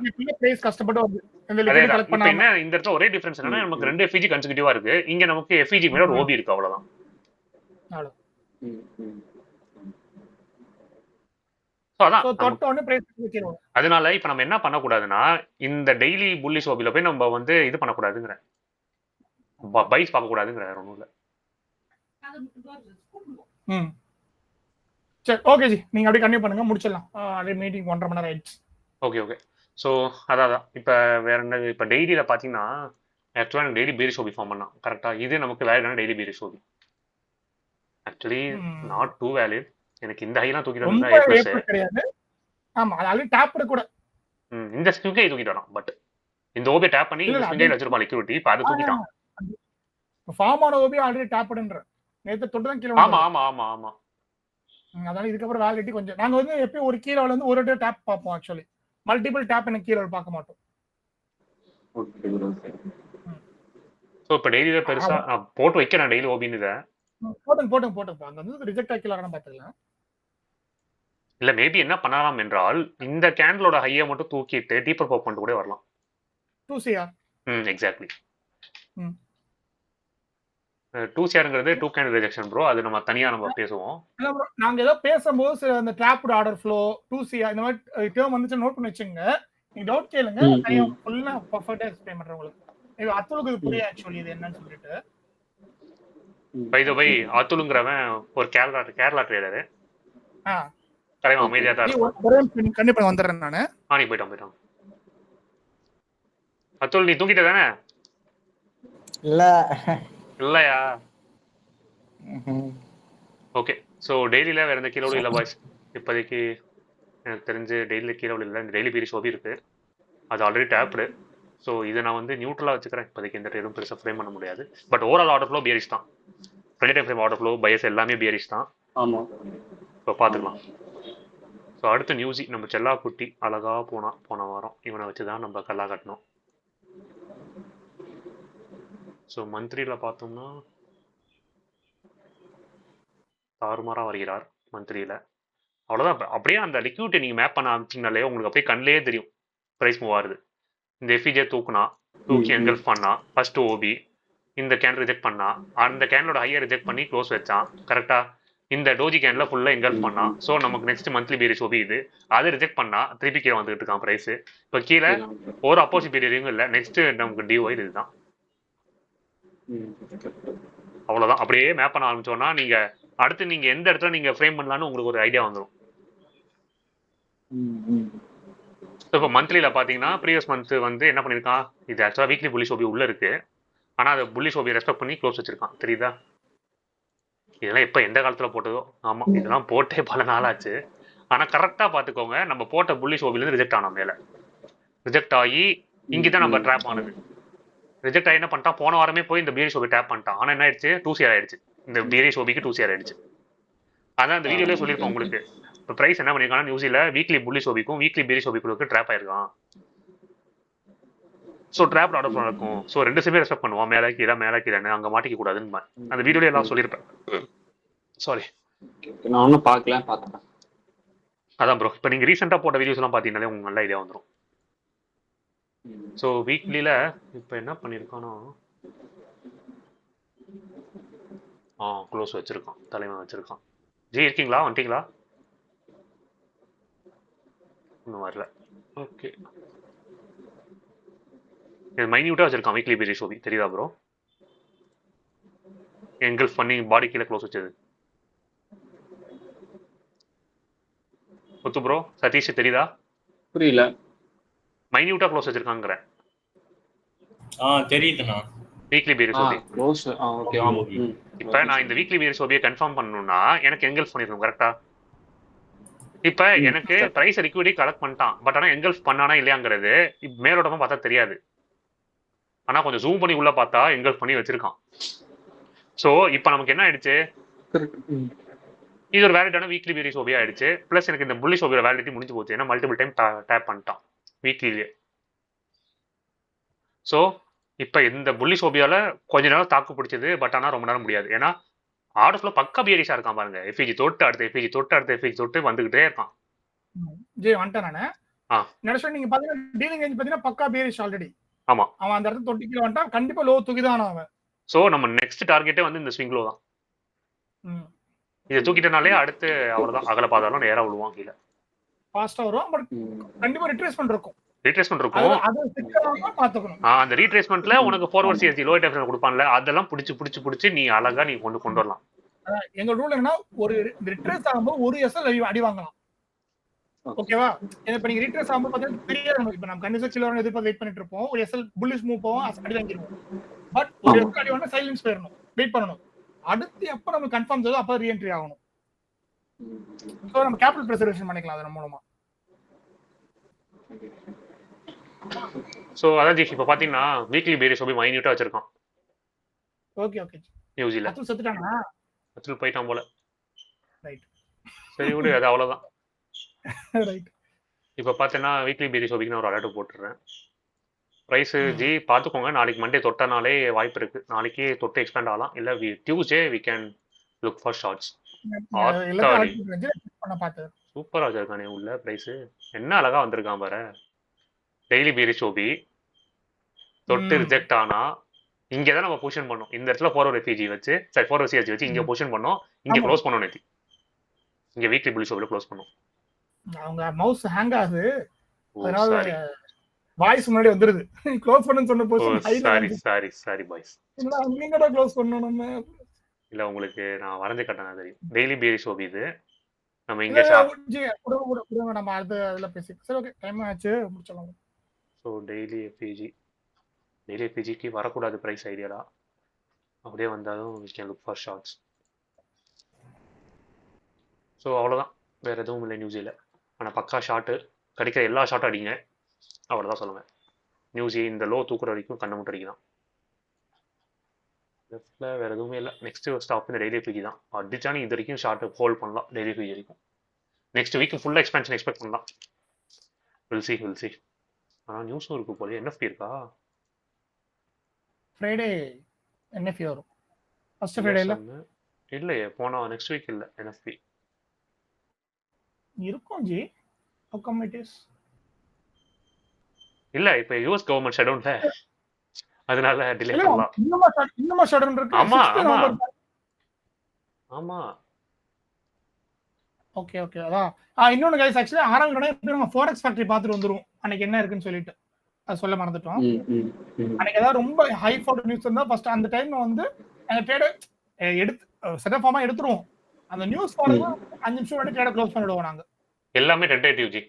இந்த இடத்துல ஒரே டிஃபரன்ஸ் என்னன்னா நமக்கு 2 எஃப்இஜி கன்சிக்யூட்டிவா இருக்கு, இங்க நமக்கு எஃப்இஜி மேல ஒரு ஓபி இருக்கு, அவ்வளவுதான். அதனால இப்ப நம்ம என்ன பண்ணக்கூடாதுன்னா இந்த டெய்லி புல்லிஷ் ஓபில போய் நம்ம வந்து இது பண்ணக்கூடாதுங்கிற, பைஸ் பார்க்க கூடாதுங்கிற, ஒண்ணும் இல்ல. சரி ஓகே ஜி, நீங்க அப்படியே கண்டினியூ பண்ணுங்க, முடிச்சிடலாம். அதே மீட்டிங் 1.5 மணி நேரம் ஆயிடுச்சு. ஓகே ஸோ அதான் இப்போ வேற என்ன, இப்போ டெய்லியில் பார்த்தீங்கன்னா ஆக்சுவலாக எனக்கு டெய்லி பேரி ஷோபி ஃபார்ம் பண்ணலாம் கரெக்டாக. இது நமக்கு வேலிடான daily bearish OB. Actually not too valid. எனக்கு இந்த ஹைலாம் தூக்கிட்டு வந்தா கிடையாது. ஆமா அது ஆல்ரெடி டாப்ல கூட இந்த ஸ்கியூக்கே தூக்கிட்டு வரான். பட் இந்த ஓபியை டேப் பண்ணி இல்ல, இந்த இல்ல, ஸ்விங் கையில் வச்சிருப்பான் லிக்விடிட்டி. இப்போ அதை தூக்கிட்டான். ஃபார்ம் ஆன ஓபி ஆல்ரெடி டேப்டுன்ற நேத்து தொட்டு தான் கீழே ஆமா ஆமா ஆமா ஆமா. அதனால இதுக்கப்புறம் வேலிடிட்டி கொஞ்சம் நாங்க வந்து எப்பயும் ஒரு கீழே வந்து ஒரு டேப் பார்ப்போம். ஆக்சுவலி மல்டிபிள் டேப் எனக்கு கீழே பார்க்க மாட்டோம். Okay bro. ஸோ இப்போ டெய்லியில பெருசா நான் போட்டு வைக்கிறேன் டெய்லி ஓபின்னு இதை. போட்டுங்க அங்க வந்து ரிஜெக்ட் ஆக்கிலாம் பார்த்துக்கலாம். இல்ல மேபி என்ன பண்ணலாம் என்றால் இந்த கேண்டலோட ஹையை மட்டும் தூக்கிட்டு டீப்பர் போக் பண்ணிட்டு கூட வரலாம். 2CR. எக்ஸாக்ட்லி. ம். 2CRங்கிறது 2 கேண்டில் ரிஜெக்ஷன் ப்ரோ. அது நம்ம தனியா நம்ம பேசுவோம். இல்ல ப்ரோ நாங்க ஏதோ பேசும்போது அந்த ட்ராப்டு ஆர்டர் ஃப்ளோ 2CR இந்த மாதிரி டேர்ம் வந்துச்சு நோட் பண்ணி வச்சுங்க. நீங்க டவுட் கேளுங்க. தனியா ஃபுல்லா பர்ஃபெக்ட்டா எக்ஸ்பிளைன் பண்றேன் உங்களுக்கு. இது அத்துலுக்கு இது புரியும் ஆக்சுவலி இது என்னன்னு சொல்லிட்டு. பை தி வே அத்துலுங்கறவன் ஒரு கேரளா ட்ரேடர். தலைவன் அமைதியா தான் இருக்கான். கண்டிப்பா வந்துடுறேன் நானு. நீ போயிட்டான். அத்துல் நீ தூங்கிட்ட தானே? இல்லையா? ஓகே. ஸோ டெய்லியில் வேறு எந்த கீழோடு இல்லை பாய்ஸ். இப்போதைக்கு எனக்கு தெரிஞ்சு டெய்லி கீழோடு இல்லை. இந்த டெய்லி பீரிஸ் ஓபி இருக்குது. அது ஆல்ரெடி டேப்டு. ஸோ இதை நான் வந்து நியூட்ரலாக வச்சுக்கிறேன். இப்போதைக்கு எந்த ட்ரேடும் பெருசாக ஃப்ரேம் பண்ண முடியாது. But overall order flow bearish தான். Predictive frame order flow bias எல்லாமே பியரிஷ் தான். ஆமாம். இப்போ பார்த்துக்கலாம். ஸோ அடுத்த நியூஸி நம்ம செல்லா குட்டி அழகாக போன வாரம் இவனை வச்சு தான் நம்ம கல்லா கட்டணும். ஸோ மந்த்ரியில் பார்த்தோம்னா தாறுமாறாக வருகிறார் மந்த்ரியில். அவ்வளோதான். அப்படியே அந்த லிக்விடிட்டி நீங்கள் மேப் பண்ண ஆரம்பிச்சிங்கனாலே உங்களுக்கு அப்படியே கண்ணிலே தெரியும் ப்ரைஸ் மூவ் ஆகுது. இந்த எஃபிஜே தூக்கி எங்கல்ஃப் பண்ணா ஃபர்ஸ்ட் ஓபி, இந்த கேன் ரிஜெக்ட் பண்ணா, அந்த கேனோட ஹையை ரிஜெக்ட் பண்ணி க்ளோஸ் வச்சான் கரெக்டாக. இந்த டோஜி கேனில் ஃபுல்லாக எங்கல்ஃப் பண்ணா. ஸோ நமக்கு நெக்ஸ்ட் மந்த்லி பீரியட் ஓபி இது. அதை ரிஜெக்ட் பண்ணா திருப்பி கீழே வந்துட்டு இருக்கான் ப்ரைஸ். இப்போ கீழே ஒரு அப்போசிட் பீரியடும் இல்லை. நெக்ஸ்ட் நமக்கு டிஒய் இதுதான். அவ்வளோதான். அப்படியே மேப் பண்ண ஆரம்பிச்சோன்னா நீங்கள் அடுத்து நீங்கள் எந்த இடத்துல நீங்கள் ஃப்ரேம் பண்ணலான்னு உங்களுக்கு ஒரு ஐடியா வந்துடும். இப்போ மந்த்லியில் பார்த்தீங்கன்னா ப்ரீவியஸ் மந்த் வந்து என்ன பண்ணியிருக்கான், இது ஆக்சுவலாக வீக்லி புல்லிஷ் ஓபி உள்ளே இருக்குது. ஆனால் அதை புல்லிஷ் ஓபி ரெஸ்பெக்ட் பண்ணி க்ளோஸ் வச்சிருக்கான். தெரியுதா? இதெல்லாம் இப்போ எந்த காலத்தில் போட்டதோ. ஆமாம், இதெல்லாம் போட்டே பல நாளாச்சு. ஆனால் கரெக்டாக பார்த்துக்கோங்க, நம்ம போட்ட புல்லிஷ் ஓபிலேருந்து ரிஜெக்ட் ஆனோம். மேலே ரிஜெக்ட் ஆகி இங்கே தான் நம்ம ட்ராப் ஆனது. ரிஜெக்ட் ஆகி என்ன பண்ணிட்டான், போன வாரமே போய் இந்த பியரிஷ் ஓபி டேப் பண்ணிட்டான். ஆனால் என்ன ஆயிடுச்சு, 2CR ஆயிடுச்சு. இந்த பியரிஷ் ஓபிக்கு 2CR ஆயிடுச்சு. அதான் இந்த வீடியோலேயே சொல்லியிருக்கோம் உங்களுக்கு. இப்போ ப்ரைஸ் என்ன பண்ணியிருக்காங்கன்னா நியூஸில் வீக்லி புல்லிஷ் ஓபிக்கும் வீக்லி பியரிஷ் ஓபிக்கு ட்ராப் ஆயிருக்கான். ஸோ ட்ராப் ஆர்டர் நடக்கும். ஸோ ரெண்டு சேமே ரெஸ்பெக்ட் பண்ணுவோம். மேலே கீழேன்னு அங்கே மாட்டிக்க கூடாதுன்னு அந்த வீடியோல எல்லாம் சொல்லியிருப்பேன். சாரி, நான் ஒன்றும் பார்த்துட்டேன். அதான் ப்ரோ, இப்போ நீங்கள் ரீசெண்டாக போட்ட வீடியோஸ் எல்லாம் பார்த்தீங்கன்னாலே உங்களுக்கு நல்ல ஐடியா வந்துடும். ஸோ வீக்லியில் இப்போ என்ன பண்ணியிருக்கானோ க்ளோஸ் வச்சிருக்கான், தலைவன் வச்சிருக்கான். ஜி இருக்கீங்களா, வந்துட்டீங்களா? இன்னும் வரல. ஓகே, இது மைன்யூட்டாக வச்சிருக்கான் வீக்லி பீரியட் ஓபி. தெரியுதா ப்ரோ? எங்கல்ஃப் பண்ணி பாடி கீழே க்ளோஸ் வச்சது. ஒத்து ப்ரோ, சதீஷ் தெரியுதா? புரியல. மைன்யூட்டா க்ளோஸ் வச்சிருக்காங்கற. தெரியுதுண்ணா. Weekly period OB close. Okay. இப்போ நான் இந்த வீக்லி பீரியட் ஓபியை கன்ஃபார்ம் பண்ணனும்னா எனக்கு எங்கல்ஃப் பண்ணிருக்கணும் கரெக்ட்டா? இப்போ எனக்கு பிரைஸ் லிக்விடிட்டி கலெக்ட் பண்ணிட்டான். பட் ஆனால் எங்கல்ஃப் பண்ணானா இல்லையாங்கிறது மேலோட்டமா பார்த்தா தெரியாது. ஆனால் கொஞ்சம் ஜூம் பண்ணி உள்ள பார்த்தா எங்கல்ஃப் பண்ணி வச்சிருக்கான். ஸோ இப்போ நமக்கு என்ன ஆயிடுச்சு, இது ஒரு வேலிடான வீக்லி பீரியட் ஓபி ஆயிடுச்சு. ப்ளஸ் எனக்கு இந்த புல்லிஷ் ஓபியோட வேலிடிட்டி முடிஞ்சு போச்சு. ஏன்னா மல்டிபிள் டைம் டேப் பண்ணிட்டான் வீக்லிலேயே. ஸோ இப்போ இந்த புல்லிஷ் ஓபியால கொஞ்ச நேரம் தாக்கு பிடிச்சது. பட் ஆனால் ரொம்ப நேரம் முடியாது. ஏன்னா ஆர்டர் ஃப்ளோ பக்கா பியரிஷா இருக்கான் பாருங்க. எஃபிஜி தொட்டு அடுத்த எஃபிஜி தொட்டு அடுத்த எஃபிஜி தொட்டு வந்துகிட்டே இருக்கான். ஜே வந்துட்டேன் நானு. நினைச்சா நீங்க பாத்தீங்கன்னா டீலிங் ரேஞ்ச் பாத்தீங்கன்னா பக்கா பியரிஷ் ஆல்ரெடி. ஆமா, அவன் அந்த இடத்துல தொட்டி கீழ வந்துட்டான். கண்டிப்பா லோ தூக்கி தான் அவன். ஸோ நம்ம நெக்ஸ்ட் டார்கெட்டே வந்து இந்த ஸ்விங் லோ தான். இதை தூக்கிட்டனாலே அடுத்து அவ்வளவுதான், அகல பாதாளம் நேரா விழுவான் கீழே. ஃபாஸ்டா வரும். பட் கண்டிப்பா ரிட்ரேஸ்மென்ட் இருக்கும். அது சிக்கலாமா பாத்துக்கணும். அந்த ரீட்ரேஸ்மென்ட்ல உனக்கு ஃபார்வர்ட் சிஎஸ்சி லோ டைம் கொடுப்பான்ல, அதெல்லாம் புடிச்சு நீ அழகா நீ கொண்டு வரலாம். எங்க ரூல் என்னன்னா ஒரு ரிட்ரேஸ் ஆகும்போது ஒரு எஸ்எல் அடி வாங்கலாம். ஓகேவா? இப்ப நீங்க ரீட்ரேஸ் ஆகும்போது பாத்தீங்கன்னா தெரியாது. இப்ப நம்ம கண்டிப்பா சில எதிர்பார்த்து வெயிட் பண்ணிட்டு இருப்போம். ஒரு எஸ்எல் புல்லிஷ் மூவ் போவோம், அடி வாங்கிடுவோம். பட் ஒரு எஸ்எல் அடி வாங்கினா சைலன்ஸ் போயிடணும், வெயிட் பண்ணணும். அடுத்து எப்ப நம்ம கன்ஃபார்ம் செய்தோ அப்ப ரீஎன்ட்ரி ஆகணும். சோ நம்ம கேபிட்டல் பிரிசர்வேஷன் பண்ணிக்கலாம் அதன் மூலமா. ஸோ அதான் ஜி இப்போ பார்த்தீங்கன்னா வீக்லி பேரிஸ் போய் மைன்யூட்டாக வச்சிருக்கான் ஓகே ஓகே நியூஸில். அத்துல் செத்துட்டானா? அத்துல் போயிட்டான் போல. ரைட் சரி விடு, அது அவ்வளோதான். ரைட். இப்போ பார்த்தீங்கன்னா வீக்லி பேரிஸ் ஓபிக்கு நான் ஒரு அலர்ட் போட்டுடுறேன். ப்ரைஸ் ஜி பார்த்துக்கோங்க, நாளைக்கு மண்டே தொட்டனாலே வாய்ப்பு இருக்கு. நாளைக்கே தொட்டு எக்ஸ்பேண்ட் ஆகலாம், இல்லை Tuesday we can look for shorts. சூப்பரா வச்சிருக்கானே உள்ள பிரைஸ், என்ன அழகா வந்திருக்கான் பாரு. டெய்லி பேரிஸ் ஓபி தொட்டு ரிஜெக்ட் ஆனா இங்கே தான் நம்ம பொசிஷன் பண்ணோம். இந்த இடத்துல 4 ரெஃப்யூஜி வச்சு, சரி 4 சிஎஸ்ஜி வச்சு இங்கே பொசிஷன் பண்ணோம். இங்கே க்ளோஸ் பண்ணோம் நேத்தி. இங்கே வீக்லி புலிஷ் ஓபில க்ளோஸ் பண்ணோம். அவங்க மவுஸ் ஹேங் ஆகுது, அதனால வாய்ஸ் முன்னாடி வந்துருது. க்ளோஸ் பண்ணனும் சொன்ன பொசிஷன். சாரி பாய்ஸ், நீங்கடா க்ளோஸ் பண்ணனும். நம்ம இல்ல உங்களுக்கு நான் வரைஞ்சு காட்டினா தெரியும். டெய்லி பேரிஸ் ஓபி இது நம்ம இங்க இங்க நம்ம அதுல பேசி. சரி ஓகே, டைம் ஆச்சு, முடிச்சலாம். ஸோ டெய்லி எஃபிஜிக்கு வரக்கூடாது ப்ரைஸ் ஐடியாலா. அப்படியே வந்தாலும் we can look for shorts. So அவ்வளோதான், வேறு எதுவும் இல்லை நியூஸில். ஆனால் பக்கா ஷார்ட்டு கிடைக்கிற எல்லா ஷார்ட்டும் அடிங்க, அவ்வளோதான் சொல்லுவேன். நியூஸி இந்த லோ தூக்குற வரைக்கும் கண்ணை மட்டும் அடிக்கலாம். லெஃப்டில் வேறு எதுவுமே இல்லை. நெக்ஸ்ட் ஸ்டாப் இந்த டெய்லி எஃபிஜி தான். அடிச்சானு இது வரைக்கும் ஷார்ட்டு ஹோல்ட் பண்ணலாம் டெய்லி எஃபிஜி வரைக்கும். நெக்ஸ்ட் வீக் ஃபுல்லாக எக்ஸ்பென்ஷன் எக்ஸ்பெக்ட் பண்ணலாம். Will see. ஆனால் நியூஸும் இருக்கு போல. என்எஃப்பி இருக்கா? ஃப்ரைடே என்எஃப்பி வரும். ஃபர்ஸ்ட் ஃப்ரைடே இல்லையே, போனா நெக்ஸ்ட் வீக் இல்லை என்எஃப்பி இருக்கும் ஜி. How come it is? இல்ல இப்போ யுஎஸ் கவர்மெண்ட் ஷட் டவுன்ல, அதனால டிலே பண்ணலாம். இன்னுமா ஷட் டவுன் இருக்கு? ஆமா. ஓகே அதான். இன்னொன்னு गाइस, एक्चुअली ஆரம்பிக்கணும் இப்போ நம்ம ஃபோரெக்ஸ் ஃபேக்டரி பார்த்துட்டு வந்துருவோம் அன்னைக்கு என்ன இருக்குன்னு சொல்லிட்டு. அது சொல்ல மறந்துட்டோம். அன்னைக்கு ஏதாவது ரொம்ப ஹை ஃபார் நியூஸ் இருந்தா ஃபர்ஸ்ட் அந்த டைம்ல வந்து அந்த ட்ரேட் எடுத்து செட்டப் ஃபார்மா எடுத்துருவோம். அந்த நியூஸ் ஃபார்மா 5 நிமிஷம் முன்னாடி ட்ரேட் க்ளோஸ் பண்ணிடுவோம் நாங்க. எல்லாமே டென்டேட்டிவ் ஜி,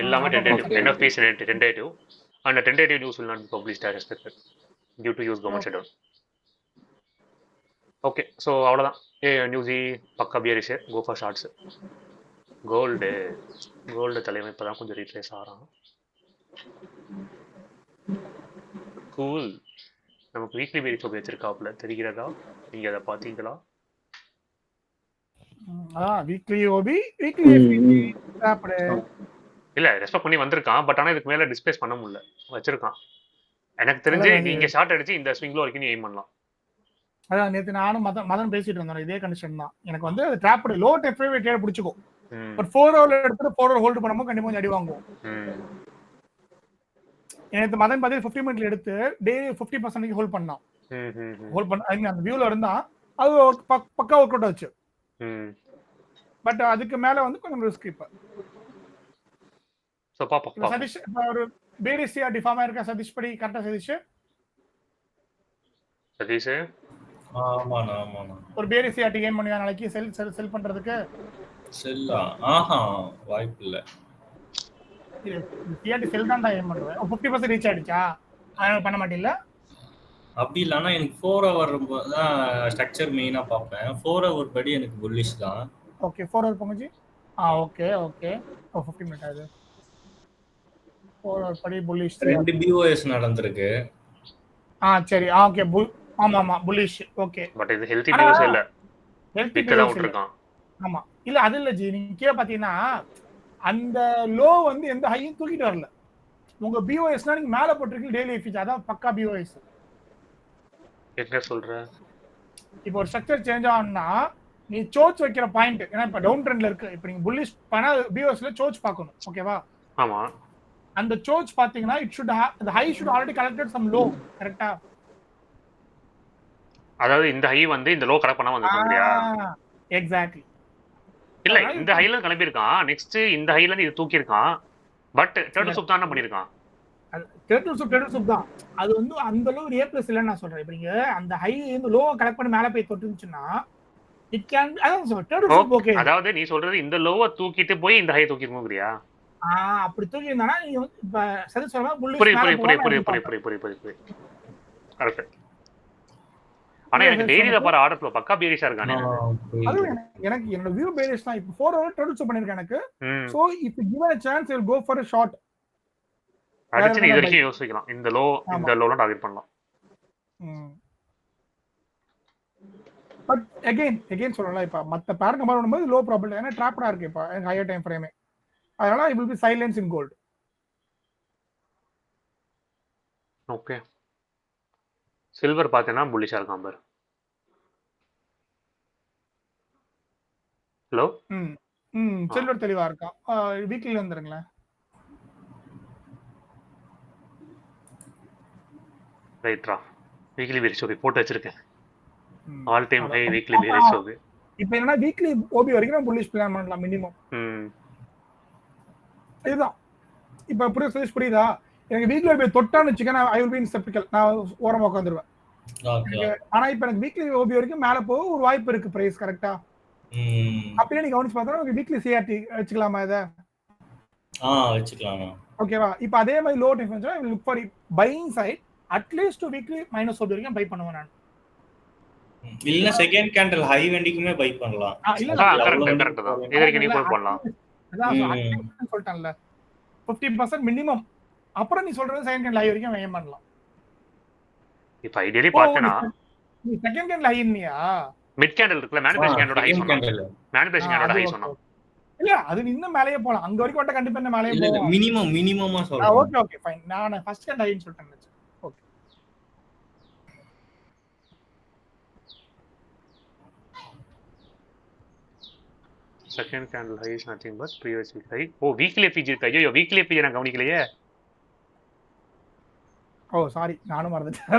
எல்லாமே tentative. NFPs tentative and tentative news will not be published as expected due to US government shutdown. Okay, so அவ்வளோதான். நியூஸி பக்கா bearish, go for shorts. Gold தலைமை இப்போ தான் கொஞ்சம் ரீப்ளேஸ் ஆகிறான். கூல். நமக்கு வீக்லி பேரிஸ் ஓபி வச்சிருக்காப்புல தெரிகிறதா? நீங்கள் அதை பார்த்தீங்களா? வீக்லி ஓபி இல்லை, ரெஸ்பெக்ட் பண்ணி வந்திருக்கான். பட் ஆனால் இதுக்கு மேலே டிஸ்பிளேஸ் பண்ண முடியல, வச்சிருக்கான். எனக்கு தெரிஞ்சு நீங்கள் ஷார்ட் அடிச்சு இந்த ஸ்விங்கில் வரைக்கும் நீ எய்ம் பண்ணலாம். அதான் நேற்று நானும் மதன் பேசிட்டு இருந்தோம். இதே கண்டிஷன் தான். எனக்கு வந்து அது ட்ராப் லோ டெஃப்ரேவே ட்ரேட் பிடிச்சிக்கும். பட் 4 ஹவர்ல எடுத்துட்டு 4 ஹவர் ஹோல்ட் பண்ணும்போது கண்டிப்பா கொஞ்சம் அடி வாங்குவோம். நேற்று மதன் பாத்தி 50 மினிட்ல எடுத்து டெய்லி 50% ஹோல்ட் பண்ணான். ஹோல்ட் பண்ண ஐ மீன் அந்த வியூல இருந்தா அது பக்கா ஒர்க் அவுட் ஆச்சு. பட் அதுக்கு மேல வந்து கொஞ்சம் ரிஸ்க். இப்ப சோ பாப்பா சதீஷ் ஒரு பேரிசியா டிஃபார்மா இருக்க. சதீஷ் படி கரெக்ட்டா சதீஷ் ஆமாண்ணா. ஒரு பேரிசியா கேம் பண்ணுவா நாளைக்கு செல் பண்றதுக்கு. செல்லா வாய்ப்பு இல்ல. சிஆர்டி செல் தான் ஏம் பண்ணுவேன். 50% ரீச் ஆயிடுச்சா? அதனால பண்ண மாட்டீங்களா? அப்படி இல்லைன்னா எனக்கு 4 ஹவர் தான் ஸ்ட்ரக்சர் மெயினா பார்ப்பேன். 4 ஹவர் படி எனக்கு புல்லிஷ் தான். ஓகே 4 ஹவர் போங்கஜி. ஓகே 50 மினிட் ஆகுது. 4 ஹவர் படி புல்லிஷ். 2 பிஓஎஸ் நடந்திருக்கு. சரி ஓகே. ஆமா புல்லிஷ். ஓகே பட் இது ஹெல்தி நியூஸ் இல்ல. ஹெல்தி தான் விட்டுருக்கான். ஆமா இல்ல அது இல்ல ஜி. நீங்க கீழ பாத்தீங்கன்னா அந்த லோ வந்து எந்த ஹையும் தூக்கிட்டு வரல. உங்க பிஓஎஸ்னா நீங்க மேல போட்டுருக்கீங்க டெய்லி எஃபிஜி. அதான் பக்கா பிஓஎஸ். என்ன சொல்ற? இப்போ ஒரு ஸ்ட்ரக்சர் சேஞ்ச் ஆகும்னா நீ சோச் வைக்கிற பாயிண்ட், ஏன்னா இப்ப டவுன் ட்ரெண்ட்ல இருக்கு. இப்போ நீங்க புல்லிஷ் பண்ணா பிஓஎஸ்ல சோச் பார்க்கணும். ஓகேவா? ஆமா. அந்த சோச் பாத்தீங்கன்னா it should the high should already collected some low. கரெக்ட்டா? அதாவது இந்த ஹை வந்து இந்த லோ கரெக்ட் பண்ணா வந்துருக்குங்கயா. எக்ஸாக்ட்லி. இல்ல இந்த ஹைல கலப்பி இருக்கான். நெக்ஸ்ட் இந்த ஹைல இருந்து இது தூக்கி இருக்கான். பட் டர்ட்டில் சூப் தான் பண்ணிருக்கான். டர்ட்டில் சூப் தான். அது வந்து அந்த லோ ஒரு A+ இல்லன்னு நான் சொல்றேன். இப்போ நீங்க அந்த ஹை இந்த லோ கலெக்ட் பண்ணி மேல போய் தொட்டுச்சுனா இட் கேன் அதான் சொல்றேன். Turtle soup okay. அதாவது நீ சொல்றது இந்த லோவை தூக்கிட்டு போய் இந்த ஹை தூக்கிருக்கோங்கறியா? அப்படி தூக்கி இருந்தானா நீ இப்ப சரி சொல்றா புல்லிஷ் புரி. கரெக்ட். ஆனா எனக்கு டெய்லில பாற ஆர்டர் ஃப்ளோ பக்கா பேரிஷா இருக்கானே. அது எனக்கு என்னோட வியூ பேரிஷ் தான். இப்போ 4 ஹவர் டர்ட்டில் சூப் பண்ணிருக்கேன் எனக்கு. So if given a chance I will go for a shot. அடிச்சு நீ இது வரைக்கும் யோசிக்கலாம். இந்த லோலாம் டார்கெட் பண்ணலாம். பட் அகைன் சொல்லலாம், இப்போ மற்ற பேர் கம்பேர் பண்ணும்போது லோ ப்ராபிலிட்டி, ஏன்னா ட்ராப்டா இருக்கு இப்போ ஹையர் டைம் ஃப்ரேமே. அதனால it will be silence in gold. Okay, silver பார்த்தேன்னா புல்லிஷா இருக்கான் பாரு. ஹலோ, சில்வர் தெளிவா இருக்கான். வீக்லில வந்துருங்களேன். ரைட்ரா, வீக்லி வேரியேஷன் போட்டு வச்சிருக்கேன். All time high weekly variation. இப்போ என்னன்னா வீக்லி ஓபி வரைக்கும் புல்லிஷ் பிளான் பண்ணலாம் மினிமம். இதுதான் இப்போ புரியுதா? எனக்கு வீக்லி ஓபி தொட்டான்னு வச்சுக்க, நான் I will be in sceptical, நான் ஓரமா உட்காந்துருவேன். ஆனா இப்போ எனக்கு வீக்லி ஓபி வரைக்கும் மேல போக ஒரு வாய்ப்பு இருக்கு பிரைஸ் கரெக்டா. அப்படியே நீ கவனிச்சு பார்த்தா உங்களுக்கு வீக்லி சிஆர்டி வச்சுக்கலாமா இதை? வச்சுக்கலாம். ஓகேவா? இப்போ அதே மாதிரி low difference look for buying side at least to weekly minus OB வரைக்கும் பை பண்ணுவேன் நான். இல்ல செகண்ட் கேண்டில் ஹை வெண்டிக்குமே பை பண்ணலாம். இல்ல கரெக்ட் தான், இது வரைக்கும் நீ போல் பண்ணலாம். அதான் சொல்லிட்டேன்ல 50% மினிமம். அப்புறம் நீ சொல்றது செகண்ட் கேண்டில் ஹை வரைக்கும் வெயிட் பண்ணலாம். இப்போ ஐடியலி பார்த்தேனா நீ செகண்ட் கேண்டில் ஹை இல்லையா, மிட் கேண்டில் இருக்குல, மேனிபுலேஷன் கேண்டோட ஹை சொன்னாங்க. மேனிபுலேஷன் கேண்டோட ஹை சொன்னாங்க. இல்ல அது இன்னும் மேலயே போலாம், அங்க வரைக்கும் வட்ட கண்டிப்பா மேலயே போலாம். மினிமமா சொல்றேன். ஓகே ஃபைன், நான் ஃபர்ஸ்ட் கேண்டில் ஹைன்னு சொல்லிட்டேன். Okay, second candle high is nothing but previous week high. Weekly effigy இருக்கு. ஐயோ வீக்லி எஃபிஜி நான் கவனிக்கலையே. சாரி, நானும் மறந்துட்டேன்.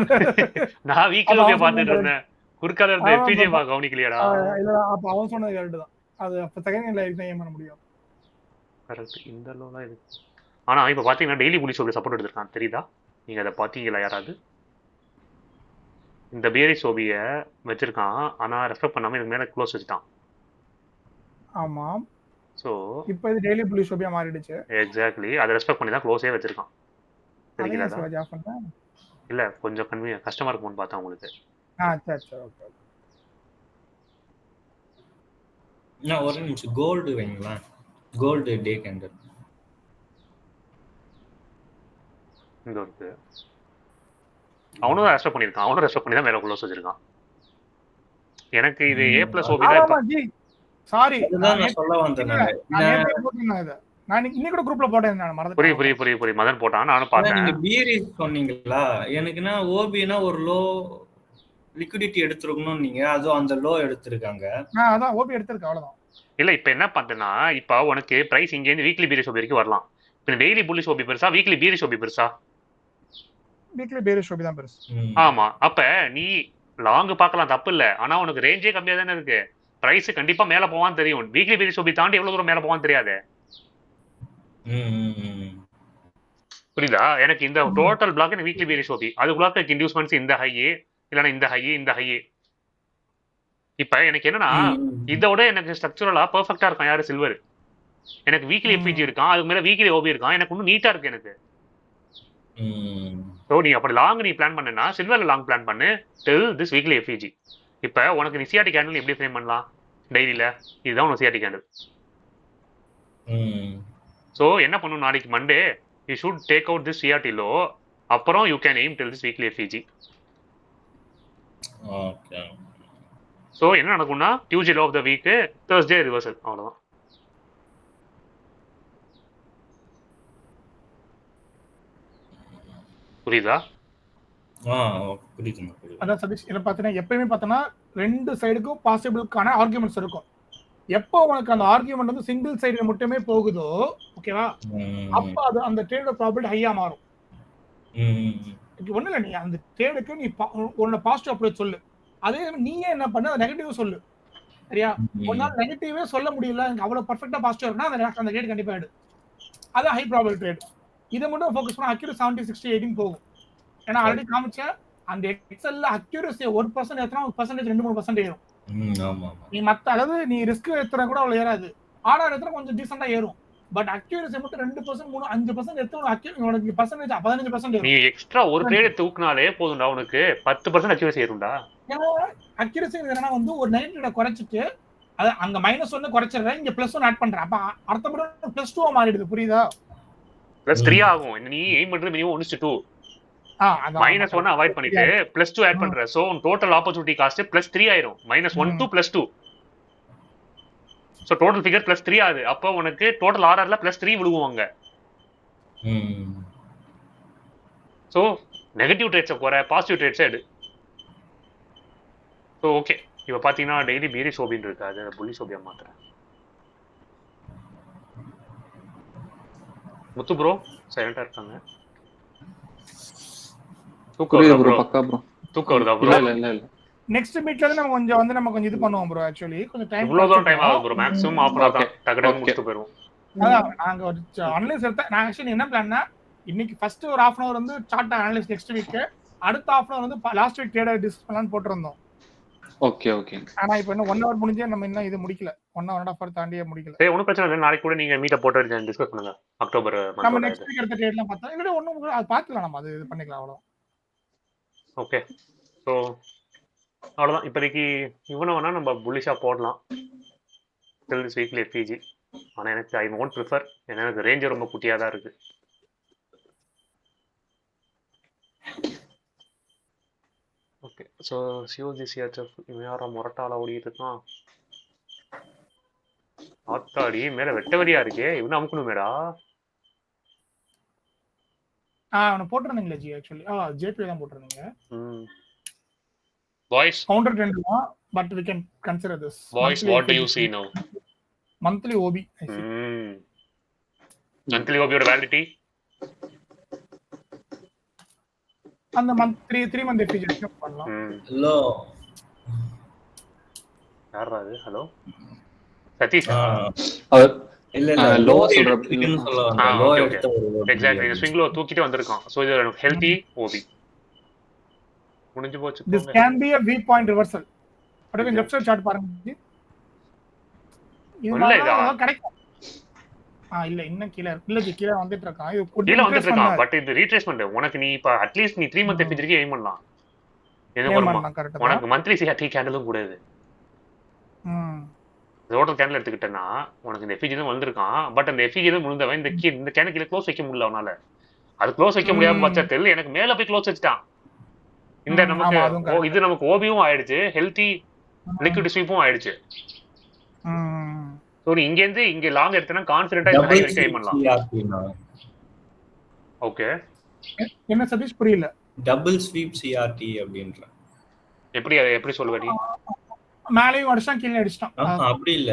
நான் வீக்லி ஓபியை பார்த்துட்டு இருந்தேன், குறுக்கால இருந்த எஃபிஜி கவனிக்கலையடா. இல்ல அப்ப அவன் சொன்னது கரெக்ட் தான். அது அப்ப செகண்ட் கேண்டில் ஹை தான் ஏம் பண்ண முடியும். கரெக்ட், இந்த லோலாம் இருக்கு. ஆனா இப்போ பாத்தீங்கன்னா டெய்லி புலிஷ் ஓபி சப்போர்ட் எடுத்திருக்கான், தெரியுதா? நீங்க அதை பாத்தீங்களா யாராவது? இந்த பியரிஸ் ஓபியை வச்சிருக்கான், ஆனா ரெஃபர் பண்ணாம இதுக்கு மேல க்ளோஸ் வச்சுட்டான். ஆமா, சோ இப்போ இது டெய்லி புலிஷ் ஓபியா மாறிடுச்சு. எக்ஸாக்ட்லி, அதை ரெஸ்பெக்ட் பண்ணி தான் க்ளோஸே வச்சிருக்கான். தெரியுதா? இல்ல கொஞ்சம் கஷ்டமா இருக்கும்னு பார்த்தா உங்களுக்கு. சரி ஓகே. நான் ஒரு நிமிஷம் கோல்டு வைங்களா, கோல்டு டே கேண்டல் இந்த இருக்கு. அவனும் ரெஸ்பெக்ட் பண்ணிருக்கான், அவனும் ரெஸ்பெக்ட் பண்ணி தான் மேல க்ளோஸ் வச்சிருக்கான். எனக்கு இது A+ ஓபி தான். சாரி, நான் சொல்ல வந்தேன். நான் இன்னைக்கு கூட குரூப்ல போட்டேன், நான் மறந்துட்டேன். புரியுது மதன் போட்டான், நானும் பார்த்தேன். நீங்க பியரிஸ் சொன்னீங்களா, எனக்குனா ஓபினா ஒரு லோ லிக்விடிட்டி எடுத்துருக்கணும், நீங்க அது அந்த லோ எடுத்துருக்காங்க. அதான் ஓபி எடுத்துருக்கு, அவ்வளவுதான். இல்ல இப்போ என்ன பார்த்தேன்னா, இப்போ உனக்கு பிரைஸ் இங்க இருந்து வீக்லி பியரிஸ் ஓபி வரைக்கும் வரலாம். இப்போ டெய்லி புல்லிஷ் ஓபி பெருசா, வீக்லி பியரிஸ் ஓபி பெருசா? வீக்லி பியரிஸ் ஓபி தான் பெருசு. ஆமா, அப்ப நீ லாங் பார்க்கலாம், தப்பு இல்ல. ஆனா உனக்கு ரேஞ்சே கம்மியா தானே இருக்கு. பிரைஸ் கண்டிப்பா மேல போவான்னு தெரியும். வீக்லி பியரிஸ் ஓபி தாண்டி எவ்வளவு தூரம் மேல போவான்னு தெரியாது. புரியுதா? எனக்கு இந்த டோட்டல் பிளாக் எனக்கு வீக்லி பியரிஸ் ஓபி, அதுக்குள்ளாக்க இன்டியூஸ்மெண்ட்ஸ் இந்த ஹை இல்லைன்னா இந்த ஹை. இப்ப எனக்கு என்னன்னா, இதோட எனக்கு ஸ்ட்ரக்சரலா பெர்ஃபெக்ட்டா இருக்கான் யாரு, சில்வர். எனக்கு வீக்லி எஃபிஜி இருக்கான், அதுக்கு மேல வீக்லி ஓபி இருக்கான், எனக்கு இன்னும் நீட்டா இருக்கு எனக்கு. ஸோ நீ அப்படி லாங் நீ பிளான் பண்ணனா சில்வர்ல லாங் பிளான் பண்ணு டில் திஸ் வீக்லி எஃபிஜி. இப்போ உனக்கு நீ சிஆர்டி கேண்டில் எப்படி ஃப்ரேம் பண்ணலாம் டெய்லியில? இதுதான் உனக்கு சிஆர்டி கேண்டில். ஸோ என்ன பண்ணும், நாளைக்கு Monday you should take out this CRT low, அப்புறம் you can aim till this weekly FVG. So என்ன நடக்கும்னா Tuesday low of the week, Thursday reversal, அவ்வளோதான். புரியுதா? அதான் சதீஷ், இதில் பார்த்தீங்கன்னா எப்பயுமே பார்த்தோன்னா ரெண்டு சைடுக்கும் பாசிபிளுக்கான ஆர்குமெண்ட்ஸ் இருக்கும். எப்போ உனக்கு அந்த ஆர்குமெண்ட் வந்து சிங்கிள் சைடுல மட்டுமே போகுதோ, ஓகேவா, அப்போ அது அந்த ட்ரேடோட ப்ராபிலிட்டி ஹையா மாறும். ஒன்றும் இல்லை, நீ அந்த ட்ரேடுக்கு நீ உன்னோட பாசிட்டிவ் அப்ரோச் சொல்லு. அதே நீயே என்ன பண்ண, நெகட்டிவ் சொல்லு. சரியா? ஒன்னால நெகட்டிவே சொல்ல முடியல, எனக்கு அவ்வளோ பர்ஃபெக்டாக பாசிட்டிவ் இருக்குன்னா அந்த ட்ரேட் கண்டிப்பாக எடு. அதான் ஹை ப்ராபிலிட்டி ட்ரேட். இதை மட்டும் ஃபோக்கஸ் பண்ண அக்யூரேட் 70, 60, 18 போகும். ஏன்னா ஆல்ரெடி காமிச்ச அந்த எக்ஸல்ல அக்யூரசி 1% ஏற்றினா 1% 2-3% ஏறும். நீ மற்ற அதாவது நீ ரிஸ்க் ஏற்றுனா கூட அவ்வளோ ஏறாது, ஆர்டர் ஏற்றுனா கொஞ்சம் டீசெண்டாக ஏறும். பட் அக்யூரசி மட்டும் 2%, 3-5% எடுத்து உனக்கு பர்சன்டேஜ் 15% நீ எக்ஸ்ட்ரா ஒரு ட்ரேட் தூக்குனாலே போதும்டா, உனக்கு 10% அக்யூரசி ஏறும்டா. ஏன்னா அக்யூரசி என்னன்னா வந்து ஒரு நெகட்டிவ் குறைச்சிட்டு அது அங்க -1 குறைச்சிடுறேன், இங்க +1 ஆட் பண்றேன், அப்ப அர்த்தப்படி +2 மாறிடுது. புரியுதா? +3 ஆகும். நீ எய்ம் பண்றது மினிமம் 1:2. -1 அவாய்ட் பண்ணிட்டு +2 ஆட் பண்ற. சோ டோட்டல் ஆப்பர்ச்சுனிட்டி காஸ்ட் +3 ஆயிரும். -1 to +2. சோ டோட்டல் ஃபிகர் +3 ஆகுது. அப்போ உனக்கு டோட்டல் ஆர்ஆர்ல +3 விழுகுவாங்க. சோ நெகட்டிவ் ட்ரேட்ஸை குறை, பாசிட்டிவ் ட்ரேட்ஸை எடு. ஸோ ஓகே, இப்போ பார்த்தீங்கன்னா டெய்லி பீரி சோபின் இருக்கு, அது புள்ளி சோபியா மாத்துறேன். முத்து ப்ரோ சைலண்டா இருக்காங்க. தூக்கம் வருதா ப்ரோ? பக்கா ப்ரோ. தூக்கம் வருதா ப்ரோ? இல்ல நெக்ஸ்ட் மீட்ல இருந்து நம்ம கொஞ்சம் இது பண்ணுவோம் ப்ரோ. ஆக்சுவலி கொஞ்சம் டைம் இவ்வளவு டைம் ஆகும் ப்ரோ. மேக்ஸிமம் ஆஃப் அன் தான் டக்கு முடிச்சிட்டு போயிடுவோம். அதான் நாங்க ஒரு அனலைஸ் எடுத்தா நான் ஆக்சுவலி என்ன பிளான்னா இன்னைக்கு ஃபர்ஸ்ட் ஒரு half an hour வந்து சார்ட் அனலைஸ், நெக்ஸ்ட் வீக் அடுத்த half an hour வந்து லாஸ்ட் வீக் ட்ரேடர் டிஸ்கஸ் பண்ணலாம்னு போட்டுருந்தோம். ஓகே. ஆனா இப்போ இன்னும் 1 hour முடிஞ்சே நம்ம இன்னும் இது முடிக்கல. 1.5 hour தாண்டியே முடிக்கல. சரி, ஒன்றும் பிரச்சனை இல்லை. நாளைக்கு கூட நீங்க மீட்டை போட்டு டிஸ்கஸ் பண்ணுங்க. அக்டோபர் நம்ம நெக்ஸ்ட் வீக் எடுத்த ட்ரேட்லாம் பார்த்தா இன்னும் ஒன்றும் அது பார்த்துக்கலாம், நம்ம அது இது பண்ணிக்கலாம் அவ்வளோ. ஓகே, ஸோ அவ்வளோதான். இப்போதைக்கு இவனை வேணா நம்ம புல்லிஷா போடலாம் திஸ் வீக்லி எஃபிஜி. ஆனால் எனக்கு ஐ ஒன்ட் ப்ரிஃபர், ஏன்னா எனக்கு ரேஞ்சு ரொம்ப குட்டியாக தான் இருக்கு. ஓகே, ஸோ சிஓஜிசிஹெச்எஃப் இவன் யாரா மொரட்டால ஓடிட்டு இருக்கான். ஆத்தாடி மேல வெட்ட வரியா இருக்கே, இவனு அமுக்கணுமேடா. அவனை போட்டுருந்தீங்களா ஜி? ஆக்சுவலி ஜேபி தான் போட்டுருந்தீங்க. Boys, counter trend but we can consider this. Boys, what do you see now? Monthly OB. Monthly OB ஓட validity அந்த month 3 month efficiency பண்ணலாம். ஹலோ யாரா இது? ஹலோ சதீஷ். இல்ல லோ சொல்றதுன்னு சொல்லுவாங்க. லோ எடுத்து எக்ஸாக்ட்லி இந்த ஸ்விங் லோ தூக்கிட்டு வந்திருக்கான். சோ இது ஹெல்தி ஓபி முடிஞ்சு போச்சு. This can be a weak point reversal. அப்படியே லெஃப்ட் சைடு சார்ட் பாருங்க. இல்ல இதா கிடைக்கும். இல்ல இன்னும் கீழ கீழ வந்துட்டு இருக்கான். இது கீழ வந்துட்டு இருக்கான். பட் இது ரீட்ரேஸ்மென்ட். உனக்கு நீ இப்ப அட்லீஸ்ட் நீ 3 month எஃபிஜிக்கு எய்ம் பண்ணலாம். இது உனக்கு மந்த்லி சிஆர்டி கேண்டலும் கூட இது. டோட்டல் கேண்டில் எடுத்துக்கிட்டேன்னா உனக்கு இந்த எஃபிஜி தான் வந்திருக்கான். பட் அந்த எஃபிஜி தான் விழுந்தவன் இந்த கேண்டில் கீழே க்ளோஸ் வைக்க முடியல அவனால. அது க்ளோஸ் வைக்க முடியாம பட்சத்தில் எனக்கு மேல போய் க்ளோஸ் வச்சுட்டான். இந்த நமக்கு இது நமக்கு ஓபியும் ஆயிடுச்சு, ஹெல்தி லிக்விட் ஸ்வீப்பும் ஆயிடுச்சு. சோ நீ இங்க இருந்து இங்க லாங் எடுத்தனா கான்ஃபிடென்ட்டா இந்த ஹை வரைக்கும் எய்ம் பண்ணலாம். ஓகே, என்ன சதீஷ் புரியல? டபுள் ஸ்வீப் சிஆர்டி அப்படின்ற எப்படி சொல்லுவ நீ? மேலேயும் அடிச்சான் கீழே அடிச்சான். அப்படி இல்ல,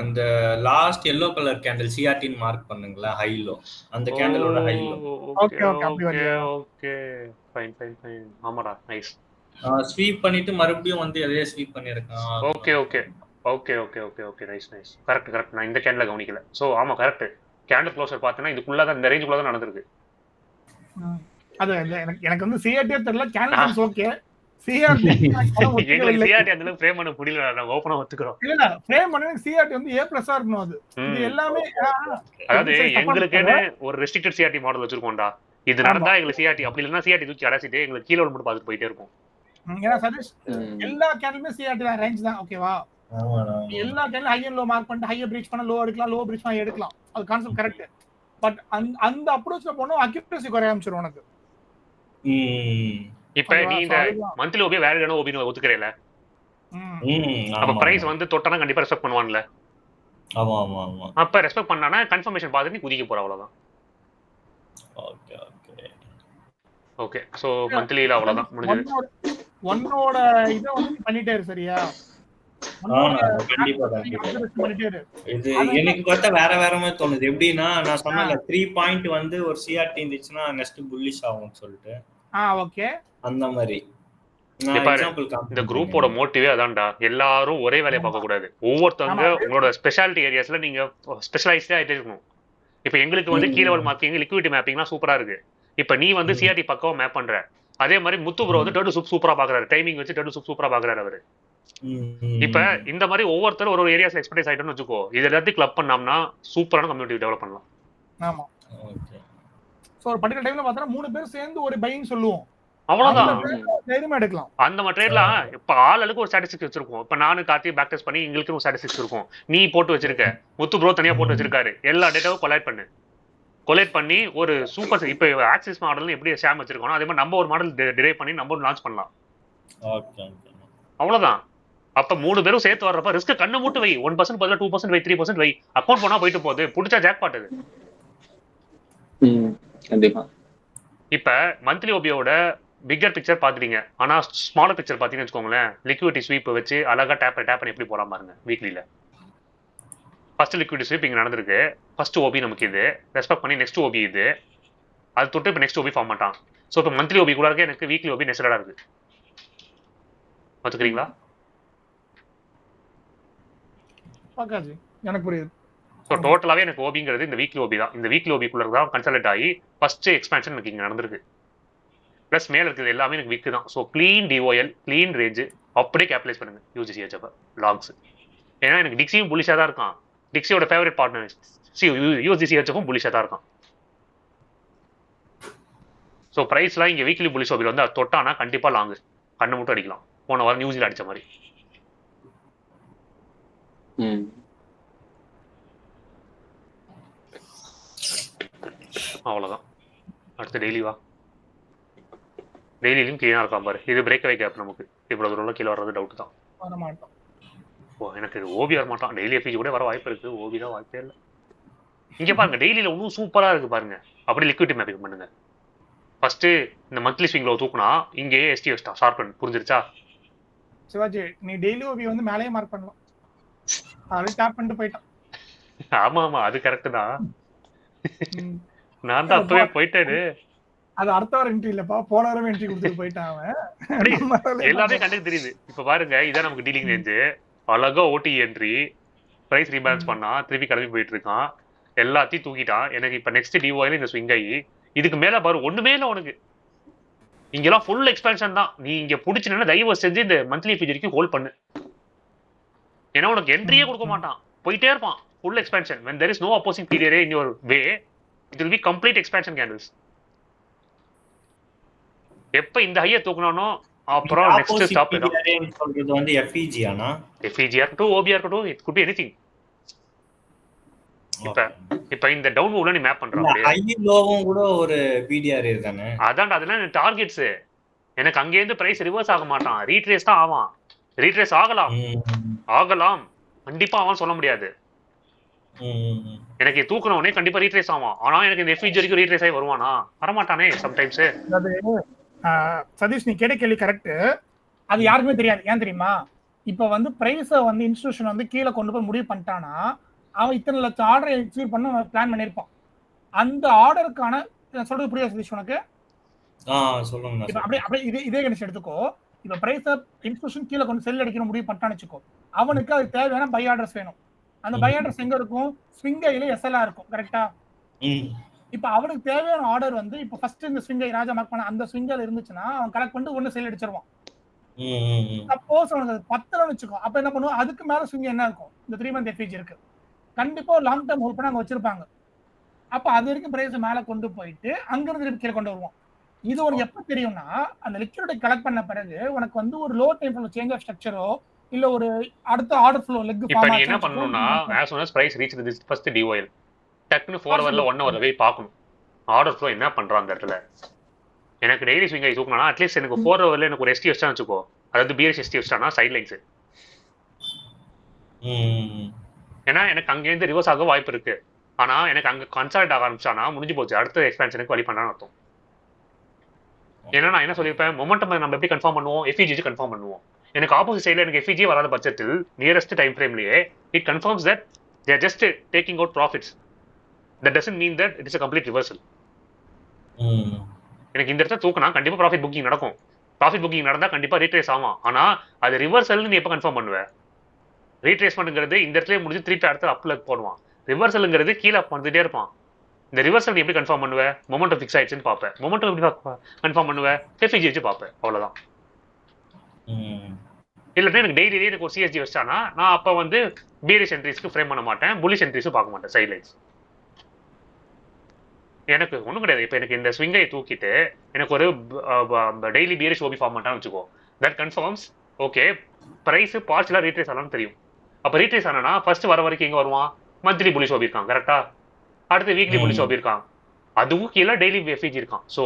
அந்த last yellow colour candle CRT mark பண்ணுங்களா, ஹை லோ, அந்த கேண்டிலோட ஹை லோ. ஓகே ஓகே அப்படி வரல. Okay fine fine fine. ஆமாடா நைஸ். ஸ்வீப் பண்ணிட்டு மறுபடியும் வந்து அதே ஸ்வீப் பண்ணிருக்கான். Okay okay okay okay okay okay nice nice. Correct correct. நான் இந்த கேண்டில் கவனிக்கல. சோ ஆமா கரெக்ட். கேண்டில் க்ளோசர் பார்த்தேன்னா இதுக்குள்ள தான் இந்த ரேஞ்சுக்குள்ள தான் நடந்துருக்கு. அது எனக்கு வந்து சிஆர்டி தெரியல, கேண்டில்ஸ் ஓகே. சிஆர்டி எங்களுக்கு சிஆர்டி அந்த ஃப்ரேம் பண்ண முடியல. நான் ஓபனா ஒத்துக்கறோம். இல்ல ஃப்ரேம் பண்ண சிஆர்டி வந்து A+ ஆ இருக்கணும். அது இது எல்லாமே அதாவது எங்களுக்குன்னு ஒரு ரெஸ்ட்ரிக்டட் சிஆர்டி மாடல் வச்சிருக்கோம்டா. இது நடந்தா எங்களுக்கு சிஆர்டி, அப்படி இல்லனா சிஆர்டி தூக்கி அடைச்சிட்டு எங்களுக்கு கீழ மட்டும் பார்த்துட்டு போயிட்டே இருக்கும். ஏன்னா சதீஷ் எல்லா கேண்டிலுமே சிஆர்டி தான் ரேஞ்ச் தான். ஓகேவா? எல்லா கேண்டிலும் ஹை அண்ட் லோ மார்க் பண்ணிட்டு ஹையை பிரீச் பண்ண லோ எடுக்கலாம், லோ பிரீச் பண்ண எடுக்கலாம். அது கான்செப்ட் கரெக்ட். பட் அந்த அப்ரோச்ல போனா அக்யூரசி குறைய ஆரம்பிச்சிரும் உனக்கு. இப்ப நீ இந்த மந்த்லி ஓபி வேலிடான ஓபி ஒத்துக்கறேல. அப்ப பிரைஸ் வந்து தொட்டனா கண்டிப்பா ரெஸ்பெக்ட் பண்ணுவான்ல. ஆமா ஆமா ஆமா. அப்ப ரெஸ்பெக்ட் பண்ணானா கன்ஃபர்மேஷன் பார்த்து நீ குதிக்க போற, அவ்வளவுதான். Okay okay okay. சோ மந்த்லில அவ்வளவுதான் முடிஞ்சது. ஒன்னோட இத வந்து பண்ணிட்டே இரு, சரியா? கண்டிப்பா கண்டிப்பா. இது எனக்கு பார்த்தா வேற வேற மாதிரி தோணுது. எப்படின்னா நான் சொன்னல 3 பாயிண்ட் வந்து ஒரு சிஆர்டி இருந்துச்சுன்னா நெக்ஸ்ட் புல்லிஷ் ஆகும்னு சொல்லிட்டு. ஓகே அந்த மாதிரி இந்த குரூப்போட மோட்டிவே அதான்டா. எல்லாரும் ஒரே வேலையை பார்க்க கூடாது. ஒவ்வொருத்தவங்க உங்களோட ஸ்பெஷாலிட்டி ஏரியாஸ்ல நீங்க ஸ்பெஷலைஸ்டா ஆயிட்டே இருக்கணும். இப்ப எங்களுக்கு வந்து கீ லெவல் மார்க்கிங், லிக்விடிட்டி மேப்பிங்லாம் சூப்பரா இருக்கு. இப்ப நீ வந்து சிஆர்டி பக்கம் மேப் பண்ற. அதே மாதிரி முத்து ப்ரோ வந்து டர்டு சூப் சூப்பரா பாக்குறாரு. டைமிங் வச்சு டர்டு சூப் சூப்பரா பாக்குறாரு அவரு. இப்ப இந்த மாதிரி ஒவ்வொருத்தரும் ஒரு ஏரியாஸ்ல எக்ஸ்பர்டைஸ் ஆயிட்டோம்னு வச்சுக்கோ, இது எல்லாத்தையும் கிளப் பண்ணோம்னா சூப்பரான கம்யூனிட்டி டெவலப் பண்ணலாம். ஆமா ஓகே. சோ ஒரு பர்టిక్యులர் டைம்ல பார்த்தா 3 பேர் சேர்ந்து ஒரு பையிங் சொல்லுவோம், அவ்வளவுதான். தைரியமா எடுக்கலாம். அந்த ட்ரேட்ல இப்ப ஆளுக்கு ஒரு ஸ்டாட்டிஸ்டிக்ஸ் வச்சிருக்கோம். இப்ப நானு கார்த்தி பேக் டெஸ்ட் பண்ணி எங்களுக்கு ஒரு ஸ்டாட்டிஸ்டிக்ஸ் இருக்கும். நீ போட்டு வச்சிருக்க, முத்து ப்ரோ தனியா போட்டு வச்சிருக்காரு. எல்லா டேட்டாவும் கொலாட் பண்ணு. கொலேட் பண்ணி ஒரு சூப்பர் இப்போ ஆக்சிஸ் மாடல் எப்படி ஷேம் வச்சிருக்கோம் அதே மாதிரி நம்ம ஒரு மாடல் டிரைவ் பண்ணி நம்ம ஒரு லான்ச் பண்ணலாம். அவ்வளவுதான். அப்ப 3 பேரும் சேர்த்து வர்றப்ப ரிஸ்க் கண்ணு மூட்டு வை 1% பதிலா 2% வை 3% வை அக்கௌண்ட் போனா போயிட்டு போகுது புடிச்சா ஜாக் பாட்டுது. கண்டிப்பா. இப்ப மந்த்லி ஓபியோட பிக்கர் பிக்சர் பாத்துட்டீங்க. ஆனா ஸ்மாலர் பிக்சர் பாத்தீங்கன்னு வச்சுக்கோங்களேன் லிக்விடிட்டி ஸ்வீப் வச்சு அழகா டேப் பண்ணி எப்படி போறாம பாருங்க வீக்லில. ஃபர்ஸ்ட் லிக்விடிட்டி ஸ்வீப் இங்க நடந்திருக்கு. ஃபர்ஸ்ட் ஓபி நமக்கு இது ரெஸ்பெக்ட் பண்ணி நெக்ஸ்ட் ஓபி இது அது தொட்டு இப்போ நெக்ஸ்ட் ஓபி ஃபார்ம் பண்ணிட்டான். ஸோ இப்போ மந்த்லி ஓபி கூட இருக்கு எனக்கு வீக்லி ஓபி நெசடா இருக்கு. பார்த்துக்கிறீங்களா? பாக்காஜி எனக்கு புரியுது. ஸோ டோட்டலாவே எனக்கு ஓபிங்கிறது இந்த வீக்லி ஓபி தான். இந்த வீக்லி ஓபிக்குள்ள தான் கன்சல்ட் ஆகி ஃபர்ஸ்ட் எக்ஸ்பேன்ஷன் எனக்கு இங்க நடந்திருக்கு. பிளஸ் மேல இருக்குது எல்லாமே எனக்கு வீக் தான். So clean TOL clean range அப்படியே கேபிடலைஸ் பண்ணுங்க யூஜிசிஹெச் அப்ப லாக்ஸ். ஏன்னா எனக்கு டிக்ஸியும் புலிஷா தான் இருக்கான். டிக்ஸியோட ஃபேவரட் பார்ட்னர் யூஜிசிஹெச்சுக்கும் புலிஷா தான் இருக்கான். ஸோ ப்ரைஸ்லாம் இங்கே வீக்லி புலிஷ் ஓபியில் வந்து தொட்டானா கண்டிப்பாக லாங்கு கண்ணு மட்டும் அடிக்கலாம். போன வாரம் நியூஸில் அடித்த மாதிரி. அவ்வளோதான். அடுத்து டெய்லி வா. டெய்லியும் கிளீனாக இருக்கான் பாரு. இது பிரேக் அவே கேப் நமக்கு இவ்வளோ தூரம் கீழே வர்றது டவுட் தான். ஓ எனக்கு ஓபி வர மாட்டான். டெய்லி எஃபிஜி கூட வர வாய்ப்பு இருக்கு. ஓபி தான் வாய்ப்பே இல்லை. இங்கே பாருங்க டெய்லியில் இன்னும் சூப்பராக இருக்கு பாருங்க. அப்படி லிக்விடிட்டி மேப்பிங் பண்ணுங்க. ஃபர்ஸ்ட் இந்த மந்த்லி ஸ்விங்ல தூக்குனா இங்கே எஸ்டி வச்சிட்டா ஷார்பன் புரிஞ்சிருச்சா? சிவாஜி நீ டெய்லி ஓபி வந்து மேலேயே மார்க் பண்ணலாம். அது டேப் பண்ணிட்டு போயிட்டான். ஆமா ஆமா அது கரெக்ட் தான். நான் தான் அப்பவே போயிட்டேன். அது அடுத்த வாரம் என்ட்ரி இல்லப்பா போன வாரம் என்ட்ரி கொடுத்துட்டு போயிட்டான் அவன். எல்லாமே கண்டுக்கு தெரியுது. இப்ப பாருங்க இதான் நமக்கு டீலிங் ரேஞ்சு. அழகா ஓடி என்ட்ரி பிரைஸ் ரீபேலன்ஸ் பண்ணா திருப்பி கிளம்பி போயிட்டு இருக்கான். எல்லாத்தையும் தூக்கிட்டான். எனக்கு இப்ப நெக்ஸ்ட் டிஓல இந்த ஸ்விங் ஆகி இதுக்கு மேல பாரு ஒண்ணுமே இல்லை உனக்கு. இங்கெல்லாம் ஃபுல் எக்ஸ்பென்ஷன் தான். நீ இங்க புடிச்சுனா தயவு செஞ்சு இந்த மந்த்லி ஃபீஸ் வரைக்கும் ஹோல்ட் பண்ணு. ஏன்னா உனக்கு என்ட்ரியே கொடுக்க மாட்டான் போயிட்டே இருப்பான். Full expansion when there is no opposing period in your way it will be complete expansion candles. எப்ப இந்த ஹைய தூக்குனானோ அப்புறம் நெக்ஸ்ட் ஸ்டாப் தான். சொல்றது வந்து எஃப்இஜி ஆனா எஃப்இஜி இருக்கட்டும் ஓபி இருக்கட்டும் இட் குட் பி எனிதிங். இப்ப இந்த டவுன் மூவ்ல நீ மேப் பண்ற ஹை லோவும் கூட ஒரு பிடிஆர் இருக்கானே. அதான் அதெல்லாம் டார்கெட்ஸ். எனக்கு அங்க இருந்து பிரைஸ் ரிவர்ஸ் ஆக மாட்டான். ரீட்ரேஸ் தான் ஆவான். ரீட்ரேஸ் ஆகலாம் கண்டிப்பா ஆவான் சொல்ல முடியாது. எனக்கு தூக்குறவனே கண்டிப்பா ரீட்ரேஸ் ஆவான். ஆனா எனக்கு இந்த எஃப்இஜி வரைக்கும் ரீட்ரேஸ் ஆகி வருவானா? வரமாட்டானே சம்டைம்ஸ். சதீஷ் நீ கேட்ட கேள்வி கரெக்ட். அது யாருக்குமே தெரியாது. ஏன் தெரியுமா? இப்ப வந்து பிரைஸ வந்து இன்ஸ்டிடியூஷன் வந்து கீழே கொண்டு போய் முடிவு பண்ணிட்டானா அவன் இத்தனை லட்சம் ஆர்டரை எக்ஸிக்யூட் பண்ண பிளான் பண்ணிருப்பான். அந்த ஆர்டருக்கான சொல்றது புரியாது சதீஷ் உனக்கு? சொல்லுங்க. இப்ப அப்படியே இதே கணேஷ் எடுத்துக்கோ. இப்ப பிரைஸ இன்ஸ்டிடியூஷன் கீழே கொண்டு செல் அடிக்கணும் முடிவு பண்ணிட்டான்னு வச்சுக்கோ. அவனுக்கு அது தேவையான பை ஆர்டர்ஸ் வேணும். அந்த பை ஆர்டர்ஸ் எங்க இருக்கும்? ஸ்விங் ஐல எஸ்எல்ஆ இருக்கும். கரெக்டா? இப்ப அவனுக்கு தேவையான ஆர்டர் வந்து இப்ப ஃபர்ஸ்ட் இந்த ஸ்விங் ஐ ராஜா மார்க் பண்ண அந்த ஸ்விங் ஐல இருந்துச்சுன்னா அவன் கலெக்ட் பண்ணிட்டு ஒன்னு செல் அடிச்சிருவான். சப்போஸ் அவனுக்கு அது 10 வச்சுக்கோ. அப்ப என்ன பண்ணுவான்? அதுக்கு மேல ஸ்விங் என்ன இருக்கும்? இந்த 3 மந்த் எஃப்இஜி இருக்கு. கண்டிப்பா ஒரு லாங் டர்ம் ஹோல்ட் பண்ண அங்க வச்சிருப்பாங்க. அப்ப அது வரைக்கும் பிரைஸ் மேல கொண்டு போயிட்டு அங்க இருந்து கீழே கொண்டு வருவான். இது உனக்கு எப்ப தெரியும்னா அந்த லிக்விடிட்டி கலெக்ட் பண்ண பிறகு உனக்கு வந்து ஒரு low time frame change of ஸ்ட்ரக்சரோ இல்ல ஒரு அடுத்த ஆர்டர் ஃப்ளோ லெக் இப்போ நீ என்ன பண்ணனும்னா as soon as price reach this first DOL டக்குன்னு 4 ஹவர்ல 1 ஹவர்ல போய் பார்க்கணும் ஆர்டர் ஃப்ளோ என்ன பண்றான் அந்த இடத்துல. எனக்கு டெய்லி ஸ்விங் ஆகி தூக்கணும்னா அட்லீஸ்ட் எனக்கு 4 ஹவர்ல எனக்கு ஒரு எஸ்டி வச்சா வச்சுக்கோ. அதாவது பிஎஸ் எஸ்டி வச்சானா சைட் லைன்ஸ். ஏன்னா எனக்கு அங்கேருந்து ரிவர்ஸ் ஆக வாய்ப்பு இருக்கு. ஆனா எனக்கு அங்க கன்சால்ட் ஆக ஆரம்பிச்சானா முடிஞ்சு போச்சு. அடுத்த எக்ஸ்பென்ஷனுக்கு வழி பண்ணான்னு அர்த்தம். ஏன்னா நான் என்ன சொல்லியிருப்பேன், மொமெண்டம் நம்ம எப்படி கன்ஃபார்ம் பண்ணுவோம்? எஃப்இஜி கன்ஃபார்ம் பண்ணுவோம். எனக்கு ஆப்போசிட் சைடில் எனக்கு எஃப்இஜி வராத பட்சத்தில் நியரஸ்ட் டைம் ஃப்ரேம்லேயே it confirms that they are just taking out profits. That doesn't mean that it is a complete reversal. எனக்கு இந்த இடத்துல தூக்கினா கண்டிப்பாக ப்ராஃபிட் புக்கிங் நடக்கும். ப்ராஃபிட் புக்கிங் நடந்தால் கண்டிப்பாக ரீட்ரேஸ் ஆகும். ஆனால் அது ரிவர்சல்னு நீ எப்போ கன்ஃபார்ம் பண்ணுவேன்? ரீட்ரேஸ்மெண்ட்ங்கிறது இந்த இடத்துல முடிஞ்சு திருப்பி அடுத்த அப்ல போடுவான். ரிவர்சலுங்கிறது கீழே வந்துட்டே இருப்பான். இந்த ரிவர்சல் நீ எப்படி கன்ஃபார்ம் பண்ணுவேன்? மொமெண்டம் ஃபிக்ஸ் ஆயிடுச்சுன்னு பார்ப்பேன். மொமெண்டம் எப்படி கன்ஃபார்ம் பண்ணுவேன்? எஃப்இஜி வச்சு பார்ப்பேன். அவ்வளோதான். இல்லைன்னா எனக்கு டெய்லி எனக்கு ஒரு சிஎஸ்ஜி வச்சானா நான் அப்போ வந்து பீரிஷ் என்ட்ரிஸ்க்கு ஃப்ரேம் பண்ண மாட்டேன், புல்லிஷ் என்ட்ரிஸும் பார்க்க மாட்டேன். சைட்லைன்ஸ் எனக்கு ஒன்றும் கிடையாது. இப்போ எனக்கு இந்த ஸ்விங்கை தூக்கிட்டு எனக்கு ஒரு டெய்லி பீரிஷ் ஓபி ஃபார்ம் பண்ணிட்டான்னு வச்சுக்கோ. தட் கன்ஃபார்ம்ஸ் ஓகே ப்ரைஸ் பார்ஷலாக ரீட்ரேஸ் ஆகலாம்னு தெரியும். அப்போ ரீட்ரேஸ் ஆனா ஃபர்ஸ்ட் வர வரைக்கும் எங்கே வருவான்? மந்த்லி புல்லிஷ் ஓபி இருக்கான் கரெக்டா. அடுத்து வீக்லி புல்லிஷ் ஓபி இருக்கான். அதுவும் கீழே டெய்லி எஃபிஜி இருக்கான். ஸோ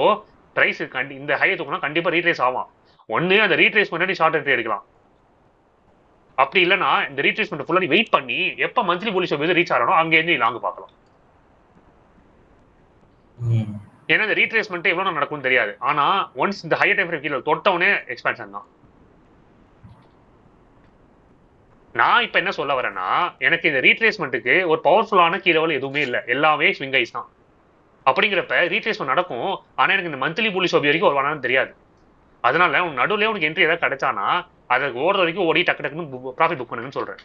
ப்ரைஸ் இந்த ஹையை தூக்கினா கண்டிப்பாக ரீட்ரேஸ் ஆகும். ஒன்று அந்த ரீட்ரேஸ் முன்னாடி ஷார்ட் என்ட்ரி எடுக்கலாம், அப்படி இல்லைன்னா இந்த ரீட்ரேஸ்மெண்ட் ஃபுல்லாக வெயிட் பண்ணி எப்போ மந்த்லி புல்லிஷ் வந்து ரீச் ஆகணும் அங்கேருந்து லாங் பார்க்கலாம். ஏன்னா இந்த ரீட்ரேஸ்மெண்ட் எவ்வளோ நடக்கும்னு தெரியாது. ஆனால் ஒன்ஸ் இந்த ஹையர் டைம் ஃப்ரேம் கீழே தொட்டவுனே எக்ஸ்பேன்ஷன் தான். நான் இப்போ என்ன சொல்ல வரேன்னா, எனக்கு இந்த ரீட்ரேஸ்மெண்ட்டுக்கு ஒரு பவர்ஃபுல்லான கீ லெவல் எதுவுமே இல்லை, எல்லாமே ஸ்விங் ஐஸ் தான். அப்படிங்கிறப்ப ரீட்ரேஸ்மெண்ட் நடக்கும், ஆனால் எனக்கு இந்த மந்த்லி புல்லிஷ் வரைக்கும் ஒரு வேணான்னு தெரியாது. அதனால உன் நடுவில் உனக்கு என்ட்ரி ஏதாவது கிடைச்சானா அதை ஓடுற வரைக்கும் ஓடி டக்கு டக்குன்னு ப்ராஃபிட் புக் பண்ணுங்கன்னு சொல்றேன்.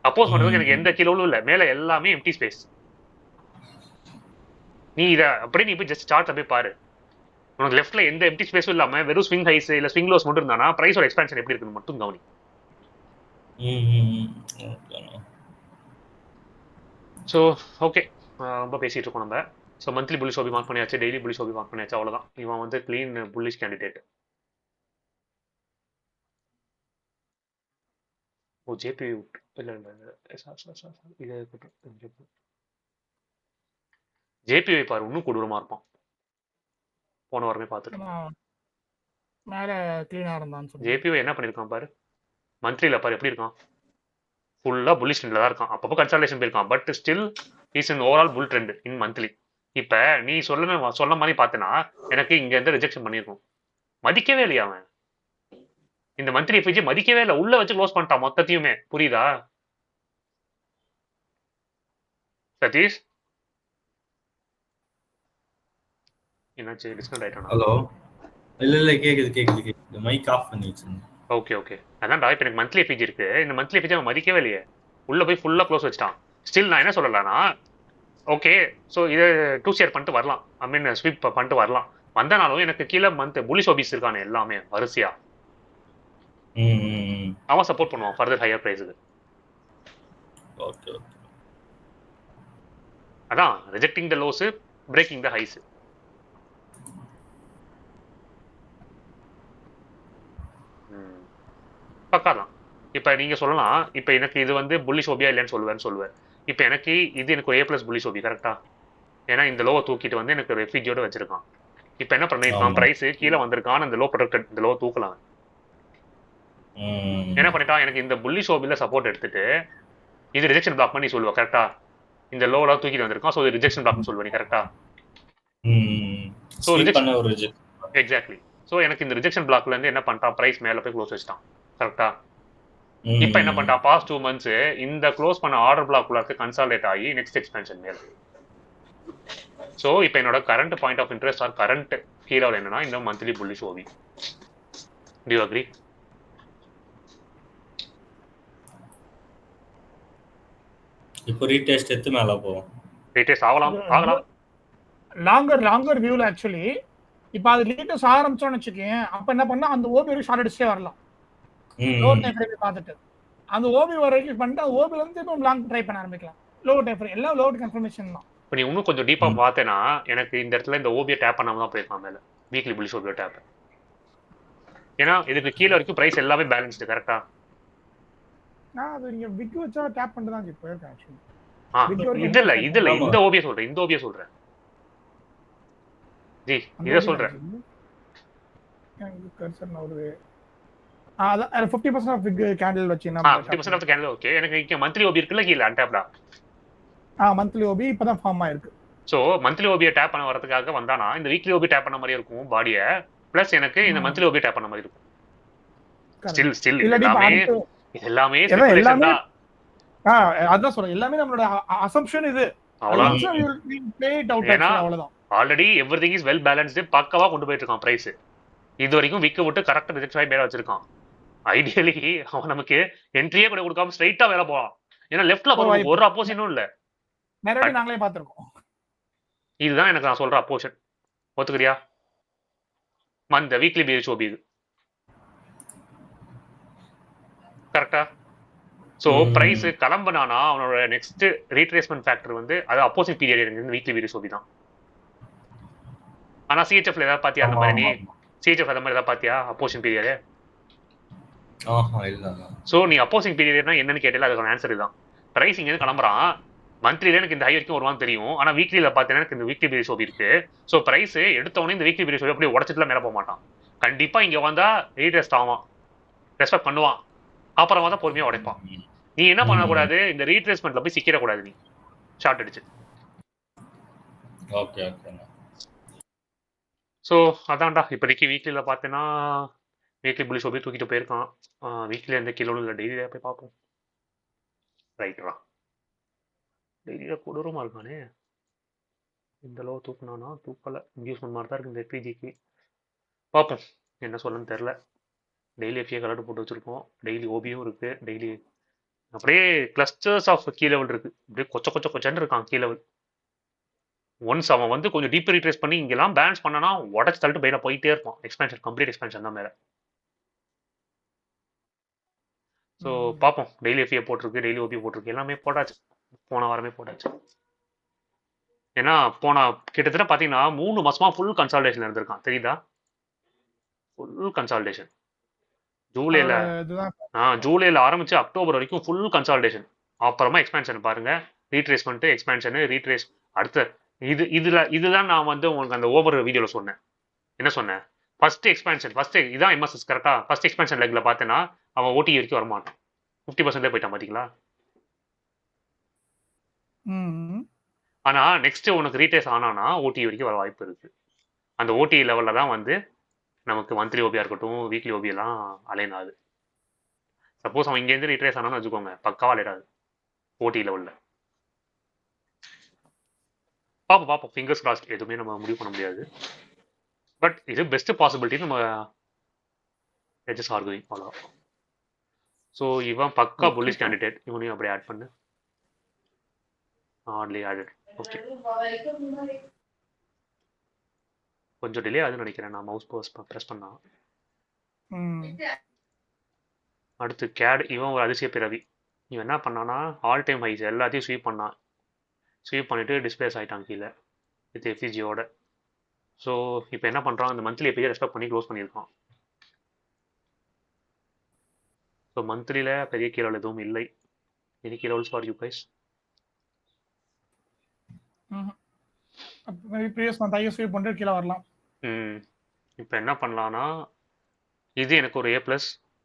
அப்போஸ் பண்றதுக்கு எனக்கு எந்த கிலோவும் இல்லை, மேலே எல்லாமே எம்டி ஸ்பேஸ். நீ இதை அப்படியே நீ போய் ஜஸ்ட் சார்ட்ல போய் பாரு, உனக்கு லெஃப்ட்ல எந்த எம்டி ஸ்பேஸும் இல்லாம வெறும் ஸ்விங் ஹைஸ் இல்ல ஸ்விங் லோஸ் மட்டும் இருந்தானா பிரைஸோட எக்ஸ்பேன்ஷன் எப்படி இருக்குன்னு மட்டும் கவனி. ஸோ ஓகே, ரொம்ப பேசிட்டு இருக்கோம் நம்ம. So monthly bullish OB mark பண்ணியாச்சு, டெய்லி புல்லிஷ் ஓபி மார்க் பண்ணியாச்சு, அவ்வளோதான். இவன் வந்து க்ளீன் புல்லிஷ் கேண்டிடேட். ஓ ஜேபி இல்லை இல்லை இது ஜேபிஐ பாரு, இன்னும் கொடூரமா இருப்பான். போன வாரமே பார்த்துட்டு மேல க்ளீனா இருந்தான்னு சொல்லி ஜேபிஐ என்ன பண்ணிருக்கான் பாரு, மந்த்லியில் பாரு எப்படி இருக்கான், ஃபுல்லாக புல்லிஷ் ட்ரெண்டில் தான் இருக்கான். அப்பப்போ கன்சல்டேஷன் போயிருக்கான், but still is in overall bull trend in monthly. இப்போ நீ சொன்ன மாதிரி பார்த்தனா எனக்கு இங்க இருந்து ரிஜெக்ஷன் பண்ணியிருக்கும், மதிக்கவே இல்லையா அவன். இந்த மந்த்லி எஃபிஜி மதிக்கவே இல்லை, உள்ள வச்சு க்ளோஸ் பண்ணிட்டான் மொத்தத்தையுமே. புரியுதா சதீஷ்? என்னாச்சு, டிஸ்கனெக்ட் ஆயிட்டானா? ஹலோ, இல்ல கேக்குது மைக் ஆஃப் பண்ணி வச்சிருந்தேன். ஓகே அதான்டா, இப்போ எனக்கு மந்த்லி எஃபிஜி இருக்கு, இந்த மந்த்லி எஃபிஜி அவன் மதிக்கவே இல்லையே, உள்ள போய் ஃபுல்லா க்ளோஸ் வச்சிட்டான். ஸ்டில் நான் என்ன சொல்லலாம்னா, ஓகே ஸோ இதை 2 ஷேர் பண்ணிட்டு வரலாம், ஐ மீன் ஸ்வீப் பண்ணிட்டு வரலாம். வந்தனாலும் எனக்கு கீழே புல்லிஷ் ஓபிஸ் இருக்கானே எல்லாமே வரிசையா, அவன் சப்போர்ட் பண்ணுவான் ஃபர்தர் ஹையர் பிரைஸுக்கு. ஓகே அதான் rejecting the lows, breaking the highs. பக்கா தான். இப்போ நீங்க சொல்லலாம், இப்போ எனக்கு இது வந்து புல்லிஷ் ஓபியா இல்லைன்னு சொல்லுவேன். இப்போ எனக்கு இது எனக்கு A+ புல்லிஷ் ஓபி கரெக்டா, ஏன்னா இந்த லோவை தூக்கிட்டு வந்து எனக்கு ஒரு எஃபிஜியோட வச்சிருக்கான். இப்போ என்ன பண்ணிருக்கான், பிரைஸ் கீழே வந்திருக்கான், இந்த லோ ப்ரொடக்டட், இந்த லோ தூக்கலாம். என்ன பண்ணிட்டான், எனக்கு இந்த புல்லிஷ் ஓபில சப்போர்ட் எடுத்துட்டு இது ரிஜெக்ஷன் பிளாக் பண்ணி சொல்லுவா கரெக்டா, இந்த லோவா தூக்கிட்டு வந்திருக்கான், ஸோ இது ரிஜெக்ஷன் பிளாக்னு சொல்லுவேன் கரெக்டா. So exactly. ஸோ எனக்கு இந்த ரிஜெக்ஷன் பிளாக்ல இருந்து என்ன பண்ணிட்டான், பிரைஸ் மேல போய் க்ளோஸ் வச்சிட்டான் கரெக்டா. இப்போ என்ன பண்ணிட்டான், பாஸ்ட் 2 months இந்த க்ளோஸ் பண்ண ஆர்டர் பிளாக் உள்ள கன்சாலிடேட் ஆகி நெக்ஸ்ட் எக்ஸ்பென்ஷன் மேல. ஸோ இப்போ என்னோட current point of interest or current hero என்னன்னா இந்த monthly bullish OB. Do you agree? இப்போ ரீடெஸ்ட் எடுத்து மேல போவோம், ரீடெஸ்ட் ஆகலாம் லாங்கர் வியூல. ஆக்சுவலி இப்போ அது ரீடெஸ்ட் ஆரம்பிச்சோன்னு வச்சுக்கேன், அப்ப என்ன பண்ணா அந்த ஓபி வரைக்கும் ஷார்ட் அடிச்சே வரலாம். லோ டைம் ஃப்ரேம் பார்த்துட்டு அந்த ஓபி வரைக்கும் பண்ணிட்டு ஓபில இருந்து இப்போ லாங் ட்ரை பண்ண ஆரம்பிக்கலாம். லோ டைம் ஃப்ரேம் எல்லாம் லோ கன்ஃபர்மேஷன் தான். இப்போ நீ இன்னும் கொஞ்சம் டீப்பா பார்த்தேன்னா எனக்கு இந்த இடத்துல இந்த ஓபியை டேப் பண்ணாம தான் போயிருக்கான் மேல, வீக்லி புல்லிஷ் ஓபியை டேப். ஏன்னா இதுக்கு கீழே வரைக்கும் பிரைஸ் எல்லாமே பேலன்ஸ்டு கரெக்டா. நான் அது நீங்க விக் வச்சா டேப் பண்ணிட்டு தான் போயிருக்கேன் ஆக்சுவலி. இது இல்ல இந்த ஓபியை சொல்றேன் ஜி, இத சொல்றேன். கர்சர் நவுது அதான் 50% ஆஃப் விக் கேண்டில் வச்சினா 50% ஆஃப் கேண்டில். ஓகே, எனக்கு இங்க மந்த்லி ஓபி இருக்குல கீழ அன்டாப்டா. மந்த்லி ஓபி இப்பதான் ஃபார்ம் ஆயிருக்கு. சோ மந்த்லி ஓபியை டேப் பண்ண வரதுக்காக வந்தானா இந்த வீக்லி ஓபி டேப் பண்ண மாதிரி இருக்கும் பாடியை, பிளஸ் எனக்கு இந்த மந்த்லி ஓபி டேப் பண்ண மாதிரி இருக்கும். ஸ்டில் எல்லாமே ஸ்பெகுலேஷன் தான். அதான் சொல்றேன், எல்லாமே நம்மளோட அசம்ப்ஷன். இது அவ்வளவுதான். Already everything is well balanced, பக்கவா கொண்டு போயிட்டு இருக்கான் பிரைஸ். இது வரைக்கும் விக்க விட்டு கரெக்டா ரிஜெக்ட் ஆகி மேல வச்சிருக்கான். ஐடியலி அவன் நமக்கு என்ட்ரியே கூட கொடுக்காம ஸ்ட்ரைட்டா வேலை போவான். ஏன்னா லெஃப்ட்ல ஒரு அப்போசிஷனும் இல்ல, நாங்களே பாத்துருக்கோம். இதுதான் எனக்கு நான் சொல்ற அப்போசிஷன். ஒத்துக்கிறியா? மந்த் வீக்லி பேஸ் ஓபி இது கரெக்டா. ஸோ பிரைஸ் கிளம்புனானா அவனோட நெக்ஸ்ட் ரீட்ரேஸ்மெண்ட் ஃபேக்டர் வந்து அது அப்போசிட் பீரியட் இருந்து வீக்லி பேஸ் ஓபி தான். ஆனா சிஹெச்எஃப்ல ஏதாவது பாத்தியா அந்த மாதிரி? நீ சிஹெச்எஃப் அந்த மாதிரி ஏதாவது பாத்தியா அப்போசிஷன் பீரியட்? இல்ல. ஸோ நீ அப்போசிங் பீரியட்னா என்னன்னு கேட்டால அதுக்கான ஆன்சர் இதுதான். பிரைஸ் இங்க கிளம்புறான், மந்த்லியில எனக்கு இந்த ஹை வரைக்கும் வருவான்னு தெரியும். ஆனா வீக்லியில பார்த்தீங்கன்னா எனக்கு இந்த வீக்லி பீரியட் ஷோபி இருக்கு. ஸோ பிரைஸ் எடுத்தவொடனே இந்த வீக்லி பீரியட் ஷோபி அப்படியே உடச்சிட்டுலாம் மேலே போக மாட்டான். கண்டிப்பா இங்க வந்தா ரீடெஸ்ட் ஆவான், ரெஸ்பெக்ட் பண்ணுவான், அப்புறமா தான் பொறுமையா உடைப்பான். நீ என்ன பண்ணக்கூடாது, இந்த ரீட்ரேஸ்மெண்ட்ல போய் சிக்கிடக்கூடாது நீ ஷார்ட் அடிச்சு. Okay okay. ஸோ அதான்டா இப்போதைக்கு வீக்லியில் பார்த்தேன்னா வீக்லி புள்ளி ஷோபி தூக்கிட்டு போயிருக்கான். வீக்லி எந்த கிலோன்னு இல்லை, டெய்லியில் போய் பார்ப்போம். ரைட்டுடா, டெய்லியில் கொடூரமாக இருக்கானே. இந்த அளவு தூக்குனானா தூக்கலை, இன்டியூஸ்மெண்ட் மாதிரி தான் இருக்கு இந்த எஃபிஜிக்கு. பார்ப்போம் என்ன சொல்லணும்னு தெரில. டெய்லி எஃபியை கலர் போட்டு வச்சுருக்கோம், டெய்லி ஓபியும் இருக்குது, டெய்லி அப்படியே கிளஸ்டர்ஸ் ஆஃப் கீ லெவல் இருக்குது, அப்படியே கொச்சன்னு இருக்கான் கீ லெவல். ஒன்ஸ் அவன் வந்து கொஞ்சம் டீப் ரீட்ரேஸ் பண்ணி இங்கெல்லாம் பேலன்ஸ் பண்ணனா உடச்சு தள்ளிட்டு பையில போயிட்டே இருப்பான். எக்ஸ்பென்ஷன், கம்ப்ளீட் எக்ஸ்பென்ஷன் தான் மேலே. ஸோ பார்ப்போம். டெய்லி எஃபியை போட்டிருக்கு, டெய்லி ஓபி போட்டிருக்கு, எல்லாமே போட்டாச்சு, போன வாரமே போட்டாச்சு. ஏன்னா போன கிட்டத்தட்ட பார்த்தீங்கன்னா 3 மாசமா ஃபுல் கன்சால்டேஷன் இருந்திருக்கான், தெரியுதா? Full consolidation. ஜூலைல ஆரம்பிச்சு அக்டோபர் வரைக்கும் ஃபுல் கன்சால்டேஷன். அப்புறமா எக்ஸ்பேன்ஷன் பாருங்க, ரீட்ரேஸ் பண்ணிட்டு எக்ஸ்பேன்ஷனு ரீட்ரேஸ். அடுத்த இதுதான் நான் வந்து உங்களுக்கு அந்த ஓவர் வீடியோவில் சொன்னேன். என்ன சொன்னேன்? ஃபர்ஸ்ட் எக்ஸ்பேன்ஷன், இதான் எம்எஸ்எஸ் கரெக்டா. ஃபர்ஸ்ட் எக்ஸ்பேன்ஷன் லெக்ல பார்த்தேன்னா அவன் ஓடி வரைக்கும் வரமாட்டான், 50% போயிட்டான் பார்த்தீங்களா. ஆனா நெக்ஸ்ட் உனக்கு ரீட்ரேஸ் ஆனானா ஓடி வரைக்கும் வர வாய்ப்பு இருக்கு. அந்த ஓடி லெவல்ல தான் வந்து நமக்கு மந்த்லி ஓபியா இருக்கட்டும், வீக்லி ஓபி எல்லாம் அலைன் ஆகுது. சப்போஸ் அவன் இங்கேருந்து ரீட்ரேஸ் ஆனான்னு வச்சுக்கோங்க, பக்காவா அலைடாது ஓடி லெவல்ல. பார்ப்போம், ஃபிங்கர்ஸ் கிராஸ்ட். எதுவுமே நம்ம முடிவு பண்ண முடியாது, பட் இது பெஸ்ட் பாசிபிலிட்டி நம்ம ஆர்குவிங் அவ்வளோ. ஸோ இவன் பக்கா புல்லிஷ் கேண்டிடேட், இவனையும் அப்படியே ஆட் பண்ணு. ஆட்லி ஆடட். ஓகே, கொஞ்சம் டிலே ஆகுதுன்னு நினைக்கிறேன், நான் மவுஸ் ப்ரெஸ் பண்ணா. அடுத்து கேட், இவன் ஒரு அதிசய பிறவி. இவன் என்ன பண்ணானா ஆல் டைம் ஹைஸ் எல்லாத்தையும் ஸ்வீப் பண்ணான். ஸ்வீப் பண்ணிட்டு டிஸ்பிளேஸ் ஆகிட்டான் கீழே வித் எஃபிஜியோட. ஸோ இப்போ என்ன பண்ணுறான், அந்த மந்த்லி எஃபிஜியை ரெஸ்பெக்ட் பண்ணி க்ளோஸ் பண்ணியிருக்கான். ஸோ மந்த்லியில் பெரிய கீழே எதுவும் இல்லை. எனி கீழே ஃபார் யூ கைஸ்? கீழே வரலாம். இப்போ என்ன பண்ணலான்னா, இது எனக்கு ஒரு A+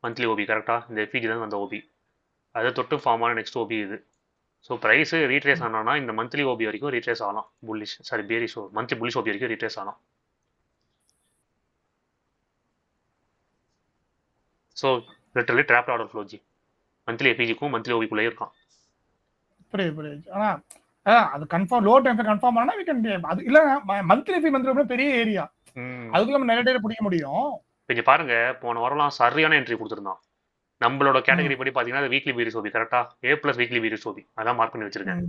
மந்த்லி ஓபி கரெக்டா. இந்த எஃபிஜி தான் அந்த ஓபி, அதை தொட்டு ஃபார்ம் ஆன நெக்ஸ்ட் ஓபி இது. ஸோ ப்ரைஸ் ரீட்ரேஸ் ஆனானா இந்த மந்த்லி ஓபி வரைக்கும் ரீட்ரேஸ் ஆகலாம். பேரிஷ் மந்த்லி புல்லிஷ் ஓபி வரைக்கும் ரீட்ரேஸ் ஆகலாம். So literally trapped order flow ji, monthly எஃபிஜிக்கும் மந்த்லி ஓபிக்குள்ளே இருக்கான். புரியுது. ஆனால் அது கன்ஃபார்ம் லோ டைம் கன்ஃபார்ம் ஆனா we can அது இல்ல மந்த்லி ஃபீ மந்த்லி பெரிய ஏரியா, அதுக்குள்ள நம்ம நிறைய டேட் பிடிக்க முடியும். இங்க பாருங்க, போன வாரம்லாம் சரியான என்ட்ரி கொடுத்துருந்தான். நம்மளோட கேட்டகரி படி பாத்தீங்கன்னா வீக்லி பீரியட் ஓபி கரெக்டா, A+ வீக்லி பீரியட் ஓபி அதான் மார்க் பண்ணி வச்சிருக்கேன்.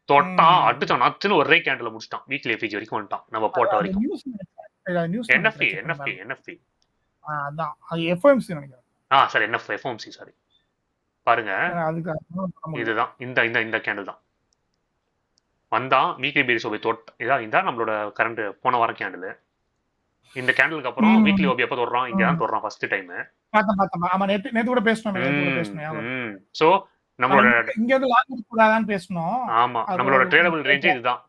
தொட்டான், அடிச்சான், நச்சுன்னு ஒரே கேண்டில் முடிச்சிட்டான், வீக்லி எஃபிஜி வரைக்கும் வந்துட்டான் நம்ம போட்ட வரைக்கும். என்எஃப்டி அதான் அது எஃப்எம்சி நினைக்கிறேன். Sorry FMC sorry. பாருங்க இதுதான் இந்த கேண்டில் தான் வந்தான் வீக்லி பீரியட் ஓபி தொட்ட. இதான் நம்மளோட கரண்ட் போன வாரம் கேண்டில். இந்த கேண்டலுக்கு அப்புறம் வீக்லி ஓபி எப்ப தொடுறான், இங்க தான் தொடுறான் ஃபர்ஸ்ட் டைம். ஆமா நேத்து கூட பேசணும். சோ நம்மளோட இங்க இருந்து லாக் எடுக்க கூடாதான்னு பேசணும். ஆமா, நம்மளோட ட்ரேடபிள் ரேஞ்ச் இதுதான்.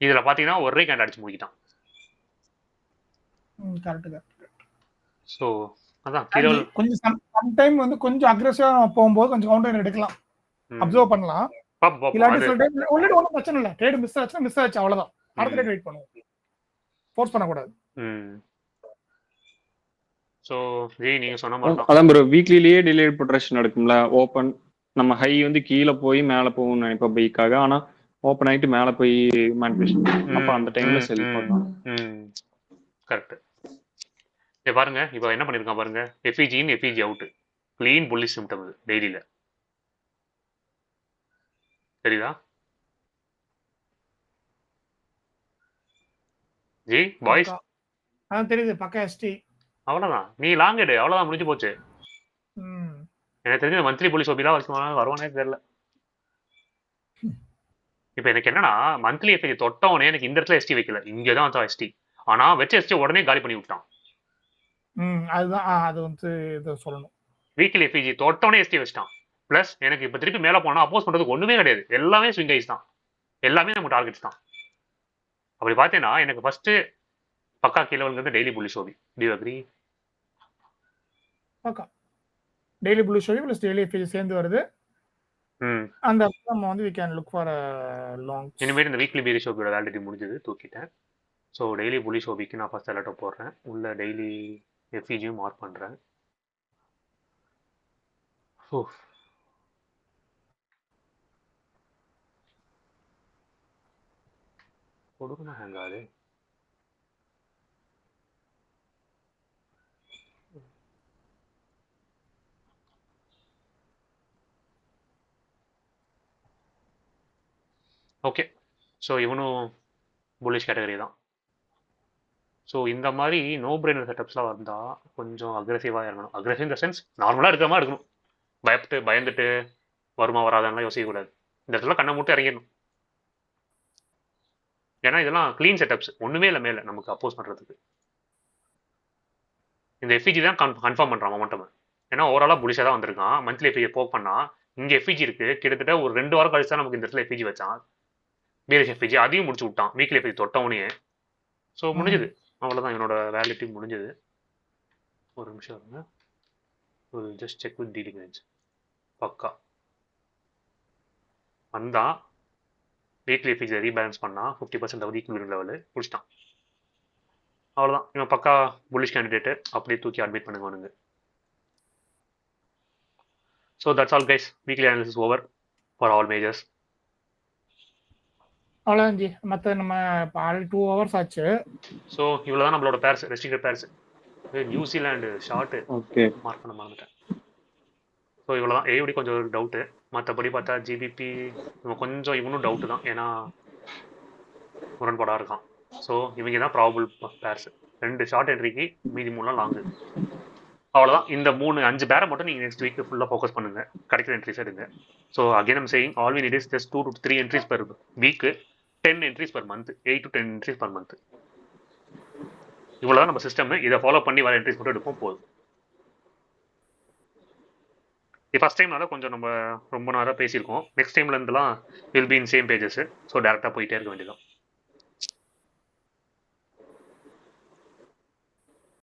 இதுல பாத்தீங்கன்னா ஒரே கேண்ட் அடிச்சு முடிக்கிட்டான். கரெக்ட். சோ அதான் கீழ கொஞ்சம் சம் டைம் வந்து கொஞ்சம் அக்ரெசிவா போகும்போது கொஞ்சம் கவுண்டர் எடுக்கலாம், அப்சர்வ் பண்ணலாம். இல்லாட்டி சில டைம் ஒன்னும் பிரச்சனை இல்ல, ட்ரேட் மிஸ் ஆச்சு அவ்வளவுதான், அடுத்த ட்ரேட் வெயிட் பண்ணுவோம், ஃபோர்ஸ் பண்ண கூடாது. சோ நீங்க சொன்ன மாதிரி அதான் ப்ரோ, வீக்லிலேயே டிலேட் ப்ரொடக்ஷன் நடக்கும்ல. ஓபன் நம்ம ஹை வந்து கீழே போய் மேலே போகும்னு நினைப்போம் பைக்காக, ஆனா ஓப்பன் ஆயிட்டு மேலே போய் மேனிபுலேஷன், அப்ப அந்த டைம்ல செல் பண்ணலாம். கரெக்ட். இங்க பாருங்க, இப்போ என்ன பண்ணிருக்கான் பாருங்க, FVG in FVG out, clean bullish symptom இது டெய்லில தெரியுதா ஜி பாய்ஸ்? தெரியுது, பக்கா எஸ்டி. அவ்வளவுதான், நீ லாங் எடு, அவ்வளவுதான், முடிஞ்சு போச்சு. எனக்கு தெரிஞ்ச மந்த்லி புலிஸ் ஓபிலாம் வருவானே தெரியல. இப்போ எனக்கு என்னன்னா, மந்த்லி எஃபிஜி தொட்டவனே எனக்கு இந்த இடத்துல எஸ்டி வைக்கல, இங்கதான் வந்து எஸ்டி. ஆனா வச்ச எஸ்டி உடனே காலி பண்ணி விட்டான். அதுதான் அது வந்து இதை சொல்லணும். வீக்லி எஃபிஜி தொட்டவனே எஸ்டி வச்சிட்டான். ப்ளஸ் எனக்கு இப்போ திருப்பி மேலே போனால் அப்போஸ் பண்ணுறதுக்கு ஒன்றுமே கிடையாது, எல்லாமே ஸ்விங் ஐஸ் தான், எல்லாமே நம்ம டார்கெட்ஸ் தான். அப்படி பார்த்தீங்கன்னா எனக்கு ஃபர்ஸ்ட் பக்கா கீழே வந்து டெய்லி புள்ளி ஷோபி. Do you agree? பக்கா டெய்லி ப்ளூ ஷோ ப்ளஸ் டெய்லி எஃப்இஜி சேர்ந்து வருது. அந்த நம்ம வந்து we can look for a long. இனிமேல் இந்த வீக்லி பேரி ஷோபியோட வேலிடிட்டி முடிஞ்சது, தூக்கிட்டேன். ஸோ டெய்லி புள்ளி ஷோபிக்கு நான் ஃபர்ஸ்ட் அலர்ட்டை போடுறேன், உள்ள டெய்லி எஃப்இஜியும் மார்க் பண்ணுறேன். கொடுக்கணும் ஹேங் ஆகுது. ஓகே, ஸோ இவனும் புல்லிஷ் கேட்டகரி தான். ஸோ இந்த மாதிரி நோ பிரெய்னர் செட்டப்ஸ்லாம் வந்தால் கொஞ்சம் அக்ரெசிவாக இறங்கணும். அக்ரெசிவ் இந்த சென்ஸ் நார்மலாக இருக்கிற மாதிரி இருக்கணும், பயந்துட்டு வருமா வராதெல்லாம் யோசிக்கக்கூடாது. இந்த இடத்துல கண்ணை மூட்டு இறங்கிடணும். ஏன்னா இதெல்லாம் க்ளீன் செட்டப்ஸ், ஒன்றுமே இல்லை மேலே நமக்கு அப்போஸ் பண்ணுறதுக்கு. இந்த எஃப்இஜி தான் கன்ஃபார்ம் பண்ணுறான் மொமெண்டம். ஏன்னா ஓவராலாக புலிஷாக தான் வந்திருக்கான். மந்த்லி எஃப்இஜி போக் பண்ணால் இங்கே எஃப்இஜி இருக்குது, கிட்டத்தட்ட ஒரு 2 வாரம் கழிச்சு தான் நமக்கு இந்த இடத்துல எஃப்இஜி வச்சான். பீரிஷ் எஃப்இஜி அதையும் முடிச்சு விட்டான் வீக்லி எஃப்இஜி தொட்டவனே. ஸோ முடிஞ்சது, அவ்வளோதான், என்னோட வேலிடிட்டி முடிஞ்சது. ஒரு நிமிஷம் இருங்க, ஒரு just check with dealing range. பக்கா வந்தான், வீக்லி எஃப்இஜி ரீபேலன்ஸ் பண்ணால் 50% ஆகுது ஈக்குவல் லெவலு முடிச்சிட்டான். அவ்வளோதான், இவன் பக்கா புல்லிஷ் கேண்டிடேட்டு, அப்படியே தூக்கி அட்மிட் பண்ணுங்க அவனுங்க. So that's all guys, weekly analysis over for all majors. அவ்வளோதான் ஜி, மற்ற நம்ம ஆல்ரெடி 2 hours ஆச்சு. ஸோ இவ்வளோ தான் நம்மளோட pairs, restricted pairs. New Zealand short mark பண்ண மறந்துட்டேன். ஸோ இவ்வளோ தான். ஏடி கொஞ்சம் டவுட்டு, மற்றபடி பார்த்தா ஜிபிபி கொஞ்சம் இவனும் டவுட்டு தான், ஏன்னா முரண்பாடாக இருக்கான். ஸோ இவங்க தான் ப்ராபபிள் பேர்ஸ். 2 ஷார்ட் என்ட்ரிக்கு, மீதி 3 லாங்கு. அவ்வளோதான். இந்த 5 பேரை மட்டும் நீங்கள் நெக்ஸ்ட் வீக் ஃபுல்லாக ஃபோக்கஸ் பண்ணுங்கள், கிடைக்கிற என்ட்ரிஸ் எடுங்க. So again I'm saying all we need is just 2 to 3 entries per week, 10 entries per month, 8 to 10 entries per month. இவ்வளோதான் நம்ம சிஸ்டம். இதை ஃபாலோ பண்ணி வர என்ட்ரிஸ் மட்டும் எடுப்போம், போதும். ஃபர்ஸ்ட் டைம்னால கொஞ்சம் நம்ம ரொம்ப நேரம் பேசியிருக்கோம். நெக்ஸ்ட் டைம்ல இருந்துலாம் will be in same pages. So டேரெக்டாக போயிட்டே இருக்க வேண்டியதான்.